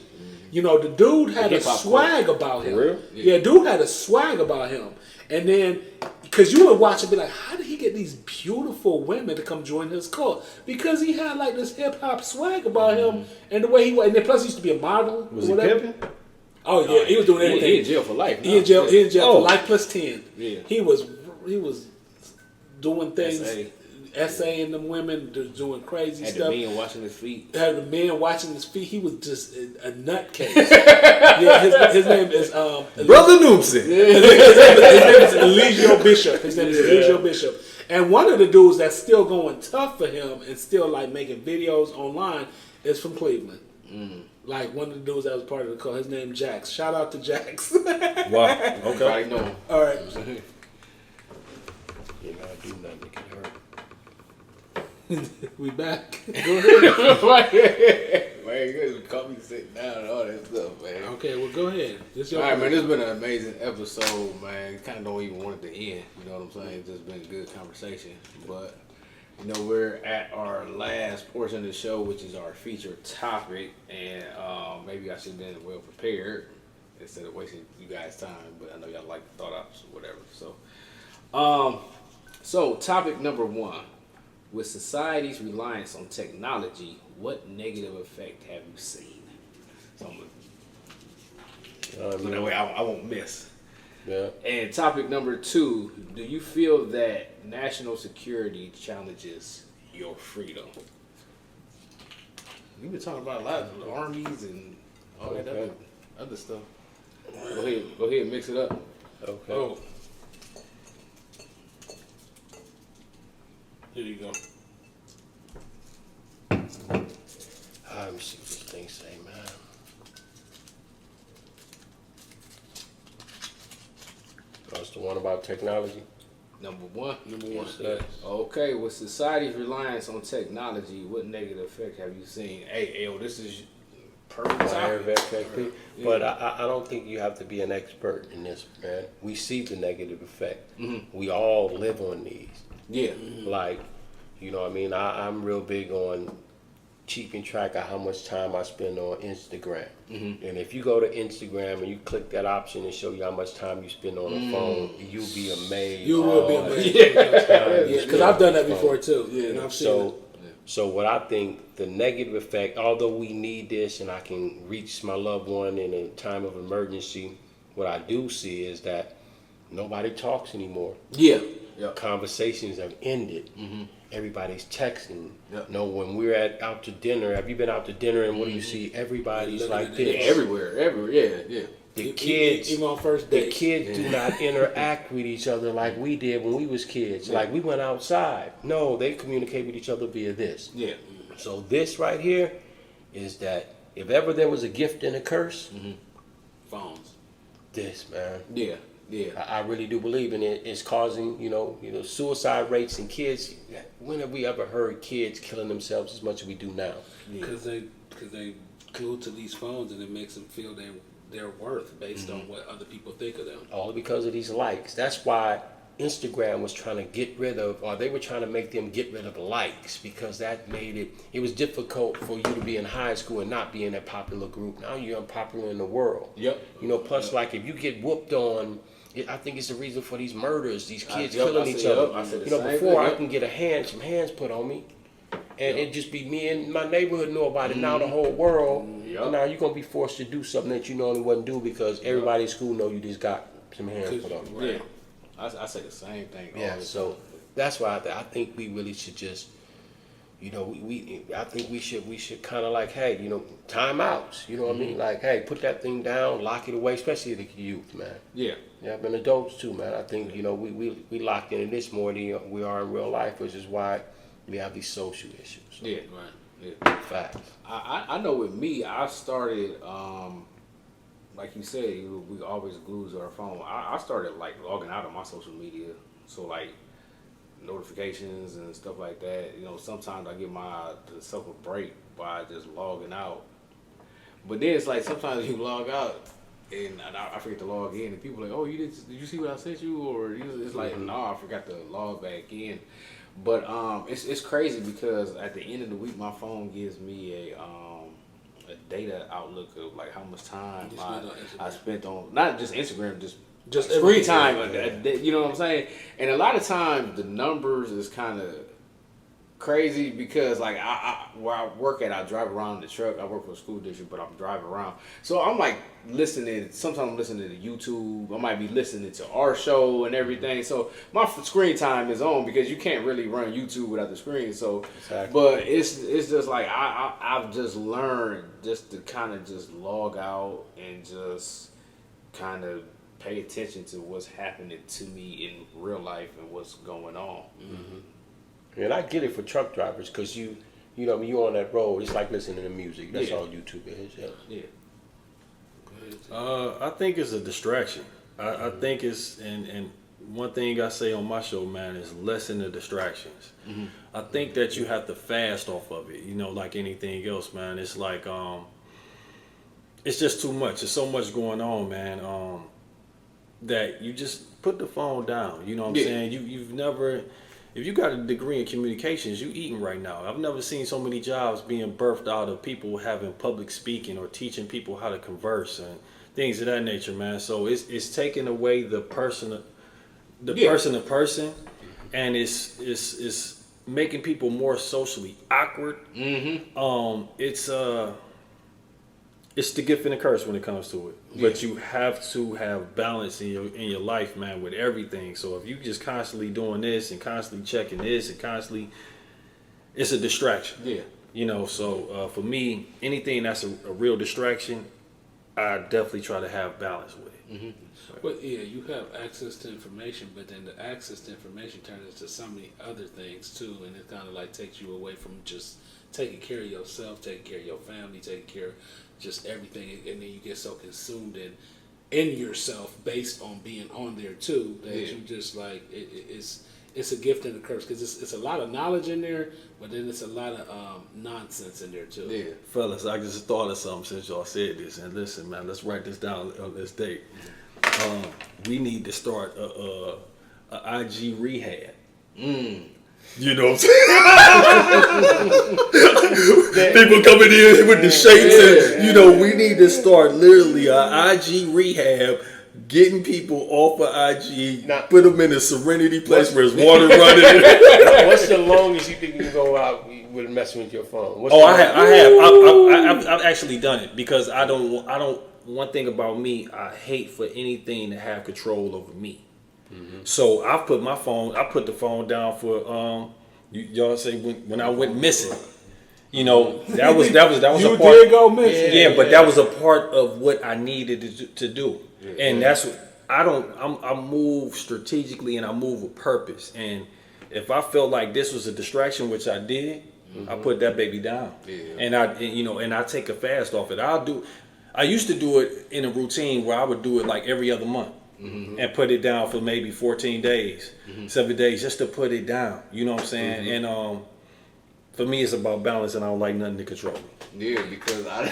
The dude had a swag about him. For real? Yeah, dude had a swag about him. And then, because you would watch and be like, how did he get these beautiful women to come join his cult? Because he had like this hip hop swag about him, and the way he was. And then plus, he used to be a model. Was he pimping? Oh yeah, he was doing everything. He in jail for life. He in jail for life plus 10. Yeah. He was doing things. Essaying them women, doing crazy Had stuff. the men watching his feet. Had the men watching his feet. He was just a nutcase. Yeah, his name is Brother Noopson. His name is Eligio Bishop. His name is Eligio Bishop. And one of the dudes that's still going tough for him and still like making videos online is from Cleveland. Like one of the dudes that was part of the cult. His name Jax. Shout out to Jax. Wow. Okay. I know. All right. You gotta do nothing to get hurt. We back. Go ahead. Man, you caught me sitting down and all that stuff, man. Okay, well go ahead. All right, man. This has been an amazing episode, man. Kind of don't even want it to end. You know what I'm saying? It's just been a good conversation, but. We're at our last portion of the show, which is our featured topic, and maybe I should have been well prepared instead of wasting you guys' time. But I know y'all like Thought OPPS or whatever. So topic number 1: with society's reliance on technology, what negative effect have you seen? So that way I won't miss. Yeah. And topic number 2: do you feel that national security challenges your freedom? We've been talking about a lot of armies and all that other stuff. Go ahead and mix it up. Okay. Oh. Here you go. Let me see what this thing say, man. That's the one about technology. Number one. Yes. Okay, with society's reliance on technology, what negative effect have you seen? Hey, this is perfect topic. But I don't think you have to be an expert in this, man. We see the negative effect. Mm-hmm. We all live on these. Yeah. Like, you know what I mean? I'm real big on keeping track of how much time I spend on Instagram. Mm-hmm. And if you go to Instagram and you click that option and show you how much time you spend on the phone, you'll be amazed. You will be amazed. Yeah, because I've done that before too. Yeah, and I've seen it. So what I think the negative effect, although we need this and I can reach my loved one in a time of emergency, what I do see is that nobody talks anymore. Yeah. Conversations have ended. Mm-hmm. Everybody's texting. Yep. When we're out to dinner, have you been out to dinner and what do you see? Everybody's like this. Yeah, everywhere. Yeah. The kids, even on first date, the kids do not interact with each other like we did when we was kids. Like we went outside. No, they communicate with each other via this. Yeah. So this right here is that if ever there was a gift and a curse, phones. This, man. Yeah. I really do believe in it. It's causing, suicide rates in kids. When have we ever heard kids killing themselves as much as we do now? Because they glued to these phones and it makes them feel their worth based on what other people think of them. All because of these likes. That's why Instagram was trying to get rid of, or they were trying to make them get rid of likes, because that made it was difficult for you to be in high school and not be in that popular group. Now you're unpopular in the world. Yep. Plus like if you get whooped on, I think it's the reason for these murders, these kids killing each other. Before I can get some hands put on me, and it just be me and my neighborhood know about it. Now the whole world, and now you're gonna be forced to do something that you normally wouldn't do because everybody in school know you just got some hands put on you. Right? Yeah, I say the same thing. Yeah, so that's why I think we really should just you know, I think we should kind of like, hey, you know, timeouts. You know what I mean? Like, hey, put that thing down, lock it away, especially the youth, man. Yeah. Yeah, I've been adults too, man. I think, you know, we locked in this more than we are in real life, which is why we have these social issues. So, Yeah, right. Yeah. facts. I know with me, I started, like you said, we always glued to our phone. I started like logging out of my social media. So like notifications and stuff like that. You know, sometimes I give myself a break by just logging out. But then it's like sometimes you log out and I forget to log in, and people are like, oh, did you see what I sent you? Or it's like, no, I forgot to log back in. But it's crazy because at the end of the week, my phone gives me a data outlook of like how much time I spent on not just Instagram, just screen time. You know what I'm saying? And a lot of times the numbers is kind of crazy because like where I work at, I drive around in the truck. I work for a school district, but I'm driving around, so I'm like listening. Sometimes I'm listening to YouTube. I might be listening to our show and everything. So my screen time is on because you can't really run YouTube without the screen. So, Exactly. but it's just like I've just learned just to kind of just log out and just kind of pay attention to what's happening to me in real life and what's going on. Mm-hmm. And I get it for truck drivers because you know, when you're on that road, it's like listening to music. That's all YouTube is. Yeah. I think it's a distraction. I think it's and one thing I say on my show, man, is lessen the distractions. Mm-hmm. I think that you have to fast off of it. You know, like anything else, man. It's like it's just too much. There's so much going on, man. That you just put the phone down. You know what I'm saying? You've never. If you got a degree in communications, you eating right now. I've never seen so many jobs being birthed out of people having public speaking or teaching people how to converse and things of that nature, man. So it's taking away the person to person, and it's making people more socially awkward. Mm-hmm. It's the gift and the curse when it comes to it. But you have to have balance in your life, man, with everything. So if you just constantly doing this and constantly checking this and constantly, it's a distraction. Yeah. You know, so for me, anything that's a real distraction, I definitely try to have balance with it. Mm-hmm. But yeah, you have access to information, but then the access to information turns into so many other things too, and it kind of like takes you away from just taking care of yourself, taking care of your family, taking care of just everything, and then you get so consumed in yourself based on being on there too that you just like it's a gift and a curse because it's a lot of knowledge in there, but then it's a lot of nonsense in there too. Yeah. Fellas, I just thought of something since y'all said this, and listen, man, let's write this down on this date. We need to start a IG rehab. You know what I'm saying? People coming in with the shakes and, you know, we need to start literally a IG rehab, getting people off of IG, put them in a serenity place where there's water running. What's the longest you think you can go out with messing with your phone? I've actually done it because I don't. One thing about me, I hate for anything to have control over me. So I put the phone down for y'all say when I went missing. You know, that was you a part. Did go missing. Yeah, but that was a part of what I needed to do. And that's what I move strategically and I move with purpose. And if I felt like this was a distraction, which I did, I put that baby down. And I take a fast off it. I used to do it in a routine where I would do it like every other month. And put it down for maybe 14 days, 7 days, just to put it down. You know what I'm saying? And for me, it's about balance, and I don't like nothing to control me. Yeah, because I'm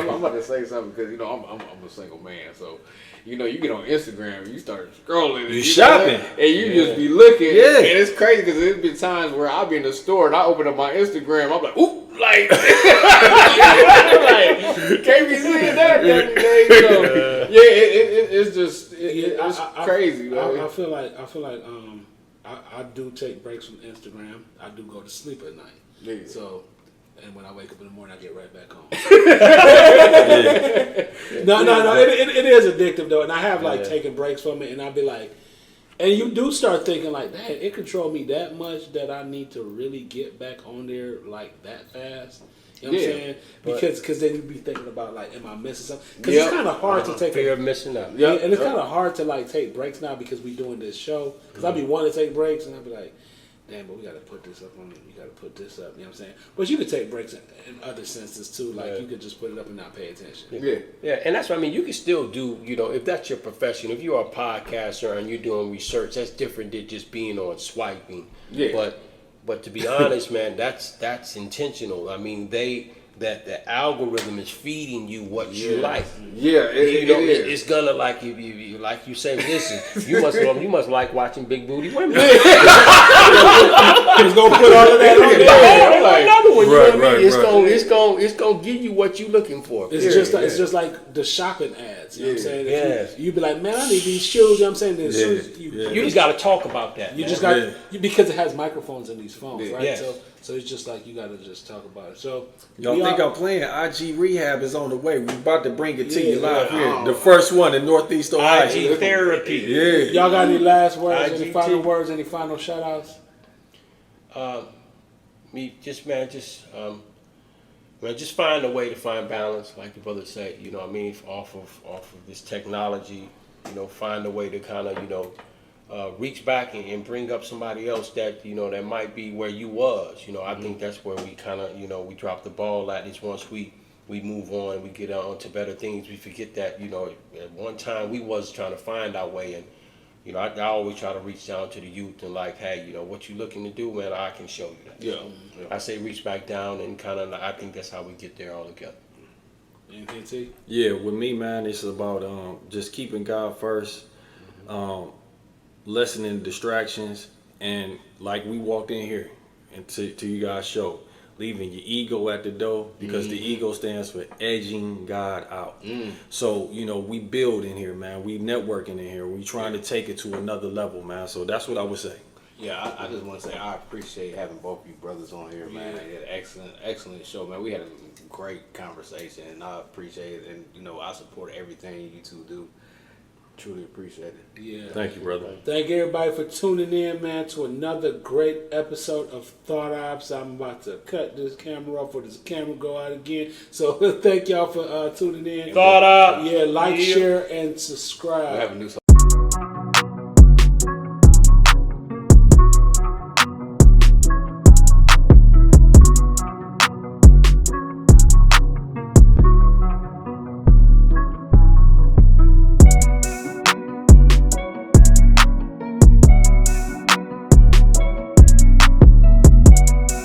about to say something because you know I'm a single man, so you know you get on Instagram and you start scrolling, You shopping, and you just be looking, Yeah. and it's crazy because there's been times where I'll be in the store and I open up my Instagram, I'm like, ooh, like, can't be seeing that every day. So yeah, it's just it's crazy. I feel like I do take breaks from Instagram. I do go to sleep at night. Yeah. So, and when I wake up in the morning, I get right back on. Yeah. No, it is addictive though, and I have like taken breaks from it, and I'll be like, And you do start thinking like, "Dang, it controlled me that much that I need to really get back on there like that fast." You know what I'm saying? Because then you be thinking about like, am I missing something? Because it's kind of hard to take fear of missing out. Yeah, and it's kind of hard to like take breaks now because we doing this show. Because I be wanting to take breaks and I be like, damn, but we got to put this up on it. We got to put this up. You know what I'm saying? But you could take breaks in other senses too. Like you could just put it up and not pay attention. Yeah, and that's what I mean. You can still do, if that's your profession, if you're a podcaster and you're doing research, that's different than just being on swiping. Yeah. But to be honest, man, that's intentional. I mean, that the algorithm is feeding you what you like. Yeah, it's gonna like you like you say. Listen, you must like watching big booty women. It's gonna put all of that on there. Another one, you know what I mean? It's gonna give you what you're looking for. It's just like the shopping ads. You know what I'm saying? Yes. You be like, man, I need these shoes. You know what I'm saying? You just got to talk about that. You just got because it has microphones in these phones, right? Yes. So it's just like you got to just talk about it. So y'all think I'm playing? IG Rehab is on the way. We about to bring it to you live here. The first one in Northeast Ohio. IG therapy. Yeah. Y'all got any last words? IGT. Any final words? Any final shout outs? Just find a way to find balance, like the brother said. You know what I mean? Off of this technology, find a way to kind of reach back and bring up somebody else that that might be where you was. I think that's where we kind of we drop the ball at. Is once we move on, we get on to better things. We forget that at one time we was trying to find our way, and I always try to reach down to the youth and like, hey, what you looking to do, man? I can show you that. Yeah. I say reach back down and kind of. I think that's how we get there all together. Anything, T? Yeah, with me, man, it's about just keeping God first, lessening distractions, and like we walked in here and to you guys' show, leaving your ego at the door because the ego stands for edging God out. So we build in here, man. We networking in here. We trying to take it to another level, man. So that's what I would say. Yeah, I just want to say I appreciate having both you brothers on here, man. You had an excellent show, man. We had a great conversation, and I appreciate it. And I support everything you two do. Truly appreciate it. Yeah. Thank you, brother. Thank everybody for tuning in, man, to another great episode of Thought OPPS. I'm about to cut this camera off, or this camera go out again. So thank y'all for tuning in. Thought OPPS. Yeah, like, share, and subscribe. We have a new